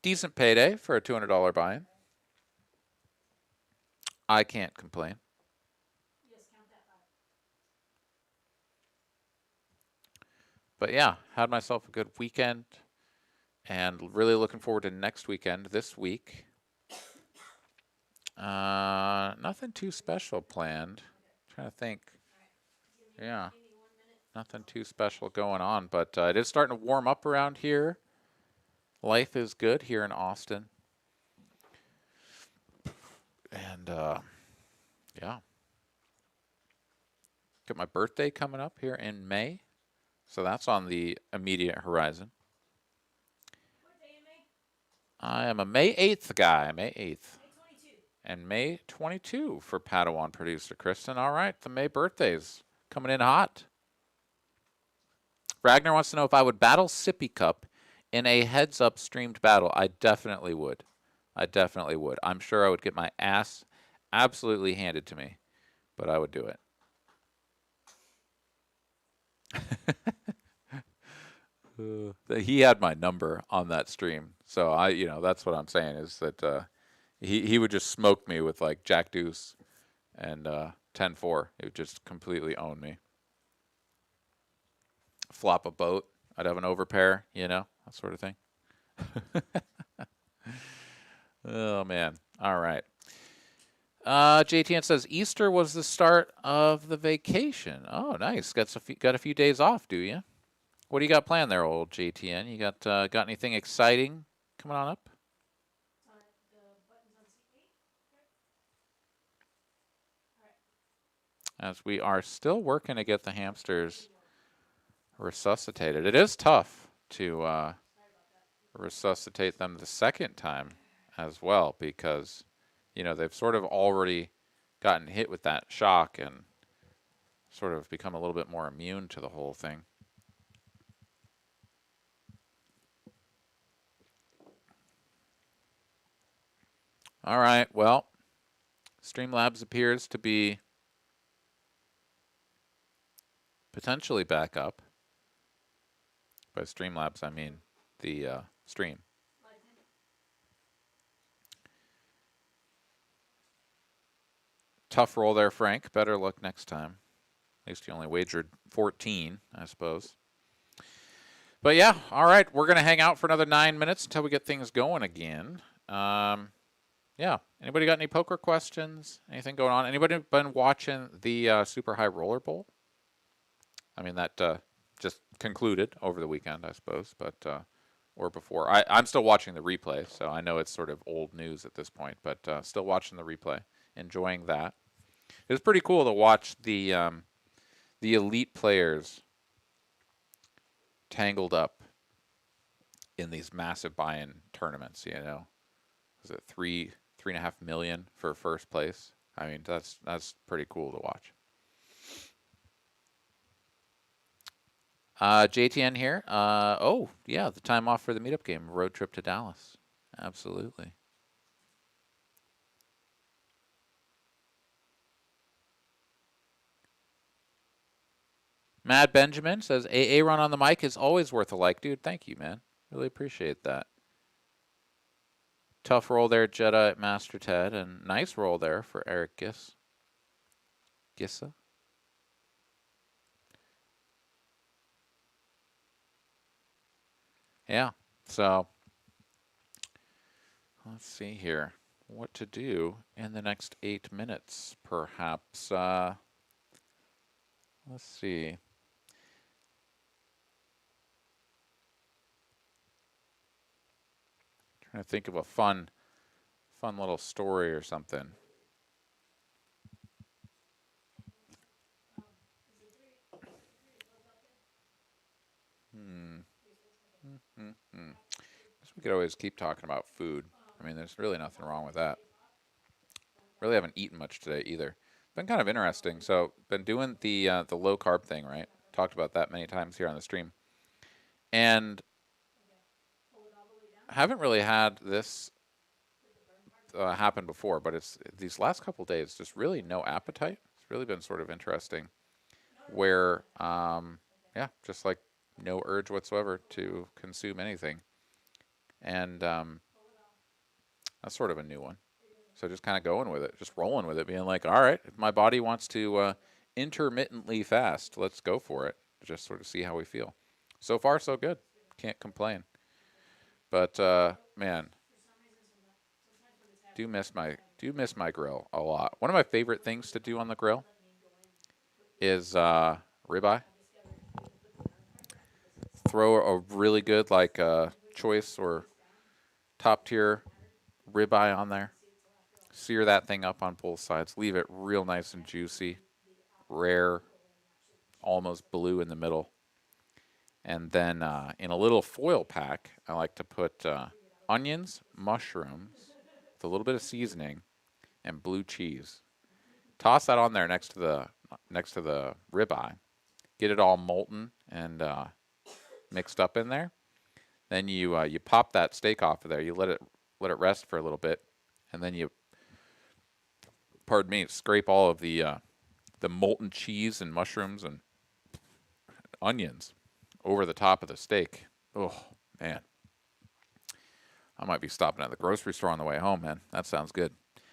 Decent payday for a $200 buy-in. I can't complain. But yeah, had myself a good weekend, and really looking forward to next weekend. This week, nothing too special planned. Trying to think. Yeah, nothing too special going on, but it is starting to warm up around here. Life is good here in Austin, and yeah, got my birthday coming up here in May. So that's on the immediate horizon. What day in May? I am a May 8th guy, May 8th. May 22. And May 22 for Padawan producer Kristen. All right, the May birthdays coming in hot. Ragnar wants to know if I would battle Sippy Cup in a heads-up streamed battle. I definitely would. I'm sure I would get my ass absolutely handed to me, but I would do it. He had my number on that stream, so that's what I'm saying, is that he would just smoke me with like Jack Deuce and 10-4. It would just completely own me. Flop a boat, I'd have an overpair, that sort of thing. Oh man, all right. JTN says Easter was the start of the vacation. Oh, nice. Got a few days off, do you? What do you got planned there, old JTN? You got anything exciting coming on up? The buttons on seat 8. As we are still working to get the hamsters resuscitated. It is tough to resuscitate them the second time as well, because, you know, they've sort of already gotten hit with that shock and sort of become a little bit more immune to the whole thing. All right, well, Streamlabs appears to be potentially back up. By Streamlabs, I mean the stream. Tough roll there, Frank. Better luck next time. At least you only wagered 14, I suppose. But yeah, all right. We're going to hang out for another 9 minutes until we get things going again. Yeah. Anybody got any poker questions? Anything going on? Anybody been watching the Super High Roller Bowl? I mean, that just concluded over the weekend, I suppose, but or before. I'm still watching the replay, so I know it's sort of old news at this point, but still watching the replay, enjoying that. It was pretty cool to watch the elite players tangled up in these massive buy-in tournaments. You know, was it 3.5 million for first place? I mean, that's pretty cool to watch. JTN here. Oh, yeah, the time off for the meetup game. Road trip to Dallas. Absolutely. Mad Benjamin says, AA run on the mic is always worth a like. Dude, thank you, man. Really appreciate that. Tough roll there, Jedi at Master Ted, and nice roll there for Eric Gissa. Yeah, so let's see here. What to do in the next 8 minutes, perhaps. Let's see. Trying to think of a fun little story or something. Guess we could always keep talking about food. I mean, there's really nothing wrong with that. Really haven't eaten much today either. Been kind of interesting. So, been doing the low carb thing, right? Talked about that many times here on the stream, and haven't really had this happen before. But it's these last couple days, just really no appetite. It's really been sort of interesting, where yeah, just like no urge whatsoever to consume anything, and that's sort of a new one. So just kind of going with it, just rolling with it, being like, all right, if my body wants to intermittently fast, let's go for it. Just sort of see how we feel. So far, so good. Can't complain. But man, do miss my grill a lot. One of my favorite things to do on the grill is ribeye. Throw a really good like choice or top tier ribeye on there. Sear that thing up on both sides. Leave it real nice and juicy, rare, almost blue in the middle. And then in a little foil pack, I like to put onions, mushrooms, with a little bit of seasoning, and blue cheese. Toss that on there next to the ribeye. Get it all molten and mixed up in there. Then you pop that steak off of there. You let it rest for a little bit, and then you, pardon me, scrape all of the molten cheese and mushrooms and onions over the top of the steak. Oh man, I might be stopping at the grocery store on the way home, man. That sounds good.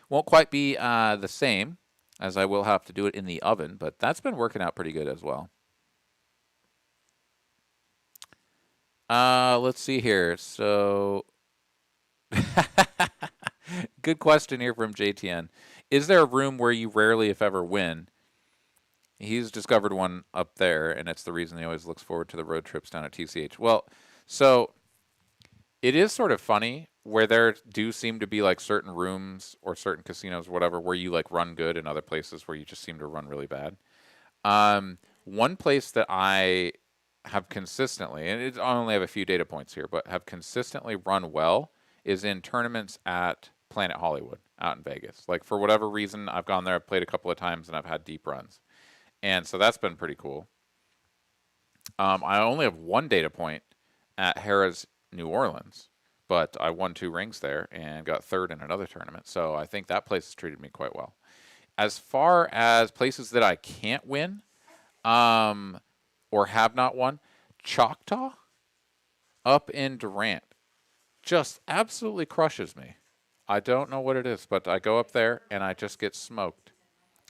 Won't quite be the same, as I will have to do it in the oven, but that's been working out pretty good as well. Let's see here. So, good question here from JTN. Is there a room where you rarely, if ever, win? He's discovered one up there, and it's the reason he always looks forward to the road trips down at TCH. Well, so it is sort of funny where there do seem to be like certain rooms or certain casinos, whatever, where you like run good, and other places where you just seem to run really bad. One place that I have consistently, and I only have a few data points here, but have consistently run well is in tournaments at Planet Hollywood out in Vegas. Like for whatever reason, I've gone there, I've played a couple of times, and I've had deep runs. And so that's been pretty cool. I only have one data point at Harrah's New Orleans, but I won 2 rings there and got 3rd in another tournament. So I think that place has treated me quite well. As far as places that I can't win, or have not won, Choctaw up in Durant just absolutely crushes me. I don't know what it is, but I go up there and I just get smoked.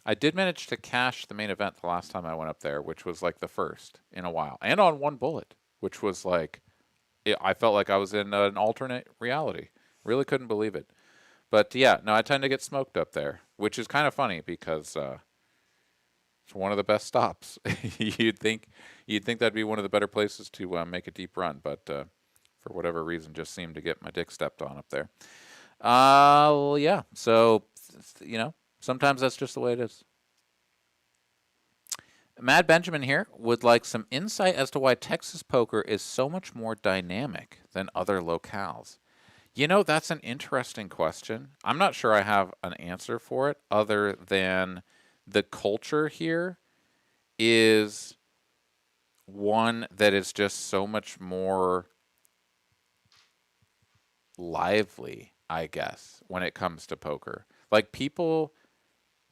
I did manage to cash the main event the last time I went up there, which was like the first in a while, and on 1 bullet, which was like, I felt like I was in an alternate reality. Really couldn't believe it. But yeah, no, I tend to get smoked up there, which is kind of funny because it's one of the best stops. you'd think that'd be one of the better places to make a deep run, but for whatever reason, just seemed to get my dick stepped on up there. Well, yeah. So sometimes that's just the way it is. Mad Benjamin here would like some insight as to why Texas poker is so much more dynamic than other locales. That's an interesting question. I'm not sure I have an answer for it other than the culture here is one that is just so much more lively, I guess, when it comes to poker. Like, people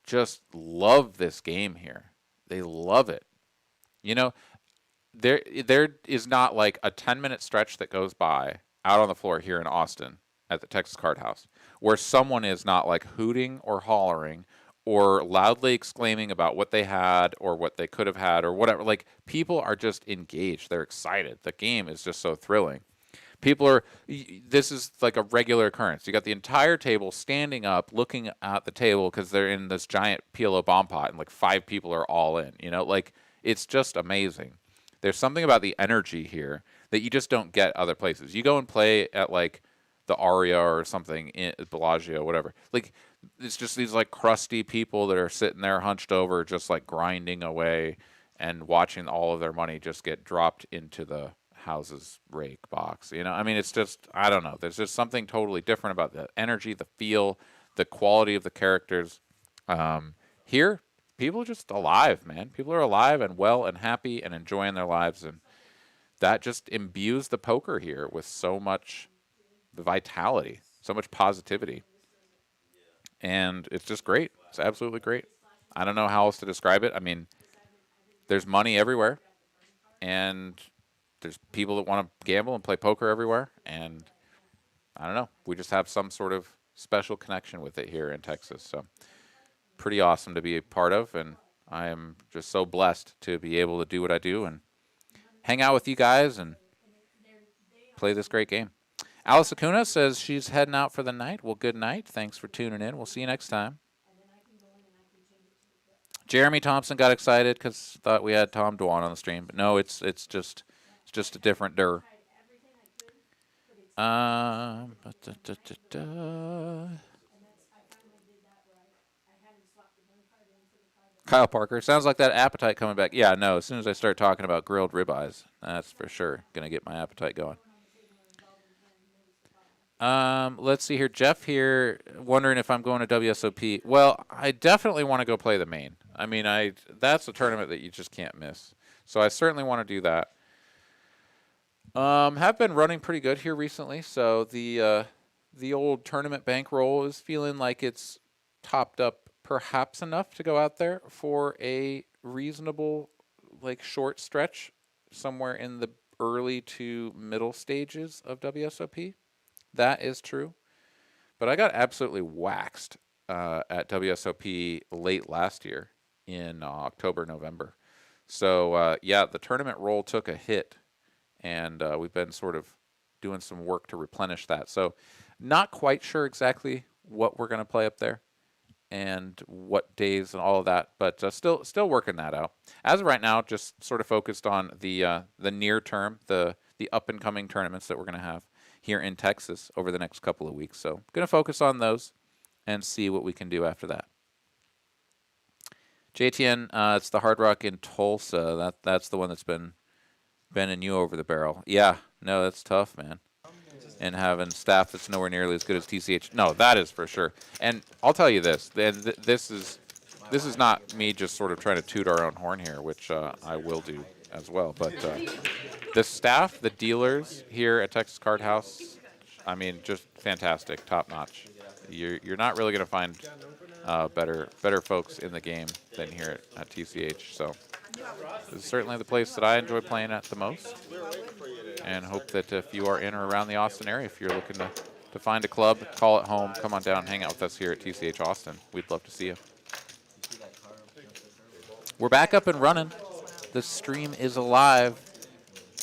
just love this game here. They love it. There is not like a 10-minute stretch that goes by out on the floor here in Austin at the Texas Card House where someone is not like hooting or hollering or loudly exclaiming about what they had or what they could have had or whatever. Like, people are just engaged. They're excited. The game is just so thrilling. This is like a regular occurrence. You got the entire table standing up, looking at the table because they're in this giant PLO bomb pot and like 5 people are all in, like it's just amazing. There's something about the energy here that you just don't get other places. You go and play at like the Aria or something in Bellagio, whatever. Like, it's just these like crusty people that are sitting there hunched over, just like grinding away and watching all of their money just get dropped into the house's rake box. I mean, it's just, I don't know. There's just something totally different about the energy, the feel, the quality of the characters. Here, people are just alive, man. People are alive and well and happy and enjoying their lives, and that just imbues the poker here with so much vitality, so much positivity. And it's just great. It's absolutely great. I don't know how else to describe it. I mean, there's money everywhere, and there's people that want to gamble and play poker everywhere, and I don't know. We just have some sort of special connection with it here in Texas. So pretty awesome to be a part of, and I am just so blessed to be able to do what I do and hang out with you guys and play this great game. Alice Acuna says she's heading out for the night. Well, good night. Thanks for tuning in. We'll see you next time. Jeremy Thompson got excited because thought we had Tom Dwan on the stream, but no, it's just a different dir. Kyle Parker, sounds like that appetite coming back. Yeah, no, as soon as I start talking about grilled ribeyes, that's for sure going to get my appetite going. Let's see here. Jeff here wondering if I'm going to WSOP. Well, I definitely want to go play the main. I mean, that's a tournament that you just can't miss. So I certainly want to do that. Have been running pretty good here recently, so the old tournament bankroll is feeling like it's topped up perhaps enough to go out there for a reasonable, like, short stretch somewhere in the early to middle stages of WSOP. That is true. But I got absolutely waxed at WSOP late last year in October, November. So, yeah, the tournament roll took a hit, and we've been sort of doing some work to replenish that. So not quite sure exactly what we're going to play up there and what days and all of that, but still working that out. As of right now, just sort of focused on the near term, the up-and-coming tournaments that we're going to have here in Texas over the next couple of weeks. So going to focus on those and see what we can do after that. JTN, it's the Hard Rock in Tulsa. That's the one that's been bending you over the barrel. Yeah, no, that's tough, man. And having staff that's nowhere nearly as good as TCH. No, that is for sure. And I'll tell you this. This is not me just sort of trying to toot our own horn here, which I will do as well. But the staff, the dealers here at Texas Card House, I mean, just fantastic, top notch. You're not really going to find better folks in the game than here at TCH. So this is certainly the place that I enjoy playing at the most. And hope that if you are in or around the Austin area, if you're looking to find a club, call it home, come on down, hang out with us here at TCH Austin. We'd love to see you. We're back up and running. The stream is alive,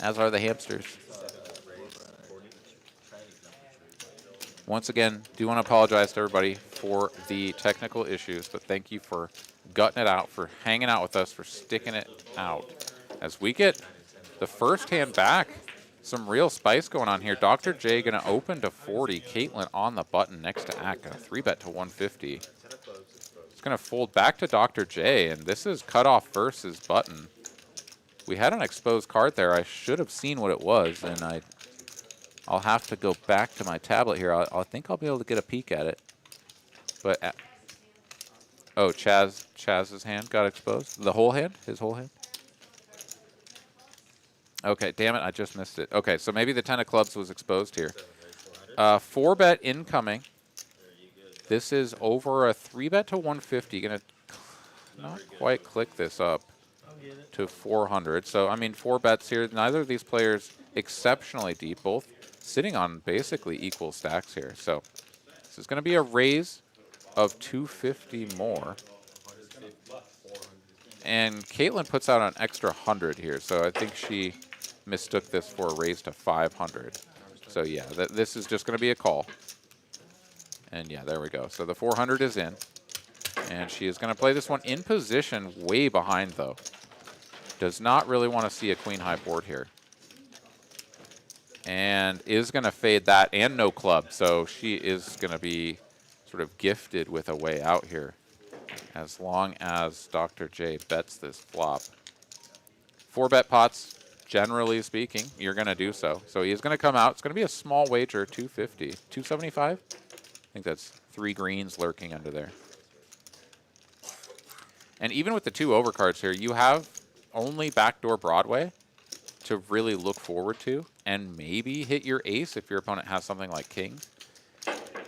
as are the hamsters. Once again, do want to apologize to everybody for the technical issues, but thank you for gutting it out, for hanging out with us, for sticking it out. As we get the first hand back, some real spice going on here. Dr. J going to open to 40. Caitlyn on the button next to Akka. 3-bet to 150. It's going to fold back to Dr. J, and this is cutoff versus button. We had an exposed card there. I should have seen what it was, and I'll have to go back to my tablet here. I think I'll be able to get a peek at it. But oh, Chaz's hand got exposed. The whole hand? His whole hand? Okay, damn it, I just missed it. Okay, so maybe the 10 of clubs was exposed here. 4-bet incoming. This is over a 3-bet to 150. Gonna not quite click this up to 400. So, I mean, 4 bets here. Neither of these players exceptionally deep, both sitting on basically equal stacks here. So, this is going to be a raise of 250 more. And Caitlyn puts out an extra 100 here, so I think she mistook this for a raise to 500. So yeah, this is just going to be a call. And yeah, there we go. So the 400 is in. And she is going to play this one in position, way behind though. Does not really want to see a queen high board here. And is going to fade that and no club. So she is going to be sort of gifted with a way out here, as long as Dr. J bets this flop. 4-bet pots, generally speaking, you're going to do so. So he is going to come out. It's going to be a small wager, 250. 275? I think that's 3 greens lurking under there. And even with the 2 overcards here, you have only backdoor Broadway to really look forward to, and maybe hit your ace if your opponent has something like king.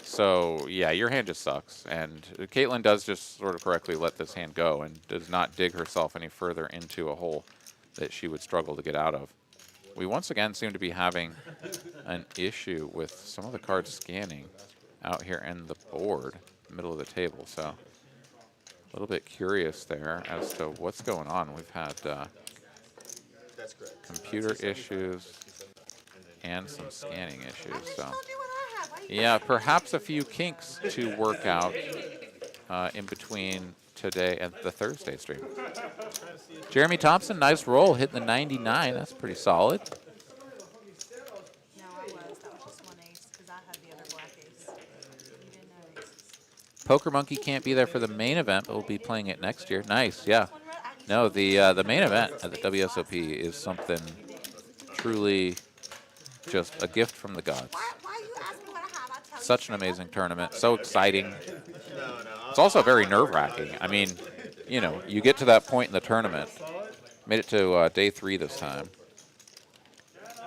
So, yeah, your hand just sucks. And Caitlyn does just sort of correctly let this hand go and does not dig herself any further into a hole that she would struggle to get out of. We once again seem to be having an issue with some of the cards scanning out here in the board, middle of the table. So, a little bit curious there as to what's going on. We've had computer issues and some scanning issues. So. Yeah, perhaps a few kinks to work out in between today and the Thursday stream. Jeremy Thompson, nice roll, hitting the 99. That's pretty solid. No, I was. That was just one ace because I had the other black ace. You didn't know aces. Poker Monkey can't be there for the main event, but we'll be playing it next year. Nice, yeah. No, the main event at the WSOP is something truly just a gift from the gods. Why you ask me what I have? I tell you. Such an amazing tournament, so exciting. It's also very nerve-wracking. I mean, you know, you get to that point in the tournament. Made it to day 3 this time,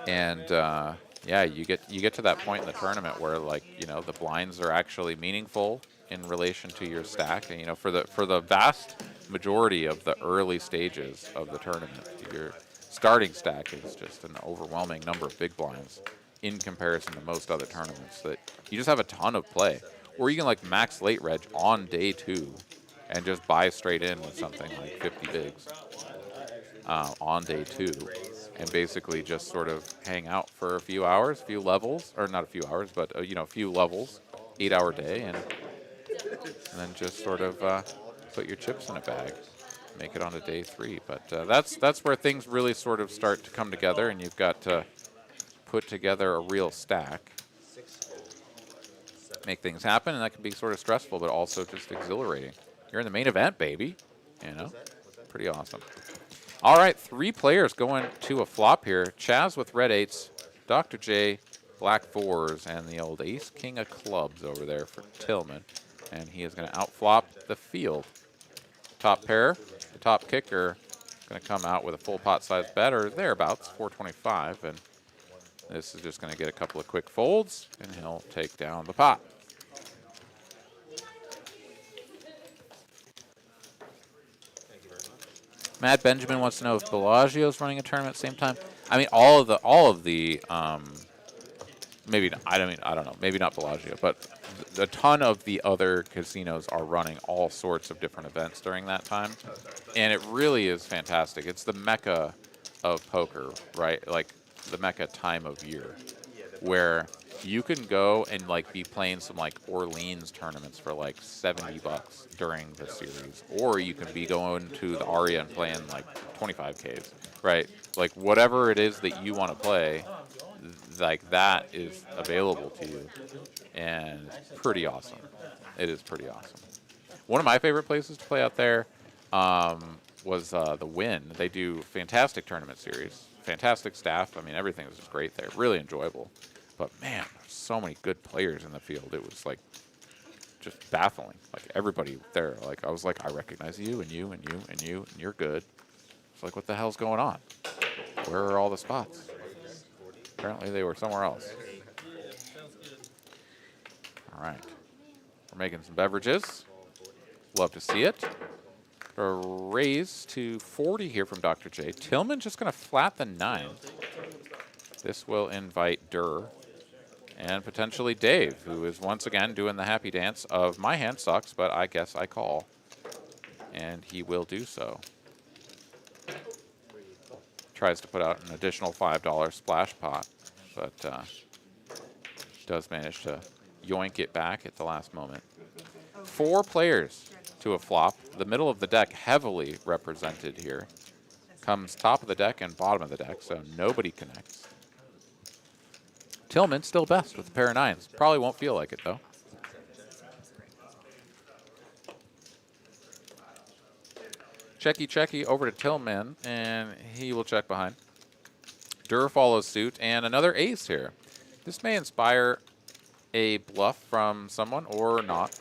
and yeah, you get to that point in the tournament where, like, you know, the blinds are actually meaningful in relation to your stack, and you know, for the vast majority of the early stages of the tournament, your starting stack is just an overwhelming number of big blinds in comparison to most other tournaments. That you just have a ton of play, or you can like max late reg on day 2 and just buy straight in with something like 50 bigs on day 2, and basically just sort of hang out for a few hours, few levels, or not a few hours, but you know, a few levels, 8-hour day, and then just sort of put your chips in a bag, make it onto day 3. But that's where things really sort of start to come together, and you've got to put together a real stack, make things happen, and that can be sort of stressful, but also just exhilarating. You're in the main event, baby. You know, pretty awesome. All right, 3 players going to a flop here. Chaz with red 8s, Dr. J, black 4s, and the old ace king of clubs over there for Tillman. And he is going to outflop the field. Top pair, the top kicker, going to come out with a full pot size bet or thereabouts, 425. And this is just going to get a couple of quick folds, and he'll take down the pot. Matt Benjamin wants to know if Bellagio's running a tournament at the same time. I mean, all of the maybe not, I don't know, maybe not Bellagio, but a ton of the other casinos are running all sorts of different events during that time, and it really is fantastic. It's the mecca of poker, right? Like the mecca time of year, where you can go and like be playing some like Orleans tournaments for like $70 during the series, or you can be going to the Aria and playing like 25Ks, right? Like whatever it is that you want to play, like that is available to you, and it's pretty awesome. It is pretty awesome. One of my favorite places to play out there was the Wynn. They do fantastic tournament series, fantastic staff. I mean, everything was just great there, really enjoyable. But man, there's so many good players in the field. It was like just baffling. Like everybody there, like I was like, I recognize you and you and you and you, and you're good. It's like, what the hell's going on? Where are all the spots? Apparently they were somewhere else. All right. We're making some beverages. Love to see it. A raise to 40 here from Dr. J. Tillman just going to flat the 9. This will invite Durr and potentially Dave, who is once again doing the happy dance of my hand sucks, but I guess I call. And he will do so. Tries to put out an additional $5 splash pot, but does manage to yoink it back at the last moment. 4 players to a flop. The middle of the deck heavily represented here. Comes top of the deck and bottom of the deck, so nobody connects. Tillman still best with a pair of 9s. Probably won't feel like it, though. Checky over to Tillman, and he will check behind. Durr follows suit, and another ace here. This may inspire a bluff from someone or not.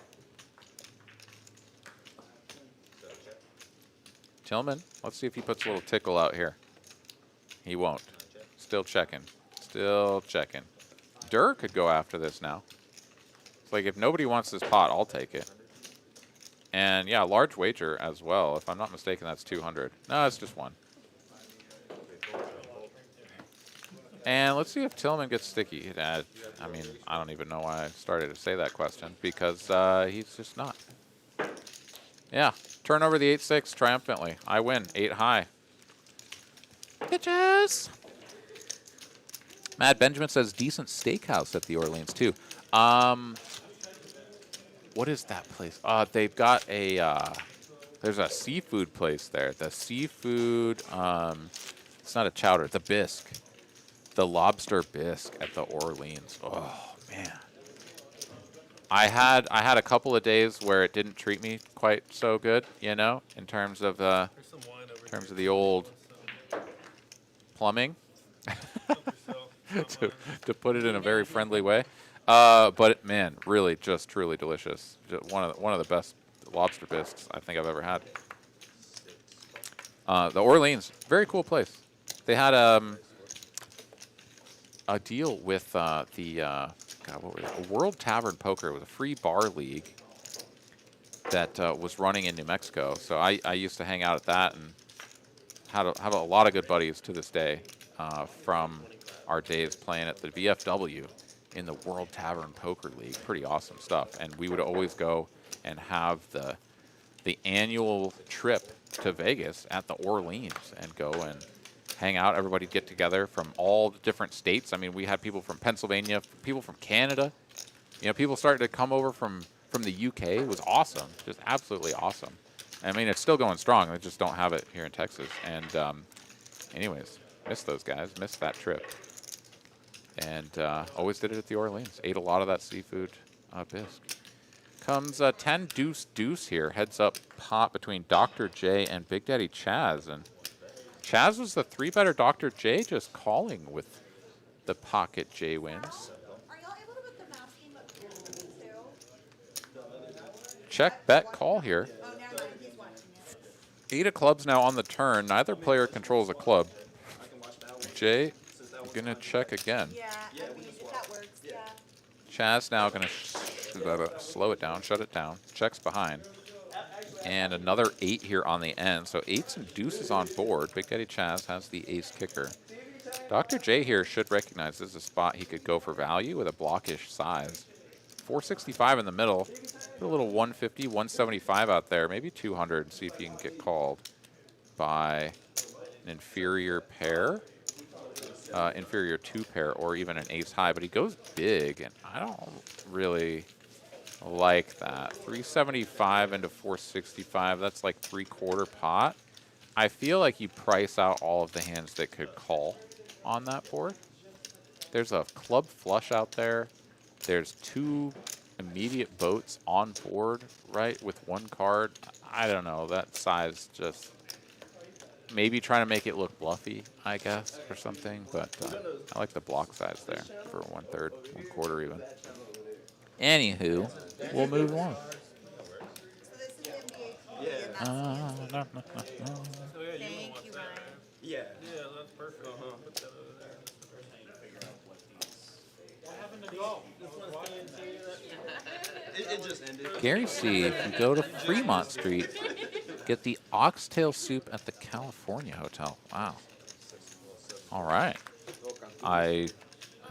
Tillman, let's see if he puts a little tickle out here. He won't. Still checking. Still checking. Durr could go after this now. It's like if nobody wants this pot, I'll take it. And yeah, large wager as well. If I'm not mistaken, that's 200. No, it's just 1. And let's see if Tillman gets sticky. I mean, I don't even know why I started to say that question, because he's just not. Yeah, turn over the 8-6 triumphantly. I win, 8 high. Bitches! Matt Benjamin says decent steakhouse at the Orleans too. What is that place? They've got a there's a seafood place there. The seafood, it's not a chowder, the bisque. The lobster bisque at the Orleans. Oh man. I had a couple of days where it didn't treat me quite so good, you know, in terms of the old plumbing. to put it in a very friendly way. But man, really just truly delicious. Just one of the best lobster bisques I think I've ever had. The Orleans, very cool place. They had a deal with what were they? A World Tavern Poker. It was a free bar league that was running in New Mexico. So I used to hang out at that and have a lot of good buddies to this day from our days playing at the VFW in the World Tavern Poker League. Pretty awesome stuff. And we would always go and have the annual trip to Vegas at the Orleans and go and hang out. Everybody get together from all the different states. I mean, we had people from Pennsylvania, people from Canada. You know, people started to come over from the UK. It was awesome, just absolutely awesome. I mean, it's still going strong. They just don't have it here in Texas. And anyways, missed those guys. Missed that trip. And always did it at the Orleans. Ate a lot of that seafood bisque. Comes 10 deuce here. Heads up pot between Dr. J and Big Daddy Chaz. And Chaz was the 3-better Dr. J, just calling with the pocket J wins. Are y'all able to put the mouse game up here too? Check, bet, call here. Oh, never mind. He's watching it. 8 of clubs now on the turn. Neither player controls a club. Jay gonna check again. Yeah, I mean, if that works, yeah. Chaz now gonna slow it down, shut it down. Checks behind. And another 8 here on the end. So 8s and deuces on board. Big Daddy Chaz has the ace kicker. Dr. J here should recognize this is a spot he could go for value with a blockish size. 465 in the middle. Put a little 150, 175 out there, maybe 200. See if you can get called by an inferior pair, inferior 2 pair, or even an ace high. But he goes big, and I don't really like that. 375 into 465, that's like 3/4 pot. I feel like you price out all of the hands that could call on that board. There's a club flush out there. There's 2 immediate boats on board, right, with 1 card. I don't know, that size just maybe trying to make it look bluffy, I guess, or something. But I like the block size there for 1/3, 1/4 even. Anywho, we'll move on. So this is the NBA TV, Yeah. and that's So yeah, you Thank wanna watch you, that, Ryan. Yeah. Yeah, that's perfect. Put that over there. It just ended. Gary C., if you go to Fremont Street, get the oxtail soup at the California Hotel. Wow. All right. I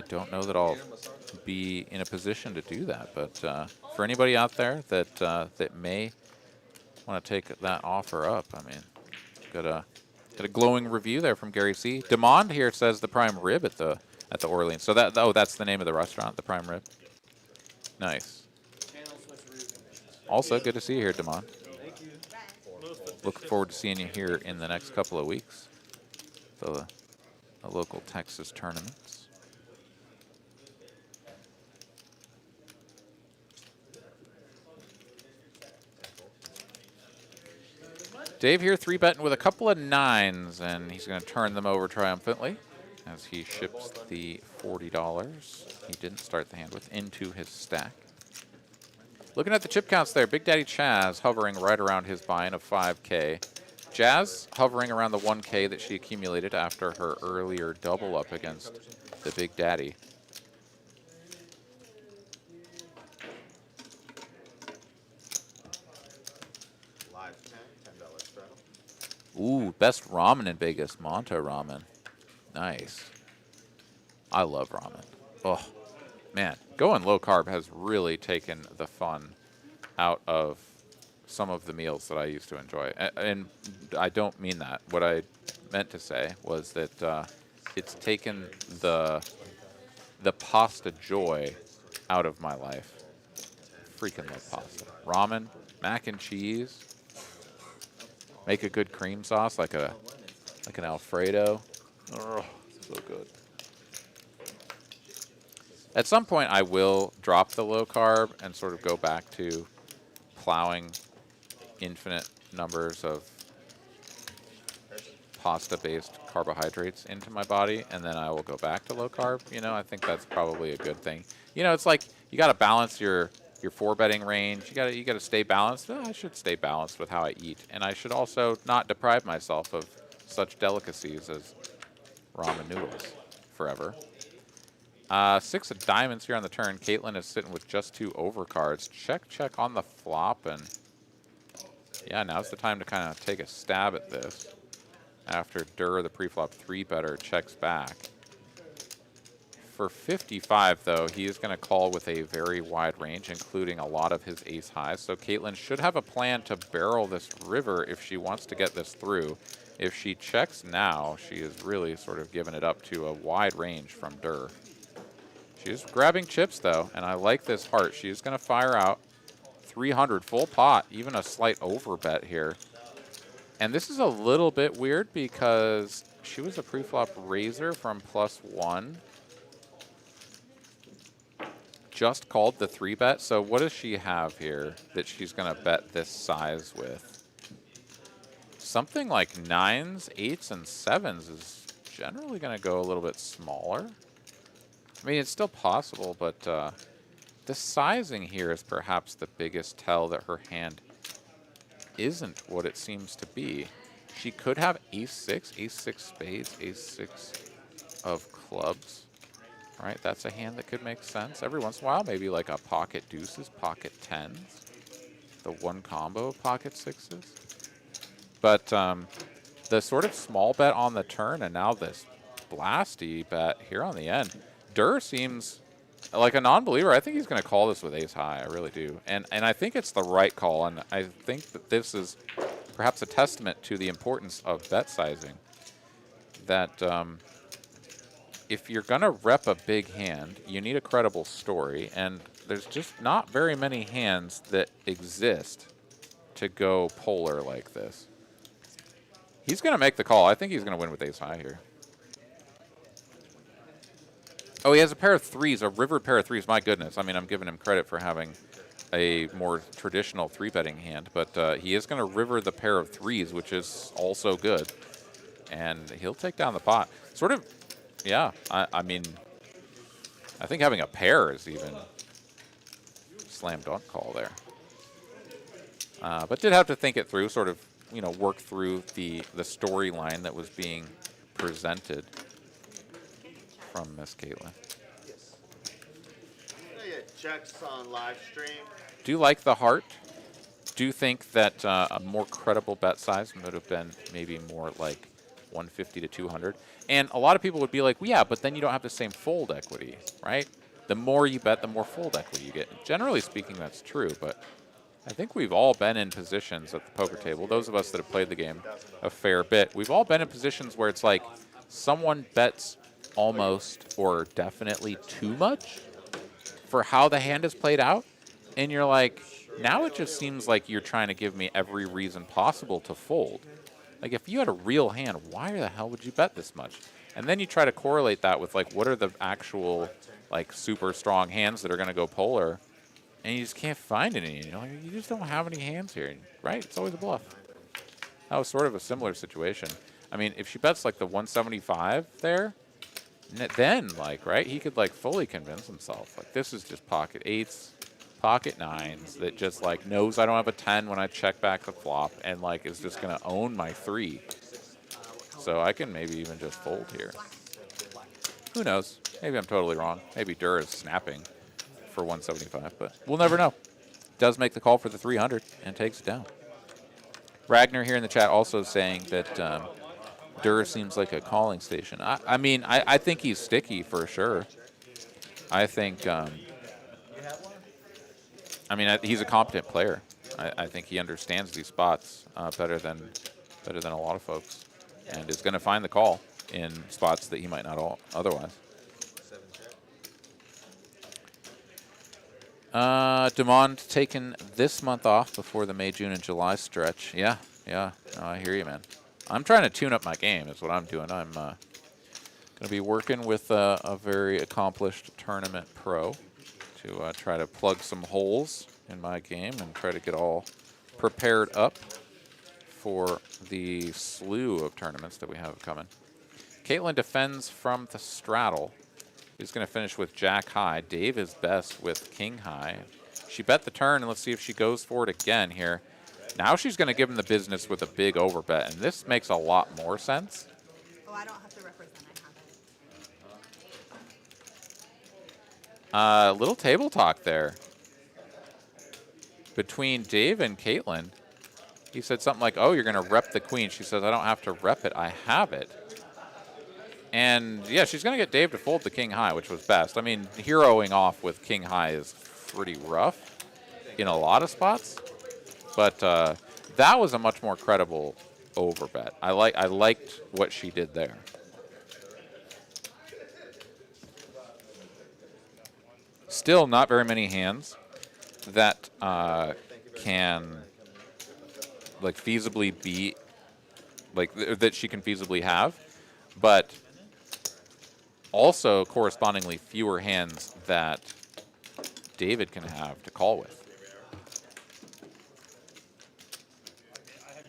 don't know that I'll be in a position to do that, but for anybody out there that that may want to take that offer up, I mean, got a glowing review there from Gary C. Demond here says the prime rib at the Orleans. So that's the name of the restaurant, the prime rib. Nice. Also, good to see you here, Demond. Looking forward to seeing you here in the next couple of weeks. The local Texas tournaments. Dave here 3-betting with a couple of 9s, and he's going to turn them over triumphantly as he ships the $40 he didn't start the hand with into his stack. Looking at the chip counts there, Big Daddy Chaz hovering right around his buy-in of 5K. Jazz hovering around the 1K that she accumulated after her earlier double up against the Big Daddy. Live $10 straddle. Ooh, best ramen in Vegas, Monta ramen. Nice. I love ramen. Oh, man. Going low carb has really taken the fun out of some of the meals that I used to enjoy. And I don't mean that. What I meant to say was that it's taken the pasta joy out of my life. Freaking love pasta. Ramen, mac and cheese. Make a good cream sauce like an Alfredo. Oh, so good. At some point, I will drop the low carb and sort of go back to plowing infinite numbers of pasta-based carbohydrates into my body, and then I will go back to low carb. You know, I think that's probably a good thing. You know, it's like you got to balance your 4-betting range. You got to stay balanced. I should stay balanced with how I eat, and I should also not deprive myself of such delicacies as ramen noodles forever. 6 of diamonds here on the turn. Caitlyn is sitting with just 2 overcards. Check on the flop, and yeah, now's the time to kind of take a stab at this. After Durr, the preflop 3-better, checks back. For 55, though, he is going to call with a very wide range, including a lot of his ace highs. So Caitlyn should have a plan to barrel this river if she wants to get this through. If she checks now, she is really sort of giving it up to a wide range from Durr. She's grabbing chips, though, and I like this heart. She is going to fire out 300, full pot, even a slight overbet here. And this is a little bit weird because she was a preflop raiser from +1. Just called the 3-bet. So what does she have here that she's going to bet this size with? something like 9s, 8s, and 7s is generally going to go a little bit smaller. I mean, it's still possible, but the sizing here is perhaps the biggest tell that her hand isn't what it seems to be. She could have ace-6, ace-6 spades, ace-6 of clubs. Right, that's a hand that could make sense. Every once in a while, maybe like a pocket deuces, pocket 10s. The one combo of pocket 6s. But the sort of small bet on the turn and now this blasty bet here on the end. Durr seems like a non-believer. I think he's going to call this with ace high. I really do. And I think it's the right call. And I think that this is perhaps a testament to the importance of bet sizing. That if you're going to rep a big hand, you need a credible story. And there's just not very many hands that exist to go polar like this. He's going to make the call. I think he's going to win with ace high here. Oh, he has a pair of 3s, a rivered pair of 3s. My goodness. I mean, I'm giving him credit for having a more traditional 3-betting hand, but he is going to river the pair of 3s, which is also good. And he'll take down the pot. Sort of, yeah, I mean, I think having a pair is even slam dunk call there. But did have to think it through, sort of, you know, work through the storyline that was being presented from Miss Caitlyn. Yes. Yeah, checks on live stream. Do you like the heart? Do you think that a more credible bet size would have been maybe more like 150 to 200? And a lot of people would be like, well, yeah, but then you don't have the same fold equity, right? The more you bet, the more fold equity you get. Generally speaking, that's true, but I think we've all been in positions at the poker table, those of us that have played the game a fair bit, we've all been in positions where it's like someone bets almost or definitely too much for how the hand is played out. And you're like, now it just seems like you're trying to give me every reason possible to fold. Like, if you had a real hand, why the hell would you bet this much? And then you try to correlate that with, like, what are the actual, like, super strong hands that are going to go polar? And you just can't find any. You know, you just don't have any hands here, right? It's always a bluff. That was sort of a similar situation. I mean, if she bets, like, the 175 there, then, like, right, he could, like, fully convince himself. Like, this is just pocket 8s, pocket 9s that just, like, knows I don't have a 10 when I check back the flop and, like, is just going to own my 3. So I can maybe even just fold here. Who knows? Maybe I'm totally wrong. Maybe Durr is snapping for 175, but we'll never know. Does make the call for the 300 and takes it down. Ragnar here in the chat also saying that Durr seems like a calling station. I mean, I think he's sticky for sure. I think, I mean, he's a competent player. I think he understands these spots better than a lot of folks, and is going to find the call in spots that he might not otherwise. Demond taking this month off before the May, June, and July stretch. Yeah, no, I hear you, man. I'm trying to tune up my game is what I'm doing. I'm going to be working with a very accomplished tournament pro to try to plug some holes in my game and try to get all prepared up for the slew of tournaments that we have coming. Caitlyn defends from the straddle. He's going to finish with jack high. Dave is best with king high. She bet the turn, and let's see if she goes for it again here. Now she's going to give him the business with a big overbet, and this makes a lot more sense. Oh, I don't have to represent. I have it. Little table talk there between Dave and Caitlyn. He said something like, oh, you're going to rep the queen. She says, I don't have to rep it. I have it. And, yeah, she's going to get Dave to fold the king high, which was best. I mean, heroing off with king high is pretty rough in a lot of spots. But that was a much more credible overbet. I liked what she did there. Still not very many hands that can, like, feasibly be, like, that she can feasibly have. But also correspondingly fewer hands that David can have to call with.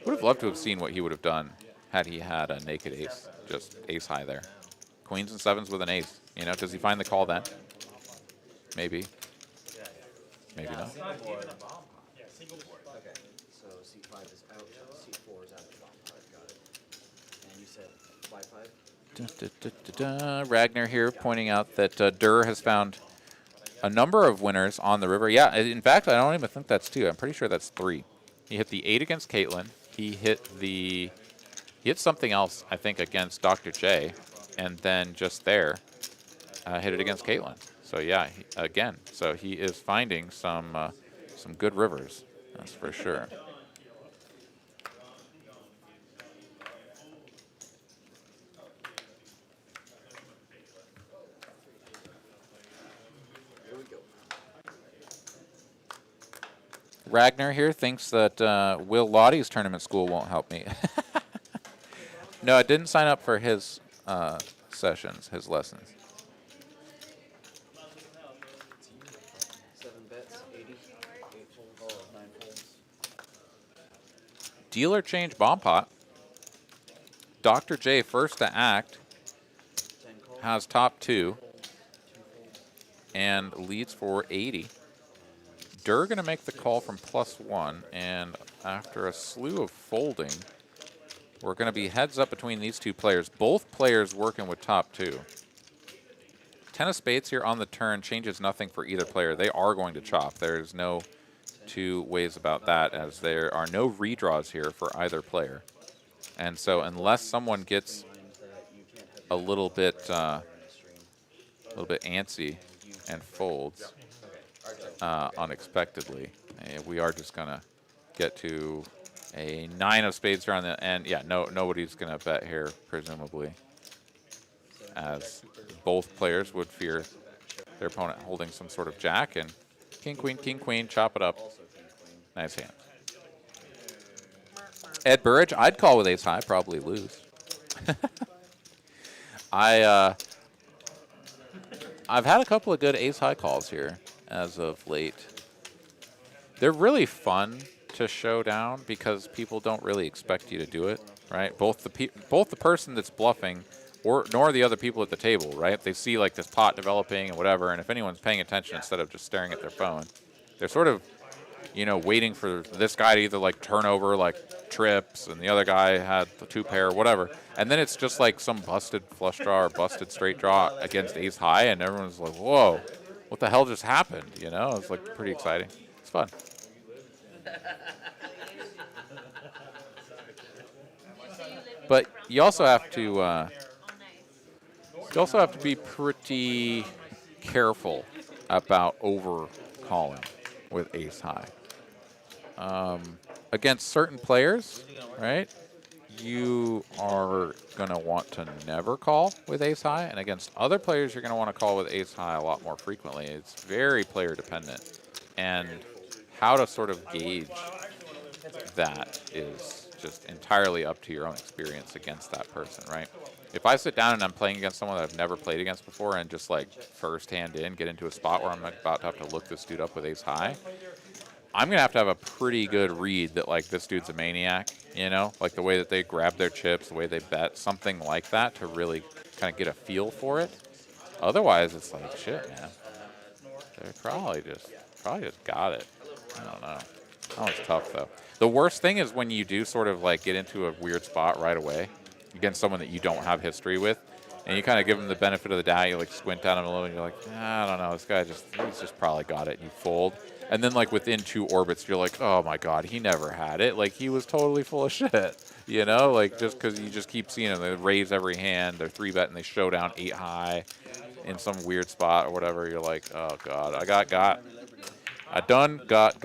Would have loved to have seen what he would have done had he had a naked ace, just ace high there. Queens and sevens with an ace. You know, does he find the call then? Maybe. Maybe not. Okay, so C5 is out, C4 is out of the bomb part, got it. And you said 5-5? Ragnar here pointing out that Durr has found a number of winners on the river. Yeah, in fact, I don't even think that's 2. I'm pretty sure that's 3. He hit the 8 against Caitlyn. He hit something else, I think, against Dr. J, and then just there hit it against Caitlyn. So yeah, again, so he is finding some good rivers. That's for sure. Ragnar here thinks that Will Lottie's tournament school won't help me. No, I didn't sign up for his sessions, his lessons. 7 bets, 80, 8 folds, 9 folds. Dealer change bomb pot. Dr. J first to act, 10 calls, has top 2 2 folds. and leads for 80. Durr gonna make the call from +1, and after a slew of folding, we're gonna be heads up between these 2 players. Both players working with top 2. 10 of spades here on the turn changes nothing for either player. They are going to chop. There's no 2 ways about that, as there are no redraws here for either player. And so unless someone gets a little bit antsy and folds unexpectedly, we are just gonna get to a 9 of spades here on the end. Yeah, nobody's gonna bet here, presumably, as both players would fear their opponent holding some sort of jack, and king, queen, chop it up. Nice hand. Ed Burridge, I'd call with ace high, probably lose. I've had a couple of good ace high calls here as of late. They're really fun to show down because people don't really expect you to do it, right? Both the person that's bluffing nor the other people at the table, right? They see like this pot developing and whatever, and if anyone's paying attention instead of just staring at their phone, they're sort of, you know, waiting for this guy to either like turn over like trips and the other guy had the 2 pair, whatever. And then it's just like some busted flush draw or busted straight draw against ace high, and everyone's like, whoa, what the hell just happened? You know, it's like pretty exciting. It's fun. But you also have to be pretty careful about over calling with ace high. Against certain players, right, you are going to want to never call with ace high, and against other players, you're going to want to call with ace high a lot more frequently. It's very player dependent, and how to sort of gauge that is just entirely up to your own experience against that person, right? If I sit down and I'm playing against someone that I've never played against before and just like first hand in, get into a spot where I'm about to have to look this dude up with ace high, I'm going to have a pretty good read that like this dude's a maniac, you know? Like the way that they grab their chips, the way they bet, something like that to really kind of get a feel for it. Otherwise, it's like, shit, man. They probably just got it. I don't know. That one's tough, though. The worst thing is when you do sort of like get into a weird spot right away against someone that you don't have history with, and you kind of give them the benefit of the doubt. You like squint down him a little, and you're like, I don't know, this guy he's just probably got it, and you fold. And then like within 2 orbits, you're like, oh my God, he never had it. Like he was totally full of shit, you know? Like just because you just keep seeing them, they raise every hand, they're 3-bet, and they show down 8 high in some weird spot or whatever. You're like, oh God, I got. I done got.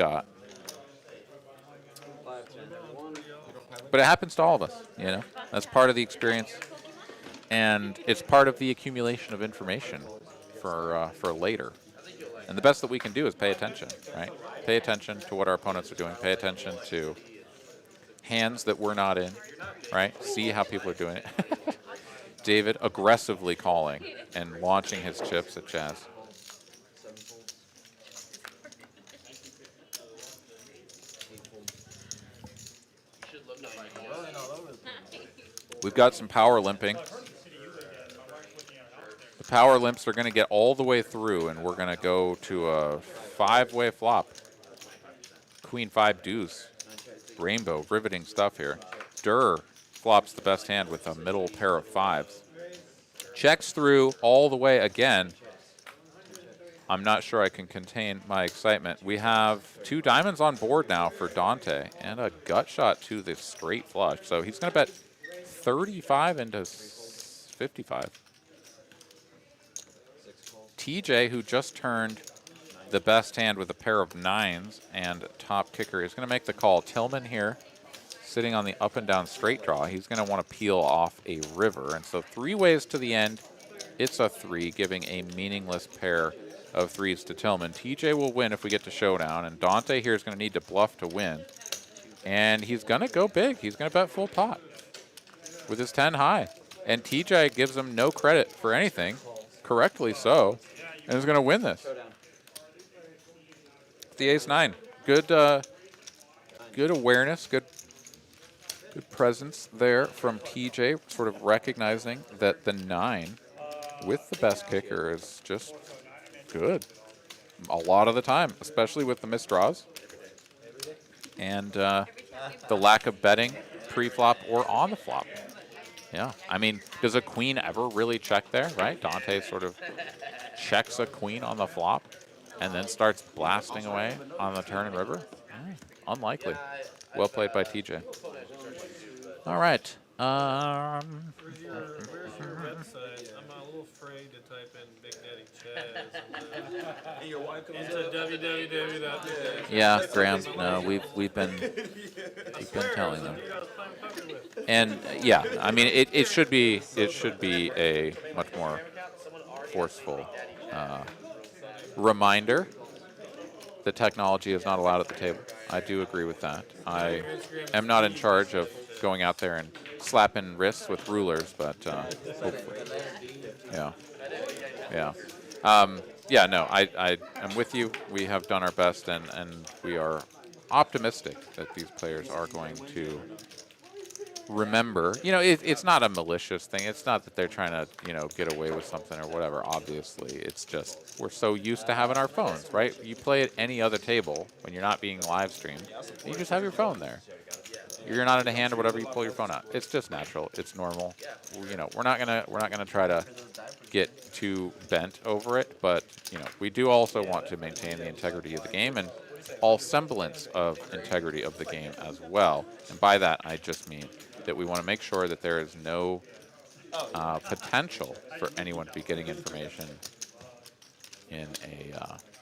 But it happens to all of us, you know? That's part of the experience. And it's part of the accumulation of information for later. And the best that we can do is pay attention, right? Pay attention to what our opponents are doing. Pay attention to hands that we're not in, right? See how people are doing it. David aggressively calling and launching his chips at Chaz. We've got some power limping. The power limps are going to get all the way through, and we're going to go to a 5-way flop. Queen 5 deuce. Rainbow, riveting stuff here. Durr flops the best hand with a middle pair of 5s. Checks through all the way again. I'm not sure I can contain my excitement. We have 2 diamonds on board now for Dante and a gut shot to the straight flush. So he's going to bet 35 into 55. TJ, who just turned the best hand with a pair of 9s and top kicker, is going to make the call. Tillman here, sitting on the up and down straight draw. He's going to want to peel off a river. And so 3 ways to the end. It's a 3, giving a meaningless pair of 3s to Tillman. TJ will win if we get to showdown, and Dante here is going to need to bluff to win. And he's going to go big. He's going to bet full pot with his 10 high. And TJ gives him no credit for anything, correctly so, and is going to win this. The ace-9. Good good awareness, good presence there from TJ, sort of recognizing that the 9 with the best kicker is just good a lot of the time, especially with the missed draws and the lack of betting pre-flop or on the flop. Yeah, I mean, does a queen ever really check there, right? Dante sort of checks a queen on the flop and then starts blasting away on the turn and river. Unlikely. Well played by TJ. All right. For your website, I'm a little afraid to type in Big Daddy Chaz into www. Yeah, Graham. No, we've been telling them. And yeah, I mean it should be a much more forceful reminder that technology is not allowed at the table. I do agree with that. I am not in charge of going out there and slapping wrists with rulers, but hopefully. Yeah, no, I'm with you. We have done our best, and we are optimistic that these players are going to remember. You know, it's not a malicious thing. It's not that they're trying to, get away with something or whatever, obviously. It's just we're so used to having our phones, right? You play at any other table when you're not being live streamed, you just have your phone there. You're not in a hand or whatever, you pull your phone out. It's just natural. It's normal. We're not gonna try to get too bent over it, but we do also want to maintain the integrity of the game and all semblance of integrity of the game as well. And by that, I just mean that we want to make sure that there is no potential for anyone to be getting information in a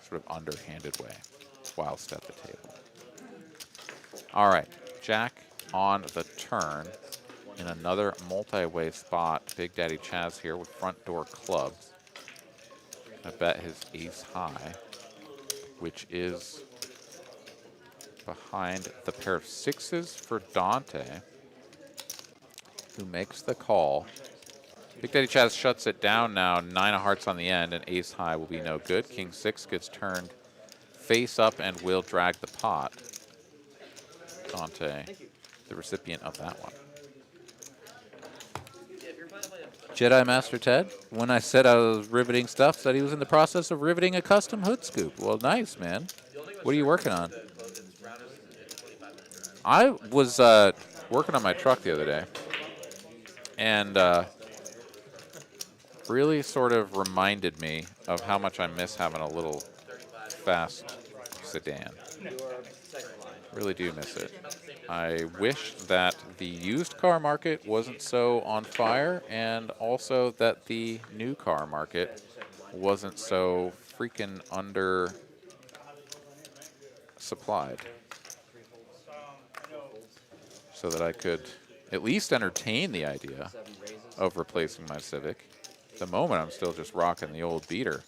sort of underhanded way whilst at the table. All right, Jack on the turn in another multi-way spot. Big Daddy Chaz here with front door clubs. I bet his ace high, which is behind the pair of 6s for Dante, who makes the call. Big Daddy Chaz shuts it down now. 9 of hearts on the end, and ace high will be no good. King 6 gets turned face up and will drag the pot. Dante, the recipient of that one. Jedi Master Ted, when I said I was riveting stuff, said he was in the process of riveting a custom hood scoop. Well, nice, man. What are you working on? I was working on my truck the other day, and really sort of reminded me of how much I miss having a little fast sedan. Really do miss it. I wish that the used car market wasn't so on fire, and also that the new car market wasn't so freaking under supplied, so that I could at least entertain the idea of replacing my Civic. At the moment, I'm still just rocking the old beater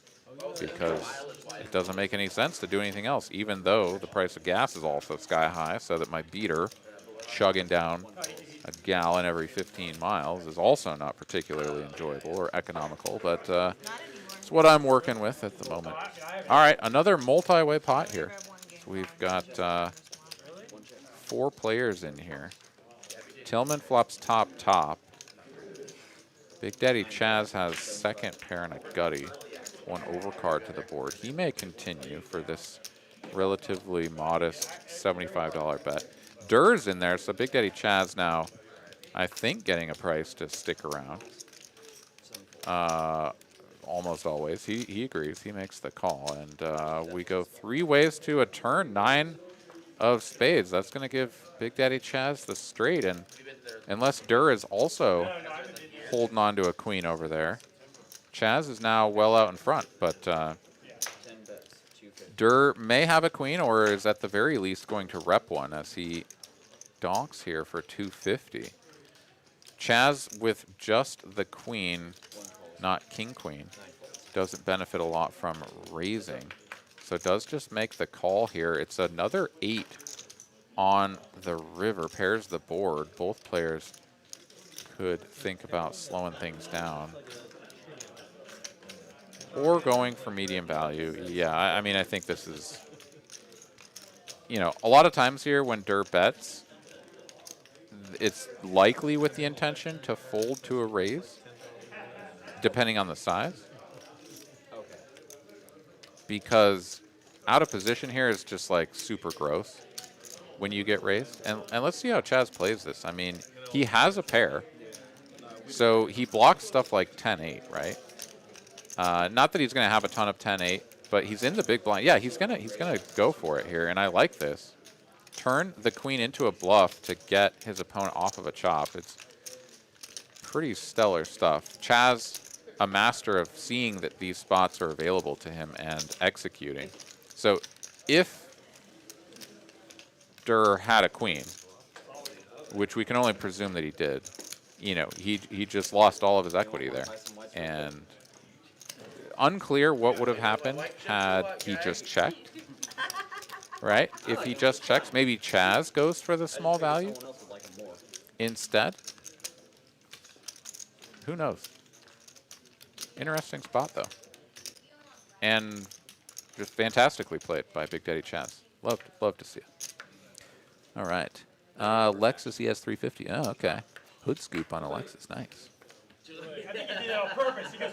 because it doesn't make any sense to do anything else, even though the price of gas is also sky high, so that my beater chugging down a gallon every 15 miles is also not particularly enjoyable or economical, but it's what I'm working with at the moment. All right, another multi-way pot here. So we've got 4 players in here. Tillman flops top, top. Big Daddy Chaz has second pair and a gutty. One overcard to the board. He may continue for this relatively modest $75 bet. Durr's in there, so Big Daddy Chaz now, I think, getting a price to stick around. Almost always. He agrees. He makes the call. And we go 3 ways to a turn. 9 of spades. That's going to give Big Daddy Chaz the straight. And unless Durr is also holding on to a queen over there, Chaz is now well out in front. But Durr may have a queen, or is at the very least going to rep one as he donks here for 250. Chaz with just the queen, not king queen, doesn't benefit a lot from raising. So it does just make the call here. It's another 8 on the river, pairs the board. Both players could think about slowing things down or going for medium value. Yeah, I mean, I think this is, you know, a lot of times here when Durr bets, it's likely with the intention to fold to a raise, depending on the size. Because out of position here is just like super gross when you get raised. And let's see how Chaz plays this. I mean, he has a pair, so he blocks stuff like 10-8, right? Not that he's going to have a ton of 10-8, but he's in the big blind. Yeah, he's gonna go for it here, and I like this. Turn the queen into a bluff to get his opponent off of a chop. It's pretty stellar stuff. Chaz, a master of seeing that these spots are available to him and executing. So if Durr had a queen, which we can only presume that he did, you know, he just lost all of his equity there. And unclear what would have happened had he just checked, right? If he just checks, maybe Chaz goes for the small value instead. Who knows? Interesting spot, though. And just fantastically played by Big Daddy Chaz. Love to see it. All right. Lexus, he has 350. Oh, okay. Hood scoop on a Lexus. Nice. I think you did it on purpose. You guys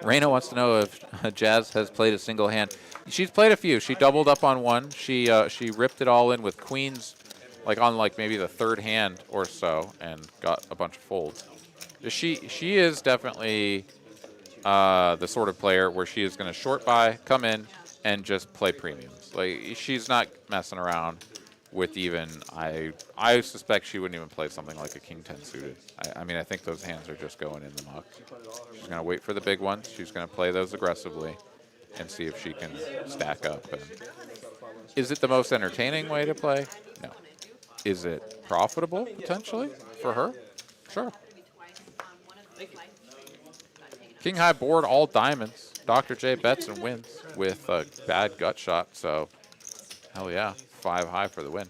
Raina wants to know if Jazz has played a single hand. She's played a few. She doubled up on one. She ripped it all in with queens, like on like maybe the third hand or so, and got a bunch of folds. She is definitely the sort of player where she is going to short buy, come in, and just play premiums. Like, she's not messing around with even, I suspect she wouldn't even play something like a king 10 suited. I mean, I think those hands are just going in the muck. She's going to wait for the big ones. She's going to play those aggressively and see if she can stack up. And is it the most entertaining way to play? No. Is it profitable, potentially, for her? Sure. King high board, all diamonds. Dr. J bets and wins with a bad gut shot, so hell yeah. 5 high for the win.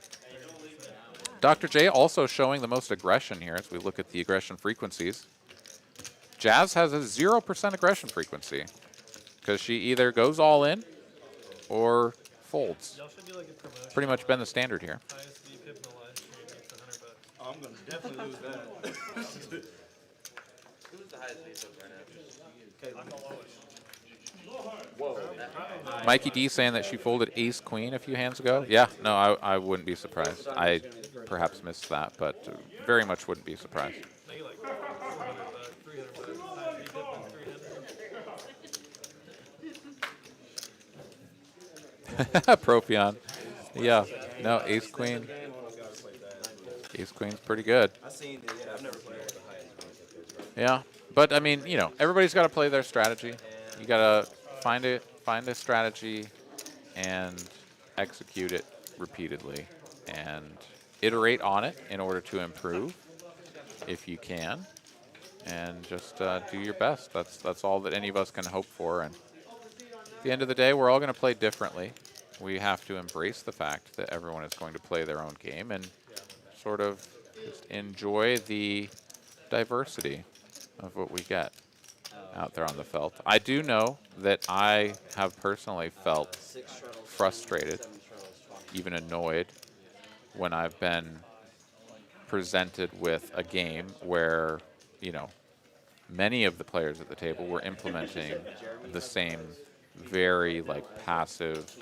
Dr. J also showing the most aggression here as we look at the aggression frequencies. Jazz has a 0% aggression frequency because she either goes all in or folds. Pretty much been the standard here. I'm going to definitely lose that. Who's the highest base right now? Whoa. Mikey D saying that she folded ace queen a few hands ago. Yeah, no, I wouldn't be surprised. I perhaps missed that, but very much wouldn't be surprised. Propion. Yeah, no, ace queen. Ace queen's pretty good. Yeah, but I mean, you know, everybody's got to play their strategy. You got to find a strategy and execute it repeatedly and iterate on it in order to improve if you can, and just do your best. That's all that any of us can hope for. And at the end of the day, we're all going to play differently. We have to embrace the fact that everyone is going to play their own game and sort of just enjoy the diversity of what we get out there on the felt. I do know that I have personally felt frustrated, even annoyed, when I've been presented with a game where, you know, many of the players at the table were implementing the same very like passive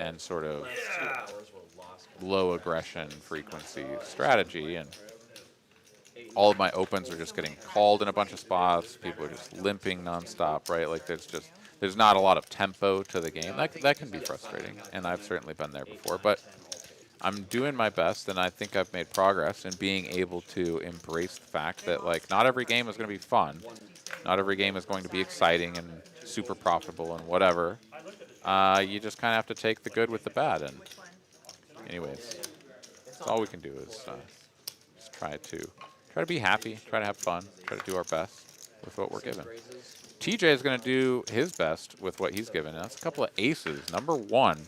and sort of low aggression frequency strategy, and all of my opens are just getting called in a bunch of spots. People are just limping nonstop, right? Like there's not a lot of tempo to the game. That can be frustrating, and I've certainly been there before. But I'm doing my best, and I think I've made progress in being able to embrace the fact that like not every game is going to be fun, not every game is going to be exciting and super profitable and whatever. You just kind of have to take the good with the bad, and anyways, that's all we can do is just try to be happy, try to have fun, try to do our best with what we're given. TJ is going to do his best with what he's given. That's a couple of aces. Number 1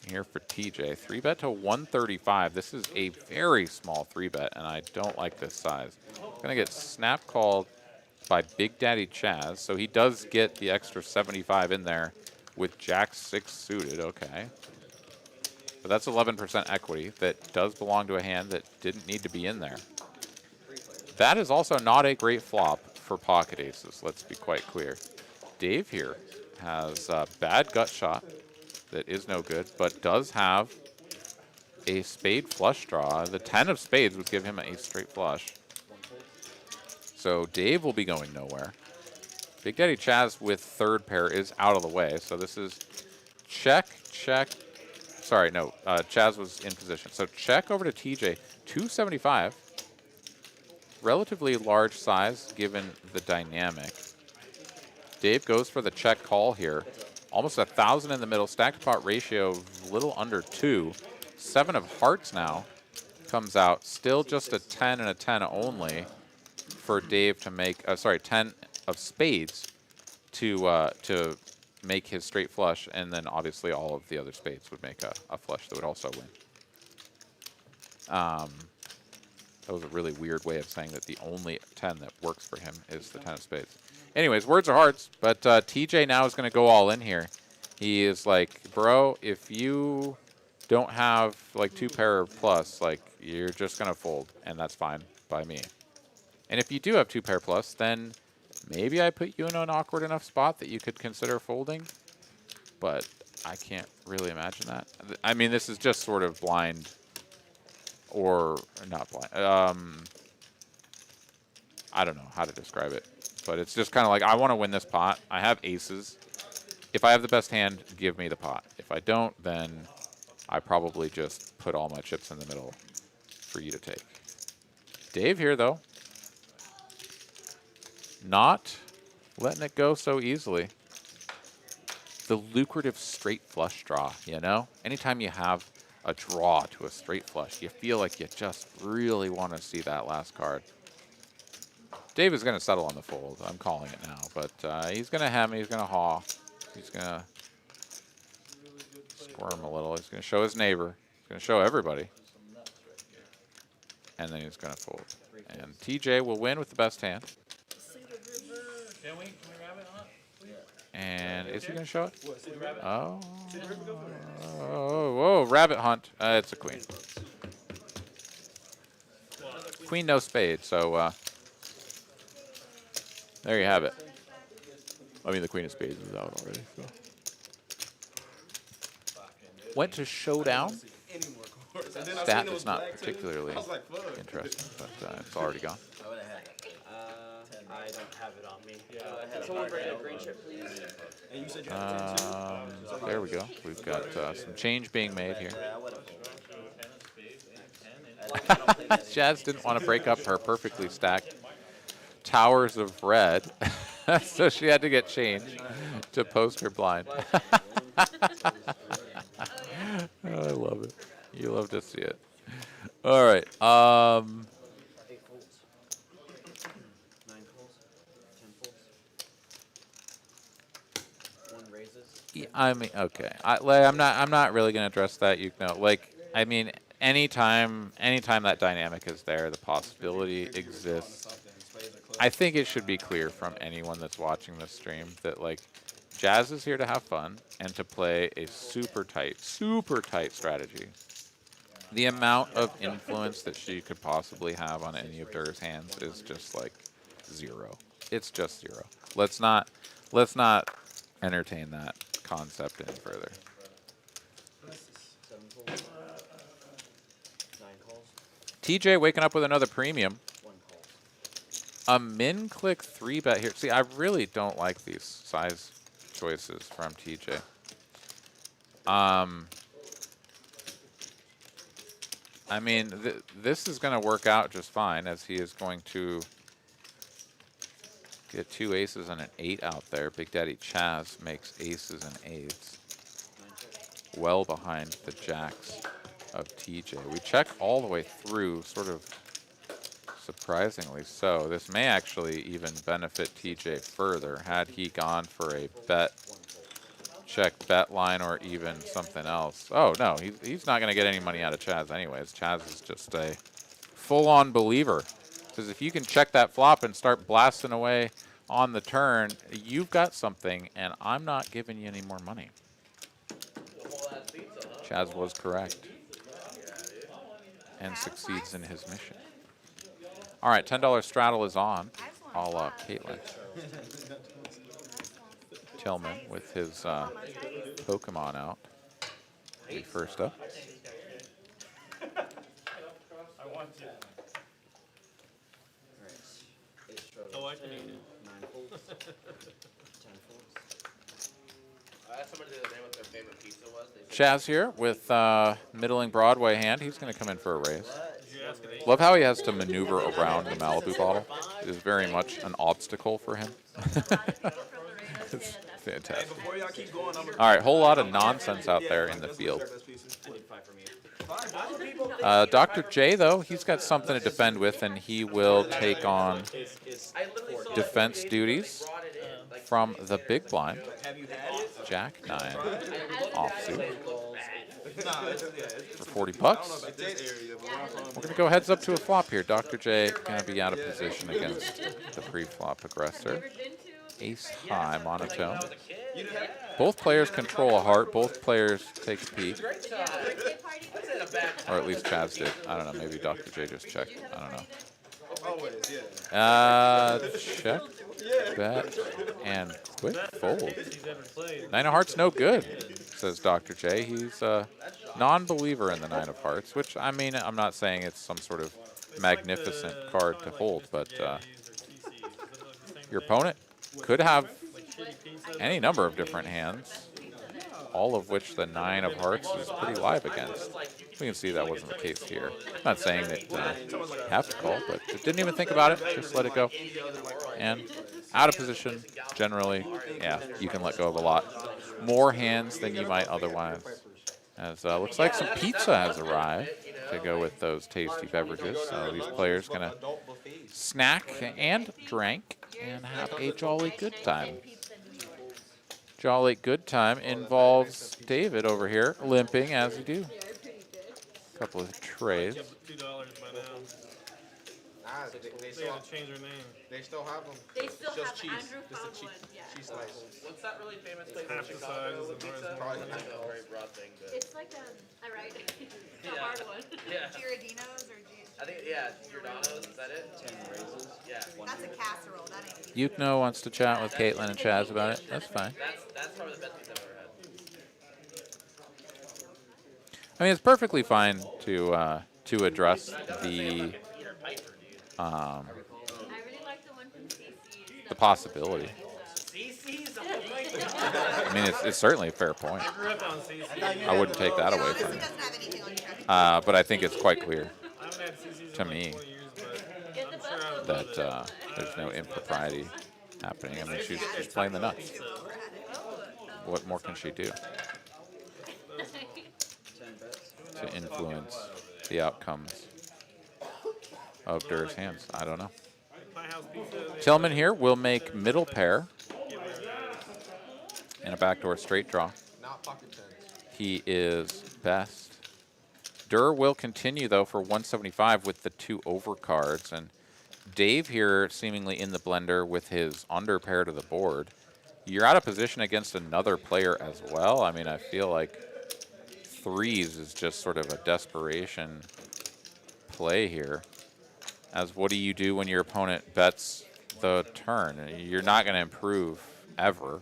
here for TJ. 3-bet to 135. This is a very small 3-bet, and I don't like this size. Going to get snap called by Big Daddy Chaz, so he does get the extra 75 in there with Jack 6 suited. Okay. But that's 11% equity that does belong to a hand that didn't need to be in there. That is also not a great flop for pocket aces, let's be quite clear. Dave here has a bad gut shot that is no good, but does have a spade flush draw. The 10 of spades would give him an ace straight flush. So Dave will be going nowhere. Big Daddy Chaz with 3rd pair is out of the way, so this is check, check. Sorry, no, Chaz was in position. So check over to TJ, 275. Relatively large size given the dynamic. Dave goes for the check call here. Almost 1,000 in the middle. Stacked pot ratio a little under 2. 7 of hearts now comes out. Still just a 10 and a 10 only for Dave to make. 10 of spades to make his straight flush, and then obviously all of the other spades would make a flush that would also win. That was a really weird way of saying that the only 10 that works for him is the 10 of spades. Anyways, words are hearts, but TJ now is going to go all in here. He is like, bro, if you don't have like 2 pair or plus, like you're just going to fold, and that's fine by me. And if you do have 2 pair plus, then maybe I put you in an awkward enough spot that you could consider folding, but I can't really imagine that. I mean, this is just sort of blind. Or not blind. I don't know how to describe it, but it's just kind of like, I want to win this pot. I have aces. If I have the best hand, give me the pot. If I don't, then I probably just put all my chips in the middle for you to take. Dave here, though. Not letting it go so easily. The lucrative straight flush draw, you know? Anytime you have a draw to a straight flush, you feel like you just really want to see that last card. Dave is going to settle on the fold. I'm calling it now, but he's going to hem, he's going to haw, he's going to squirm a little. He's going to show his neighbor. He's going to show everybody. And then he's going to fold. And TJ will win with the best hand. Can we rabbit hunt? And is he going to show it? Oh. Whoa, rabbit hunt. It's a queen. Queen, no spade, so there you have it. I mean, the queen of spades is out already. So. Went to showdown. Stat is not particularly interesting, but it's already gone. I don't have it on me. Someone bring a green chip, please. There we go. We've got some change being made here. Chaz didn't want to break up her perfectly stacked towers of red, so she had to get changed to post her blind. I love it. You love to see it. All right. 8 folds. 9 folds. 10 folds. 1 raises. Yeah, I mean, okay. I'm not really gonna address that. You know, like, I mean, anytime that dynamic is there, the possibility exists. I think it should be clear from anyone that's watching this stream that like, Chaz is here to have fun and to play a super tight strategy. The amount of influence that she could possibly have on any of Durr's hands is just like 0. It's just 0. Let's not entertain that concept any further. 7 calls. 9 calls. TJ waking up with another premium. 1 call. A min click 3-bet here. See, I really don't like these size choices from TJ. I mean, this is going to work out just fine, as he is going to get 2 aces and an 8 out there. Big Daddy Chaz makes aces and 8s. Well behind the jacks of TJ. We check all the way through, sort of surprisingly so. This may actually even benefit TJ further had he gone for a bet, check bet line, or even something else. Oh no, he's not going to get any money out of Chaz anyways. Chaz is just a full-on believer. Because if you can check that flop and start blasting away on the turn, you've got something, and I'm not giving you any more money. Chaz was correct and succeeds in his mission. All right, $10 straddle is on, a la Caitlyn. Tillman with his Pokemon out. Be first up. I want to. Oh, I can eat it. 9 folds. 10 folds. I asked somebody the other day what their favorite pizza was. They Chaz here with middling Broadway hand. He's going to come in for a raise. Did you ask it? Love how he has to maneuver around the Malibu bottle. It is very much an obstacle for him. It's fantastic. Before y'all keep going, I'm All right, whole lot of nonsense out there in the field. Dr. J, though, he's got something to defend with, and he will take on defense duties from the big blind. Jack 9 offsuit for 40 bucks. We're going to go heads up to a flop here. Dr. J going to be out of position against the pre-flop aggressor. Ace high monotone. Both players control a heart. Both players take a peek. Or at least Chaz did. I don't know. Maybe Dr. J just checked. I don't know. Check, bet, and quick fold. 9 of hearts, no good, says Dr. J. He's a non-believer in the 9 of hearts, which, I mean, I'm not saying it's some sort of magnificent card to hold, but your opponent could have any number of different hands, all of which the 9 of hearts is pretty live against. We can see that wasn't the case here. I'm not saying that you have to call, but didn't even think about it. Just let it go. And out of position, generally, yeah, you can let go of a lot more hands than you might otherwise. As looks like some pizza has arrived to go with those tasty beverages. So these players going to snack and drink and have a jolly good time. Jolly good time involves David over here limping as you do. A couple of trays. $2 by now. Nah, They gotta change their name. they still have them. They still Just have cheese. Andrew Just a found cheese. one. Yeah. Cheese slice. What's that really famous place half in the Chicago size with of the pizza? North That's a very broad thing. But It's like a right, the Yeah. hard one. yeah, Giardino's or I think Giordano's. Is that it? 10 raises. Yeah, that's a casserole. That ain't pizza. Yukno wants to chat with Caitlyn and Chaz about it. That's fine. that's probably the best pizza I've ever had. I mean, it's perfectly fine to address the I really like the one from CC. the possibility. CC's, oh my god. I mean, it's certainly a fair point. I grew up on CC. I wouldn't take that It away honestly from you. doesn't have anything on your But I think it's quite clear I haven't had CC's to in like me 20 years, but I'm sure I would love that it. there's no impropriety happening. I mean, she's playing the nuts. What more can she do 10 bets. to influence the outcomes of Durr's hands? I don't know. My house pizza. Tillman here will make middle pair and a backdoor straight draw. Not pocket tens. He is best. Durr will continue, though, for 175 with the 2 overcards. And Dave here seemingly in the blender with his under pair to the board. You're out of position against another player as well. I mean, I feel like threes is just sort of a desperation play here. As what do you do when your opponent bets the turn? You're not going to improve ever.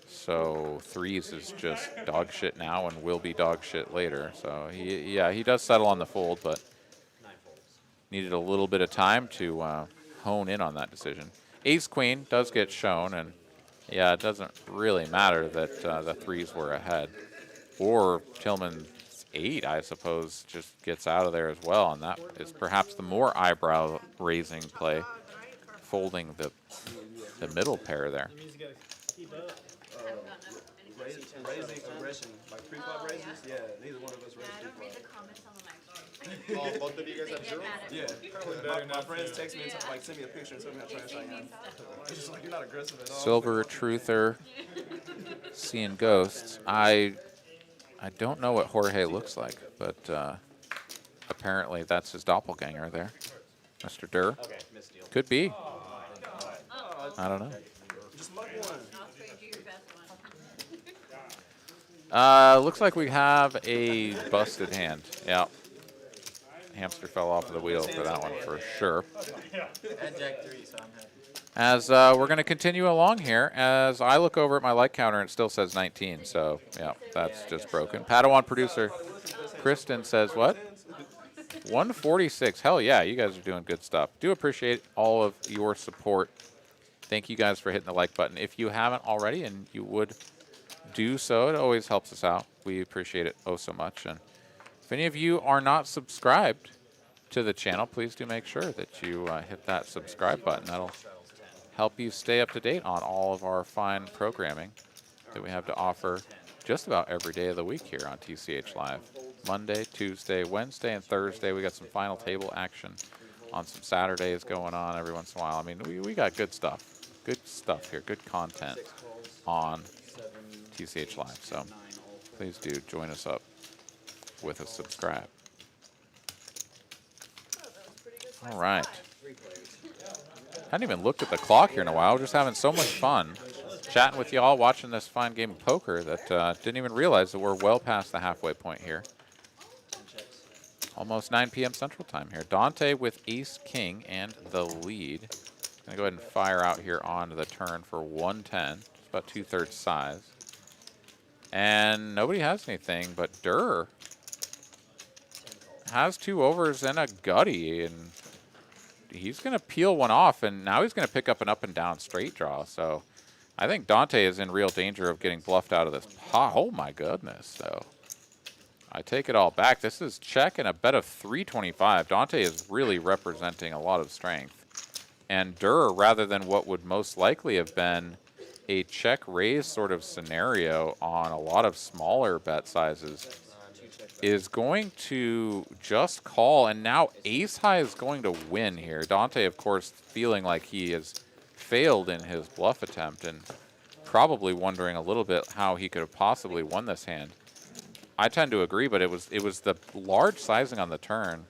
So threes is just dog shit now and will be dog shit later. So he does settle on the fold, but needed a little bit of time to hone in on that decision. Ace queen does get shown, and yeah, it doesn't really matter that the threes were ahead. Or Tillman's 8, I suppose, just gets out of there as well, and that is perhaps the more eyebrow-raising play, folding the middle pair there. That means you gotta keep up. Raising aggression, like pre-flop raises. Yeah, neither one of us Yeah, I raised don't read pre-flop. the comments on the live stream. Oh, both of you guys have Get zero? mad at me. Yeah, my friends text me and like send me a picture and tell me how trash I am. It's just like you're not aggressive at all. Silver Truther, seeing ghosts. I don't know what Jorge looks like, but apparently that's his doppelganger there, Mr. Durr. Okay, missed deal. Could be. I don't know. Just mug one. I'll trade you your best one. Looks like we have a busted hand. Yeah. Hamster fell off of the wheel for that one for sure. And Jack 3, so I'm happy. As we're going to continue along here, as I look over at my light counter and it still says 19. So, yeah, that's just broken. Padawan producer Kristen says, what? 146. Hell yeah, you guys are doing good stuff. Do appreciate all of your support. Thank you guys for hitting the like button. If you haven't already and you would do so, it always helps us out. We appreciate it oh so much. And if any of you are not subscribed to the channel, please do make sure that you hit that subscribe button. That'll help you stay up to date on all of our fine programming that we have to offer just about every day of the week here on TCH Live. Monday, Tuesday, Wednesday, and Thursday. We got some final table action on some Saturdays going on every once in a while. I mean, we got good stuff. Good stuff here. Good content on TCH Live. So please do join us up with a subscribe. All right. Hadn't even looked at the clock here in a while. We're just having so much fun chatting with y'all, watching this fine game of poker that didn't even realize that we're well past the halfway point here. Almost 9 p.m. Central Time here. Dante with Ace King and the lead. Gonna go ahead and fire out here on the turn for 110. It's about 2/3 size. And nobody has anything, but Durr has 2 overs and a gutty, and he's going to peel one off, and now he's going to pick up an up and down straight draw. So I think Dante is in real danger of getting bluffed out of this pot. Oh my goodness. So I take it all back. This is check and a bet of 325. Dante is really representing a lot of strength. And Durr, rather than what would most likely have been a check raise sort of scenario on a lot of smaller bet sizes, is going to just call, and now ace high is going to win here. Dante, of course, feeling like he has failed in his bluff attempt and probably wondering a little bit how he could have possibly won this hand. I tend to agree, but it was the large sizing on the turn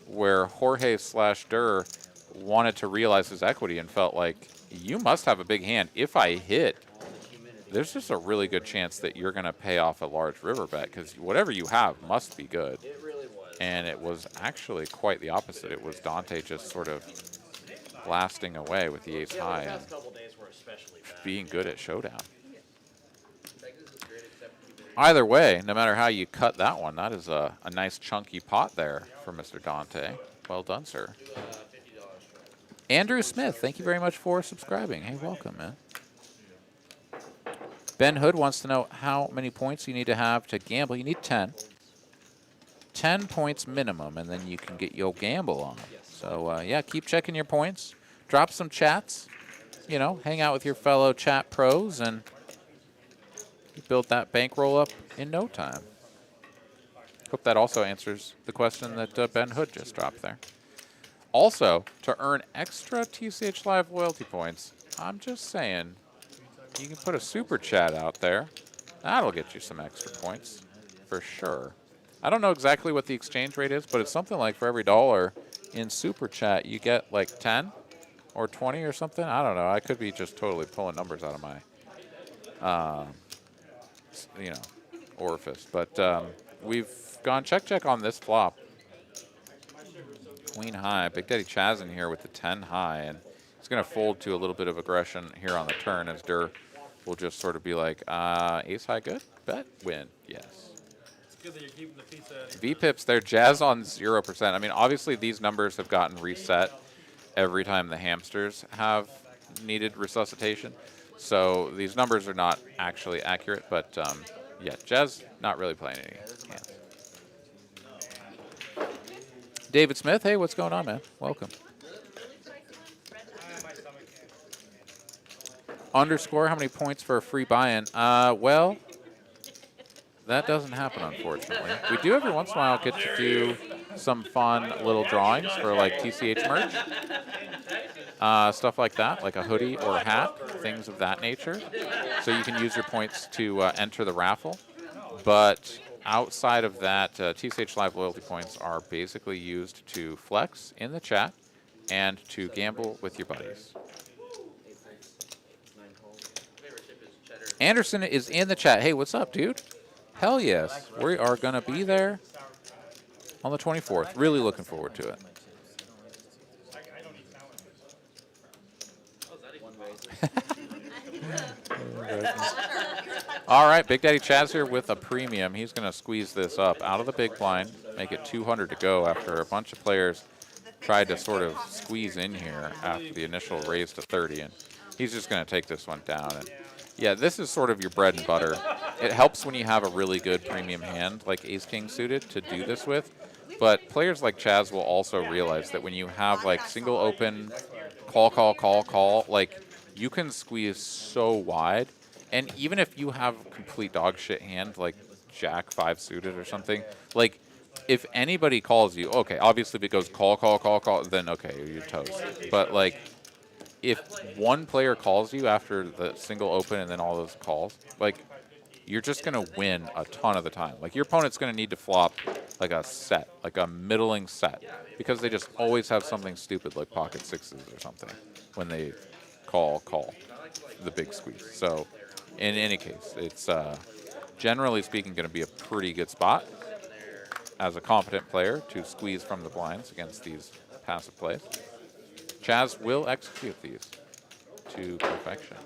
where Jorge / Durr wanted to realize his equity and felt like, you must have a big hand. If I hit, there's just a really good chance that you're going to pay off a large river bet, because whatever you have must be good. It really was. And it was actually quite the opposite. It was Dante just sort of blasting away with the ace high The and past couple days were especially bad. being good at showdown. Either way, no matter how you cut that one, that is a nice chunky pot there for Mr. Dante. Well done, sir. Andrew Smith, thank you very much for subscribing. Hey, welcome, man. Ben Hood wants to know how many points you need to have to gamble. You need 10. 10 points minimum, and then you can get your gamble on. So, yeah, keep checking your points. Drop some chats. You know, hang out with your fellow chat pros, and you build that bankroll up in no time. Hope that also answers the question that Ben Hood just dropped there. Also, to earn extra TCH Live loyalty points, I'm just saying, you can put a super chat out there. That'll get you some extra points, for sure. I don't know exactly what the exchange rate is, but it's something like for every $1 in super chat, you get like 10 or 20 or something. I don't know. I could be just totally pulling numbers out of my, you know, orifice. But we've gone check on this flop. Queen high. Big Daddy Chaz in here with the 10 high. And he's going to fold to a little bit of aggression here on the turn as Durr will just sort of be like, ace high good? Bet? Win. Yes. It's good that you're keeping the pizza out of your V-pips, they're Jazz on 0%. I mean, obviously these numbers have gotten reset every time the hamsters have needed resuscitation. So these numbers are not actually accurate, but yeah, Jazz not really playing any hands. David Smith, hey, what's going on, man? Welcome. Underscore, how many points for a free buy-in? Well, that doesn't happen, unfortunately. We do every once in a while get to do some fun little drawings for like TCH merch. Stuff like that, like a hoodie or a hat, things of that nature. So you can use your points to enter the raffle. But outside of that, TCH Live loyalty points are basically used to flex in the chat and to gamble with your buddies. Anderson is in the chat. Hey, what's up, dude? Hell yes. We are going to be there on the 24th. Really looking forward to it. All right, Big Daddy Chaz here with a premium. He's going to squeeze this up out of the big blind, make it 200 to go after a bunch of players tried to sort of squeeze in here after the initial raise to 30, and he's just going to take this one down. And yeah, this is sort of your bread and butter. It helps when you have a really good premium hand like Ace-King suited to do this with, but players like Chaz will also realize that when you have like single open, call, like you can squeeze so wide. And even if you have complete dog shit hand, like Jack 5 suited or something, like if anybody calls you, okay, obviously if it goes call, then okay, you're toast. But like if one player calls you after the single open and then all those calls, like you're just going to win a ton of the time. Like your opponent's going to need to flop like a set, like a middling set, because they just always have something stupid like pocket sixes or something when they call the big squeeze. So in any case, it's generally speaking going to be a pretty good spot as a competent player to squeeze from the blinds against these passive plays. Chaz will execute these to perfection.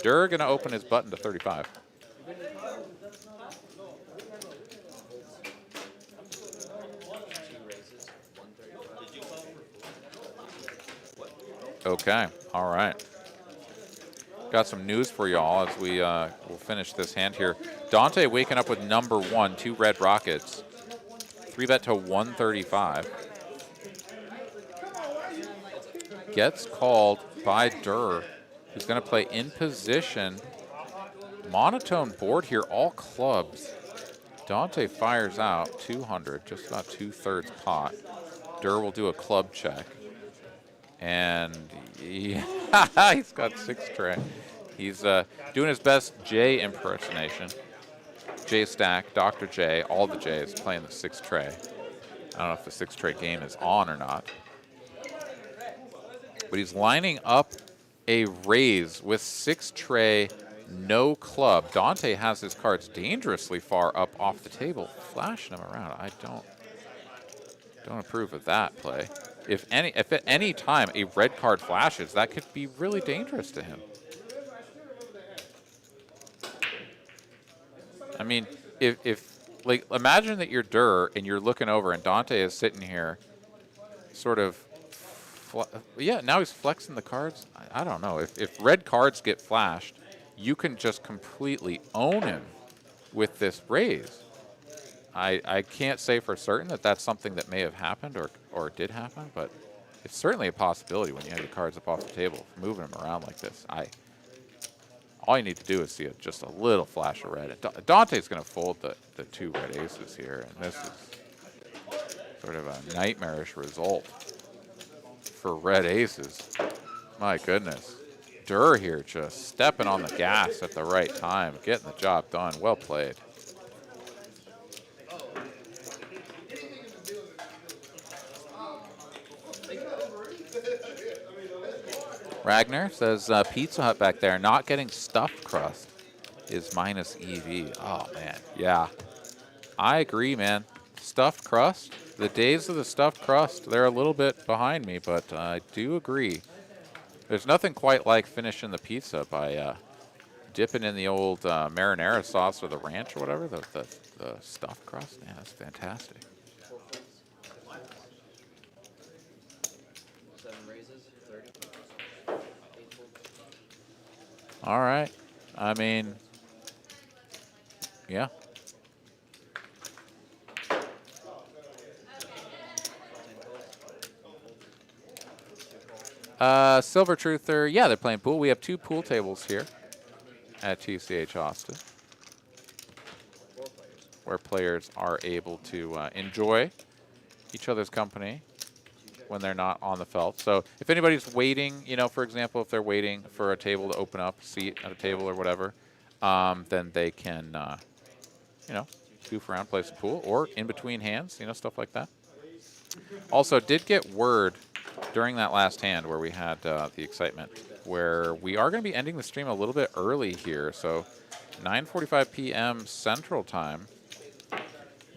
Durr going to open his button to 35. Okay, all right. Got some news for y'all as we will finish this hand here. Dante waking up with number 1, 2 red rockets. 3-bet to 135. Gets called by Durr, who's going to play in position. Monotone board here, all clubs. Dante fires out 200, just about 2/3 pot. Durr will do a club check. And he's got 6 tray. He's doing his best J impersonation. J stack, Dr. J, all the J's playing the 6 tray. I don't know if the 6 tray game is on or not. But he's lining up a raise with 6 tray, no club. Dante has his cards dangerously far up off the table, flashing them around. I don't approve of that play. If at any time a red card flashes, that could be really dangerous to him. I mean, if like imagine that you're Durr and you're looking over and Dante is sitting here, sort of, yeah. Now he's flexing the cards. I don't know if red cards get flashed, you can just completely own him with this raise. I can't say for certain that that's something that may have happened or did happen, but it's certainly a possibility when you have your cards up off the table, moving them around like this. All you need to do is see just a little flash of red. Dante's going to fold the 2 red aces here, and this is sort of a nightmarish result for red aces. My goodness. Durr here just stepping on the gas at the right time, getting the job done. Well played. Ragnar says Pizza Hut back there not getting stuffed crust. is minus EV. Oh, man. Yeah. I agree, man. Stuffed crust. The days of the stuffed crust, they're a little bit behind me, but I do agree. There's nothing quite like finishing the pizza by dipping in the old marinara sauce or the ranch or whatever, the stuffed crust. Man, that's fantastic. 7 raises, 30. 8 folds. All right. I mean, yeah. Silver Truther, yeah, they're playing pool. We have 2 pool tables here at TCH Austin, where players are able to enjoy each other's company when they're not on the felt. So if anybody's waiting, you know, for example, if they're waiting for a table to open up, seat at a table or whatever, then they can, you know, goof around, play some pool, or in between hands, you know, stuff like that. Also, did get word during that last hand where we had the excitement, where we are going to be ending the stream a little bit early here. So 9:45 p.m. Central Time. I'm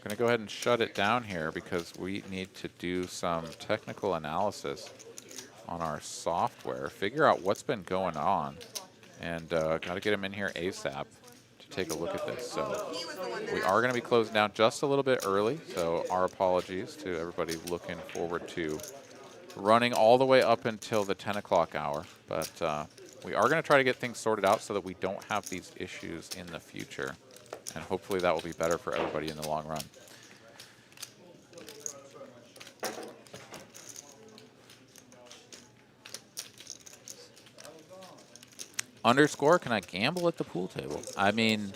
going to go ahead and shut it down here because we need to do some technical analysis on our software, figure out what's been going on, and got to get him in here ASAP to take a look at this. So we are going to be closing down just a little bit early, so our apologies to everybody looking forward to running all the way up until the 10 o'clock hour. But we are going to try to get things sorted out so that we don't have these issues in the future. And hopefully that will be better for everybody in the long run. Underscore, can I gamble at the pool table? I mean,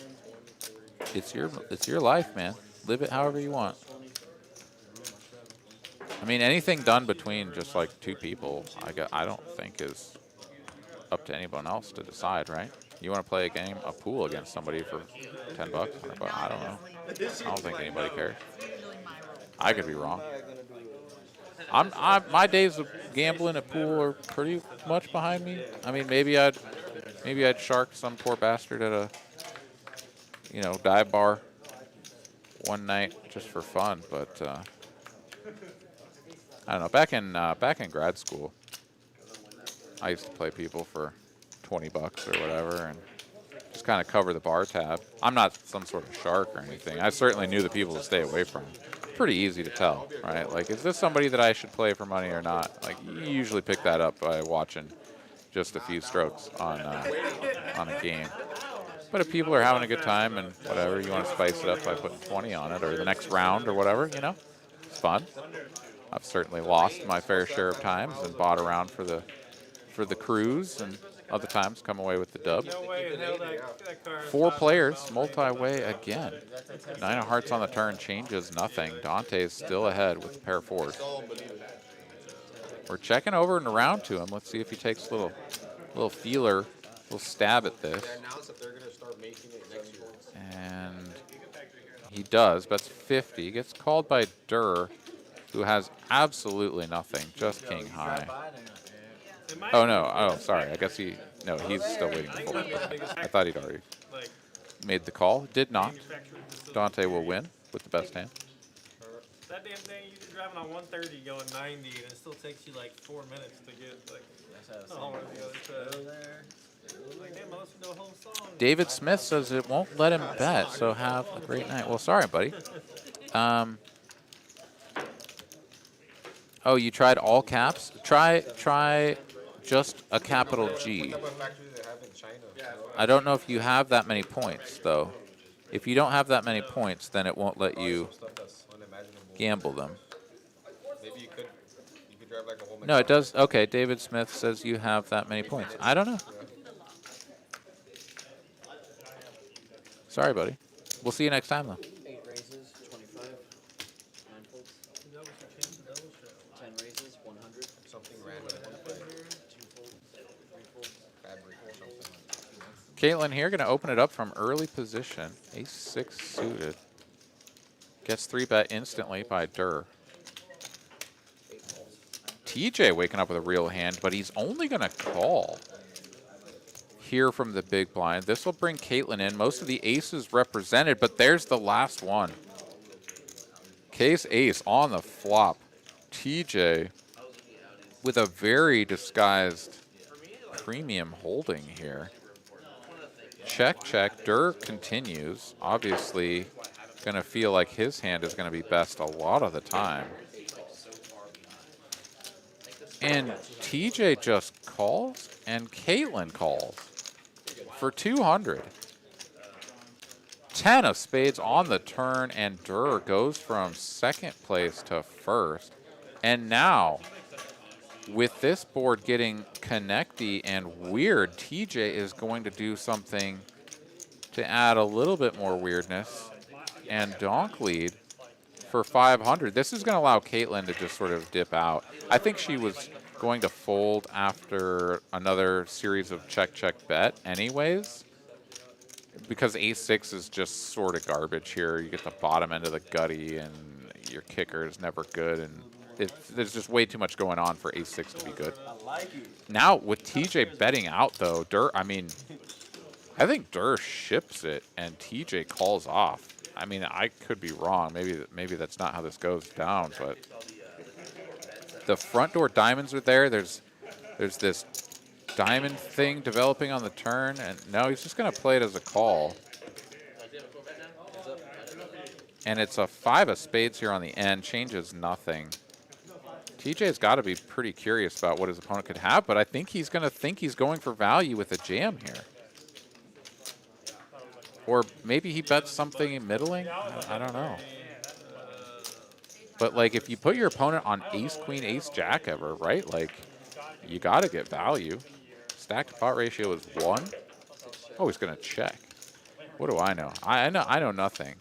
it's your life, man. Live it however you want. I mean, anything done between just like 2 people, I don't think is up to anyone else to decide, right? You want to play a game, a pool against somebody for $10, $100 bucks? I don't know. I don't think anybody cares. I could be wrong. My days of gambling at pool are pretty much behind me. I mean, maybe I'd shark some poor bastard at a, you know, dive bar one night just for fun, but I don't know. Back in grad school, I used to play people for $20 or whatever, and just kind of cover the bar tab. I'm not some sort of shark or anything. I certainly knew the people to stay away from. Pretty easy to tell, right? Like, is this somebody that I should play for money or not? Like, you usually pick that up by watching just a few strokes on a game. But if people are having a good time and whatever, you want to spice it up by putting 20 on it or the next round or whatever, you know, it's fun. I've certainly lost my fair share of times and bought around for the cruise, and other times come away with the dub. No way in hell that car is 4 not- players, multi-way again. 9 of hearts on the turn changes nothing. Dante's still ahead with a pair of 4s. We're checking over and around to him. Let's see if he takes a little feeler, little stab at this. And he does. Bets 50. Gets called by Durr, who has absolutely nothing. Just king high. Oh, no. Oh, sorry. I guess he's still waiting to fold. I thought he'd already made the call. Did not. Dante will win with the best hand. That damn thing, you're driving on 130 going 90, and it still takes you like 4 minutes to get like the other side. Like, damn, I listened to a whole song. David Smith says it won't let him bet, so have a great night. Well, sorry, buddy. Oh, you tried all caps? Try just a capital G. I don't know if you have that many points, though. If you don't have that many points, then it won't let you gamble them. Maybe you could drive like a whole. No, it does. Okay, David Smith says you have that many points. I don't know. Sorry, buddy. We'll see you next time, though. 8 raises, 25. 9 folds. 10 raises, 100. Something random. 2 folds. 3 folds. Fabric or something. Caitlyn here, going to open it up from early position. Ace-6 suited. Gets 3-bet instantly by Durr. TJ waking up with a real hand, but he's only going to call. here from the big blind. This will bring Caitlyn in. Most of the aces represented, but there's the last one. Case ace on the flop. TJ with a very disguised premium holding here. Check, check. Durr continues. Obviously, going to feel like his hand is going to be best a lot of the time. And TJ just calls, and Caitlyn calls for 200. 10 of spades on the turn, and Durr goes from second place to first. And now, with this board getting connecty and weird, TJ is going to do something to add a little bit more weirdness and donk lead for 500. This is going to allow Caitlyn to just sort of dip out. I think she was going to fold after another series of check bet anyways, because ace-6 is just sort of garbage here. You get the bottom end of the gutty, and your kicker is never good, and there's just way too much going on for ace-6 to be good. Now, with TJ betting out, though, I think Durr ships it, and TJ calls off. I mean, I could be wrong. Maybe that's not how this goes down, but the front door diamonds are there. There's this diamond thing developing on the turn, and no, he's just going to play it as a call. And it's a 5 of spades here on the end, changes nothing. TJ's got to be pretty curious about what his opponent could have, but I think he's going to think he's going for value with a jam here. Or maybe he bets something middling? I don't know. But, like, if you put your opponent on ace, queen, ace, jack ever, right? Like, you got to get value. Stack to pot ratio is 1. Oh, he's going to check. What do I know? I know nothing.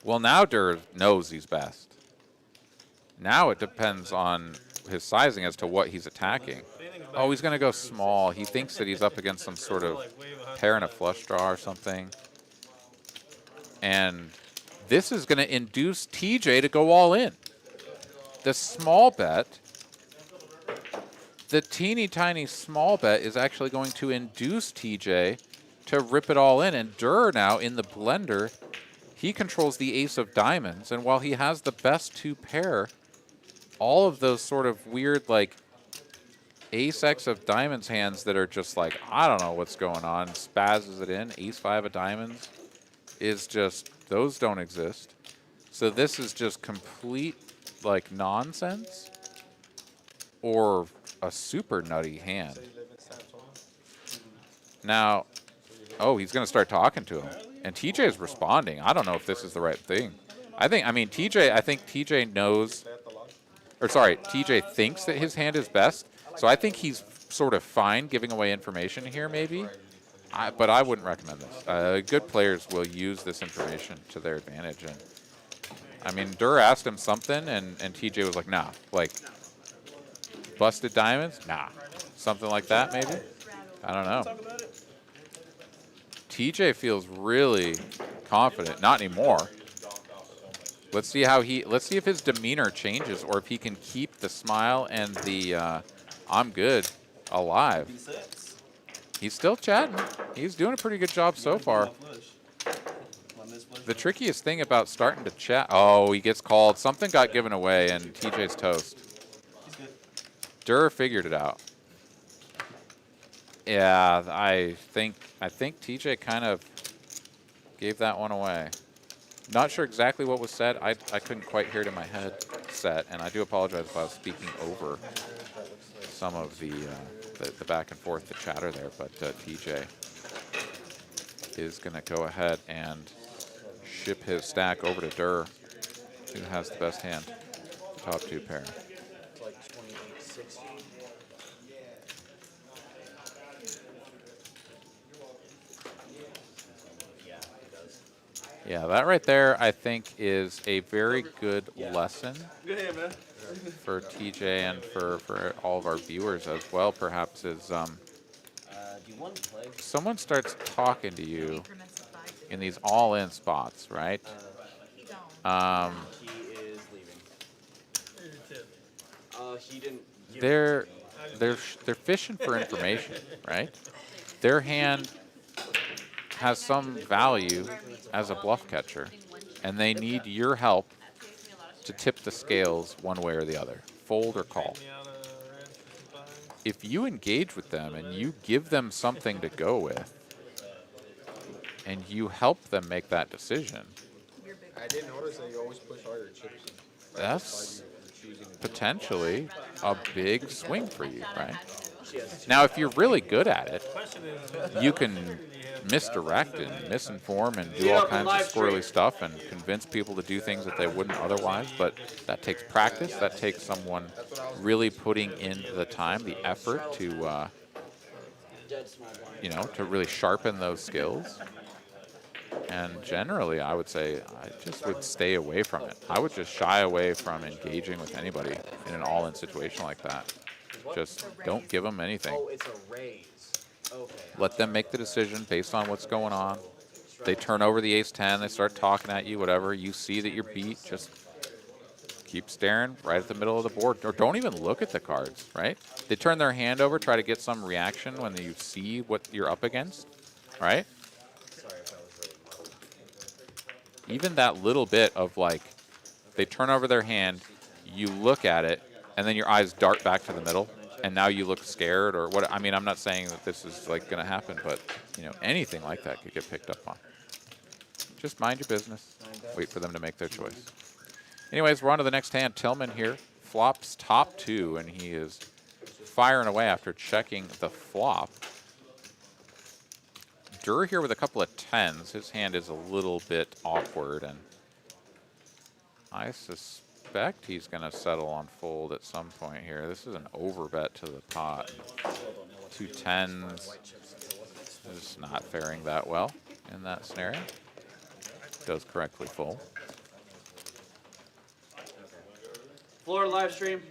Well, now Durr knows he's best. Now it depends on his sizing as to what he's attacking. Oh, he's going to go small. He thinks that he's up against some sort of pair and a flush draw or something. And this is going to induce TJ to go all in. The small bet, the teeny tiny small bet, is actually going to induce TJ to rip it all in. And Durr now in the blender, he controls the ace of diamonds. And while he has the best 2 pair, all of those sort of weird, like, ace-x of diamonds hands that are just like, I don't know what's going on, spazzes it in, ace-5 of diamonds is just, those don't exist. So this is just complete, like, nonsense or a super nutty hand. Now, oh, he's going to start talking to him. And TJ is responding. I don't know if this is the right thing. I think TJ knows, or sorry, TJ thinks that his hand is best. So I think he's sort of fine giving away information here, maybe. But I wouldn't recommend this. Good players will use this information to their advantage. And I mean, Durr asked him something, and TJ was like, nah. Like, busted diamonds? Nah. Something like that, maybe? I don't know. TJ feels really confident. Not anymore. Let's see if his demeanor changes, or if he can keep the smile and the I'm good alive. He's still chatting. He's doing a pretty good job so far. The trickiest thing about starting to chat, oh, he gets called. Something got given away, and TJ's toast. Durr figured it out. Yeah, I think TJ kind of gave that one away. Not sure exactly what was said. I couldn't quite hear it in my headset, and I do apologize if I was speaking over some of the back and forth, the chatter there. But TJ is going to go ahead and ship his stack over to Durr, who has the best hand, the top 2 pair. Yeah, that right there, I think, is a very good lesson for TJ and for all of our viewers as well, perhaps, is someone starts talking to you in these all-in spots, right? He is leaving. He didn't. they're fishing for information, right? Their hand has some value as a bluff catcher, and they need your help to tip the scales one way or the other, fold or call. If you engage with them and you give them something to go with, and you help them make that decision, I did notice that you always push harder chips. that's potentially a big swing for you, right? Now, if you're really good at it, you can misdirect and misinform and do all kinds of squirrely stuff and convince people to do things that they wouldn't otherwise, but that takes practice. That takes someone really putting in the time, the effort to, to really sharpen those skills. And generally, I would say I just would stay away from it. I would just shy away from engaging with anybody in an all-in situation like that. Just don't give them anything. Oh, it's a raise. Okay. Let them make the decision based on what's going on. They turn over the ace-10, they start talking at you, whatever. You see that you're beat, just keep staring right at the middle of the board. Or don't even look at the cards, right? They turn their hand over, try to get some reaction when you see what you're up against, right? Even that little bit of like, they turn over their hand, you look at it, and then your eyes dart back to the middle, and now you look scared or what. I mean, I'm not saying that this is like going to happen, but anything like that could get picked up on. Just mind your business. Wait for them to make their choice. Anyways, we're on to the next hand. Tillman here flops top 2, and he is firing away after checking the flop. Durr here with a couple of 10s. His hand is a little bit awkward, and I suspect he's going to settle on fold at some point here. This is an overbet to the pot. 2 10s is not faring that well in that scenario. Does correctly fold. Floor live stream.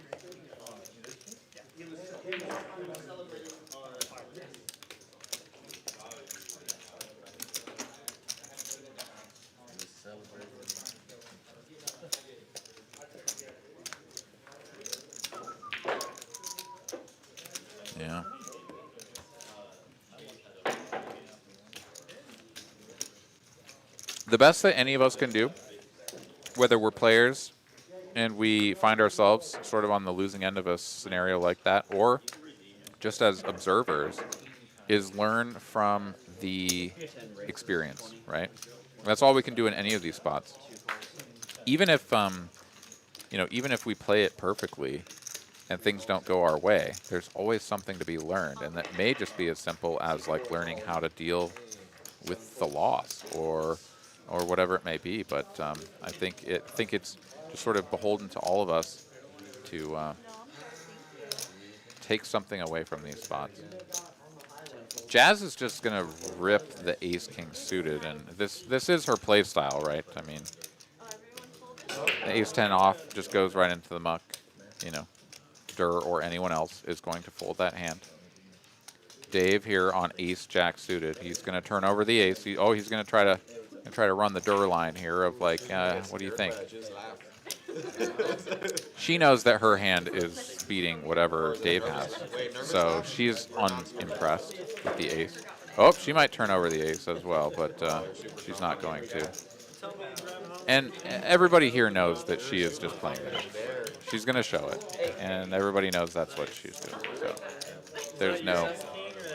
Yeah. The best that any of us can do, whether we're players and we find ourselves sort of on the losing end of a scenario like that, or just as observers, is learn from the experience, right? That's all we can do in any of these spots. Even if, even if we play it perfectly and things don't go our way, there's always something to be learned, and that may just be as simple as like learning how to deal with the loss or whatever it may be. But I think it's just sort of beholden to all of us to take something away from these spots. Chaz is just gonna rip the ace-king suited, and this is her play style, right? I mean, the ace-10 off just goes right into the muck. Durr or anyone else is going to fold that hand. Dave here on ace-jack suited. He's going to turn over the ace. He's going to try to run the Durr line here of like, what do you think? She knows that her hand is beating whatever Dave has, so she's unimpressed with the ace. Oh, she might turn over the ace as well, but she's not going to. And everybody here knows that she is just playing the ace. She's going to show it, and everybody knows that's what she's doing. So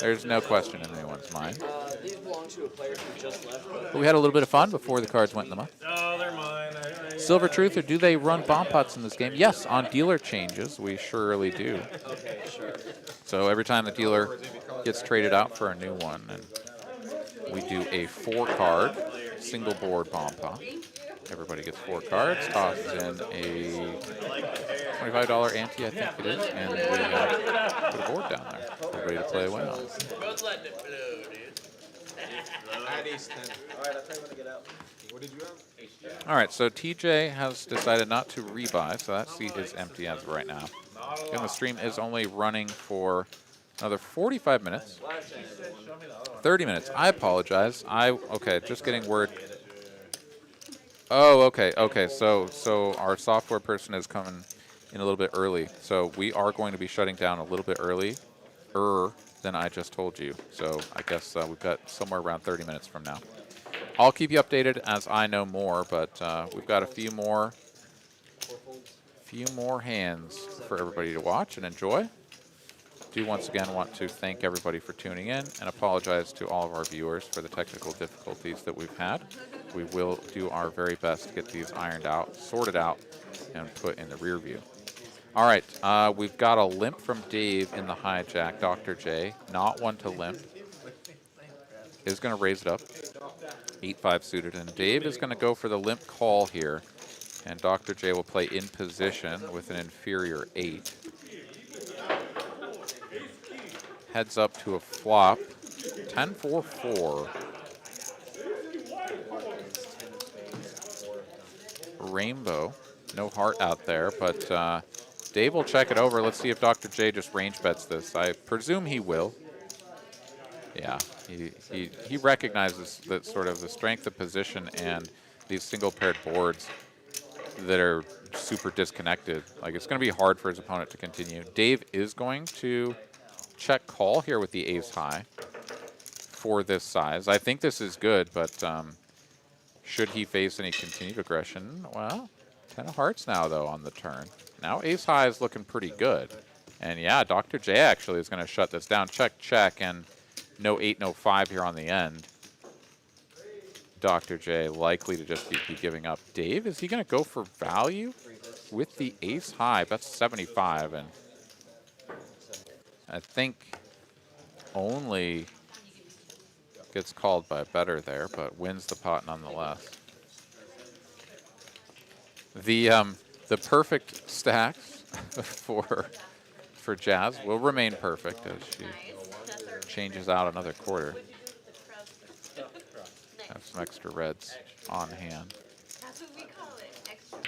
there's no question in anyone's mind. These belong to a player who just left. But we had a little bit of fun before the cards went in the muck. Oh, they're mine. Silver Truth, or do they run bomb pots in this game? Yes, on dealer changes, we surely do. Okay, sure. So every time the dealer gets traded out for a new one, and we do a 4-card single board bomb pot. Everybody gets 4 cards, tosses in a $25 ante, I think it is, and we put a board down there for everybody to play away on. Both letting it blow, dude. I had ace 10. All right, I'll tell you when to get out. What did you have? All right, so TJ has decided not to rebuy, so that seat is empty as of right now. And the stream is only running for another 45 minutes. 30 minutes. I apologize. Okay, just getting word. Oh, okay. So our software person is coming in a little bit early. So we are going to be shutting down a little bit earlier than I just told you. So I guess we've got somewhere around 30 minutes from now. I'll keep you updated as I know more, but we've got a few more hands for everybody to watch and enjoy. Do once again want to thank everybody for tuning in and apologize to all of our viewers for the technical difficulties that we've had. We will do our very best to get these ironed out, sorted out, and put in the rear view. All right, we've got a limp from Dave in the hijack. Dr. J, not one to limp, is going to raise it up. 8-5 suited, and Dave is going to go for the limp call here, and Dr. J will play in position with an inferior 8. Heads up to a flop, 10-4-4. Rainbow, no heart out there, but Dave will check it over. Let's see if Dr. J just range bets this. I presume he will. Yeah, he recognizes that sort of the strength of position and these single paired boards that are super disconnected. Like, it's going to be hard for his opponent to continue. Dave is going to check call here with the ace high for this size. I think this is good, but should he face any continued aggression? Well, 10 of hearts now, though, on the turn. Now ace high is looking pretty good. And yeah, Dr. J actually is going to shut this down. Check, check, and no 8, no 5 here on the end. Dr. J likely to just be giving up. Dave, is he going to go for value with the ace high? That's 75, and I think only gets called by better there, but wins the pot nonetheless. The perfect stacks for Chaz will remain perfect as she changes out another quarter. Have some extra reds on hand. That's what we call it, extra.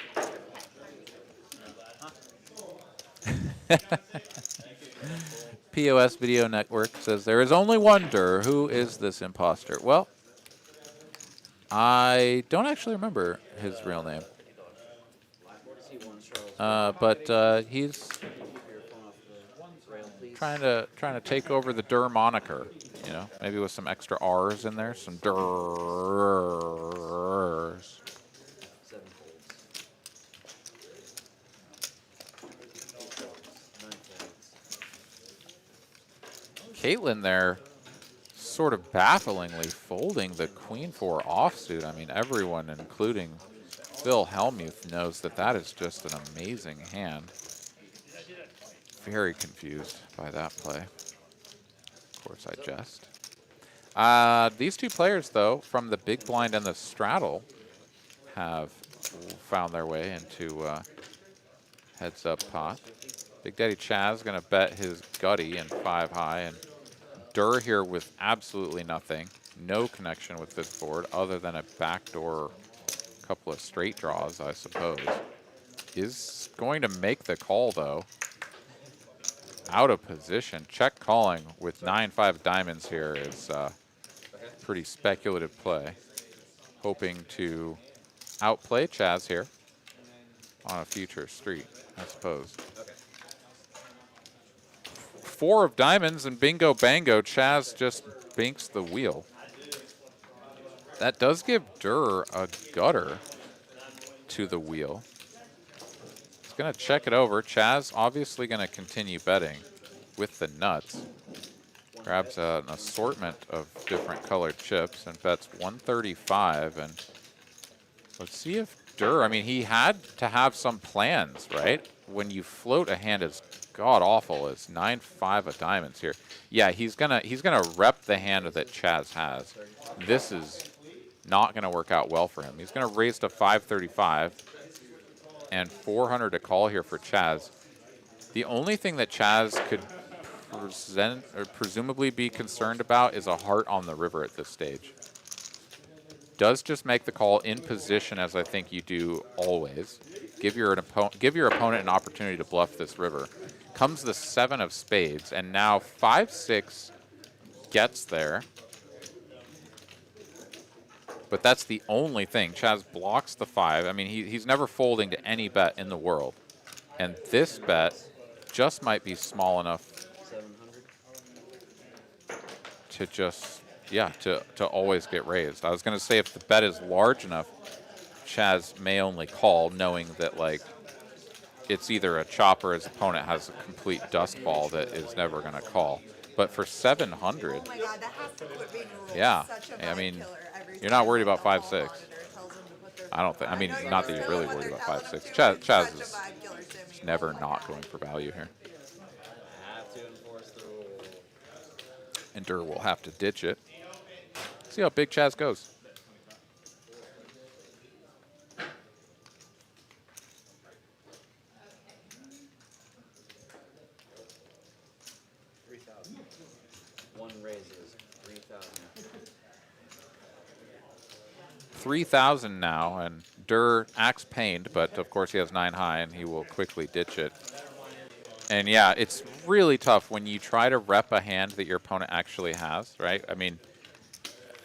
POS Video Network says, there is only wonder, who is this imposter? Well, I don't actually remember his real name. But he's trying to take over the Durr moniker, you know, maybe with some extra R's in there, some Durrs. Caitlyn there, sort of bafflingly folding the Queen 4 offsuit. I mean, everyone, including Phil Hellmuth, knows that that is just an amazing hand. Very confused by that play. Of course, I jest. These two players, though, from the big blind and the straddle, have found their way into heads up pot. Big Daddy Chaz going to bet his gutty in 5 high, and Durr here with absolutely nothing. No connection with this board other than a backdoor couple of straight draws, I suppose. Is going to make the call, though. Out of position. Check calling with 9-5 diamonds here is pretty speculative play. Hoping to outplay Chaz here on a future street, I suppose. 4 of diamonds and bingo bango, Chaz just binks the wheel. That does give Durr a gutter to the wheel. He's going to check it over. Chaz obviously going to continue betting with the nuts. Grabs an assortment of different colored chips and bets 135. And let's see if Durr, I mean, he had to have some plans, right? When you float a hand as god awful as 9-5 of diamonds here. Yeah, he's gonna rep the hand that Chaz has. This is not gonna work out well for him. He's gonna raise to 535 and 400 to call here for Chaz. The only thing that Chaz could present or presumably be concerned about is a heart on the river at this stage. Does just make the call in position, as I think you do always. Give your opponent an opportunity to bluff this river. Comes the 7 of spades, and now 5-6 gets there. But that's the only thing. Chaz blocks the 5. I mean, he's never folding to any bet in the world. And this bet just might be small enough 700. to just, yeah, to always get raised. I was going to say if the bet is large enough, Chaz may only call, knowing that, like, it's either a chop or his opponent has a complete dust ball that is never going to call. But for 700, Oh my God, that has to quit being a rule. yeah, Such a I vibe mean, killer every you're not time worried the about hall 5-6. monitor tells them to put their I don't think, I mean, know you're not that just you're really doing what worried they're about telling 5-6. them to. Chaz, It's Chaz such a is vibe killer to me. never Oh my not God. going for value here. Have to enforce the rule. And Durr will have to ditch it. See how big Chaz goes. One raises 3,000. 3,000 now, and Durr acts pained, but of course he has 9 high, and he will quickly ditch it. And yeah, it's really tough when you try to rep a hand that your opponent actually has, right? I mean,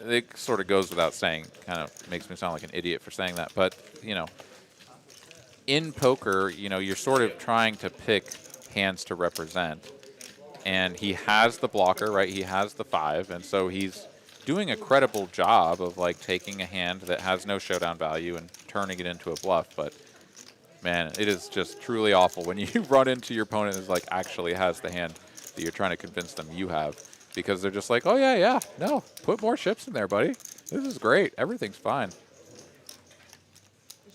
it sort of goes without saying, kind of makes me sound like an idiot for saying that, but, you know, in poker, you know, you're sort of trying to pick hands to represent. And he has the blocker, right? He has the 5, and so he's doing a credible job of, like, taking a hand that has no showdown value and turning it into a bluff. But man, it is just truly awful when you run into your opponent who's, like, actually has the hand that you're trying to convince them you have, because they're just like, oh yeah, no, put more chips in there, buddy. This is great. Everything's fine. It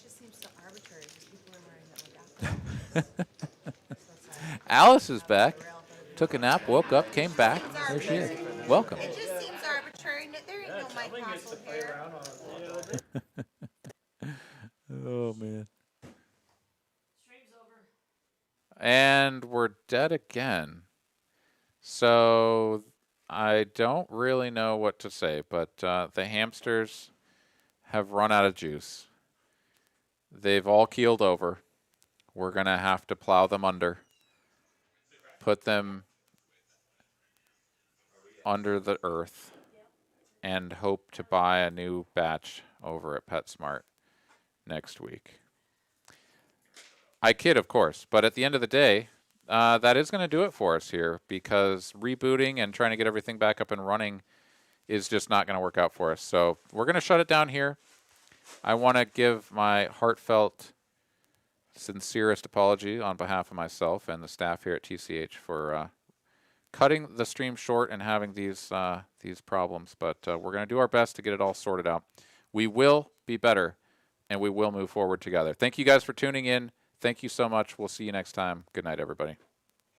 just seems so arbitrary because people are wearing that like outfits. Alice is back. Took a nap, woke up, came back. There she is. Welcome. It just seems arbitrary. There ain't no Mike Castle here. Oh man. And we're dead again. So I don't really know what to say, but the hamsters have run out of juice. They've all keeled over. We're going to have to plow them under. Put them under the earth and hope to buy a new batch over at PetSmart next week. I kid, of course, but at the end of the day, that is going to do it for us here, because rebooting and trying to get everything back up and running is just not going to work out for us. So we're going to shut it down here. I want to give my heartfelt, sincerest apology on behalf of myself and the staff here at TCH for cutting the stream short and having these problems. But we're going to do our best to get it all sorted out. We will be better, and we will move forward together. Thank you guys for tuning in. Thank you so much. We'll see you next time. Good night, everybody.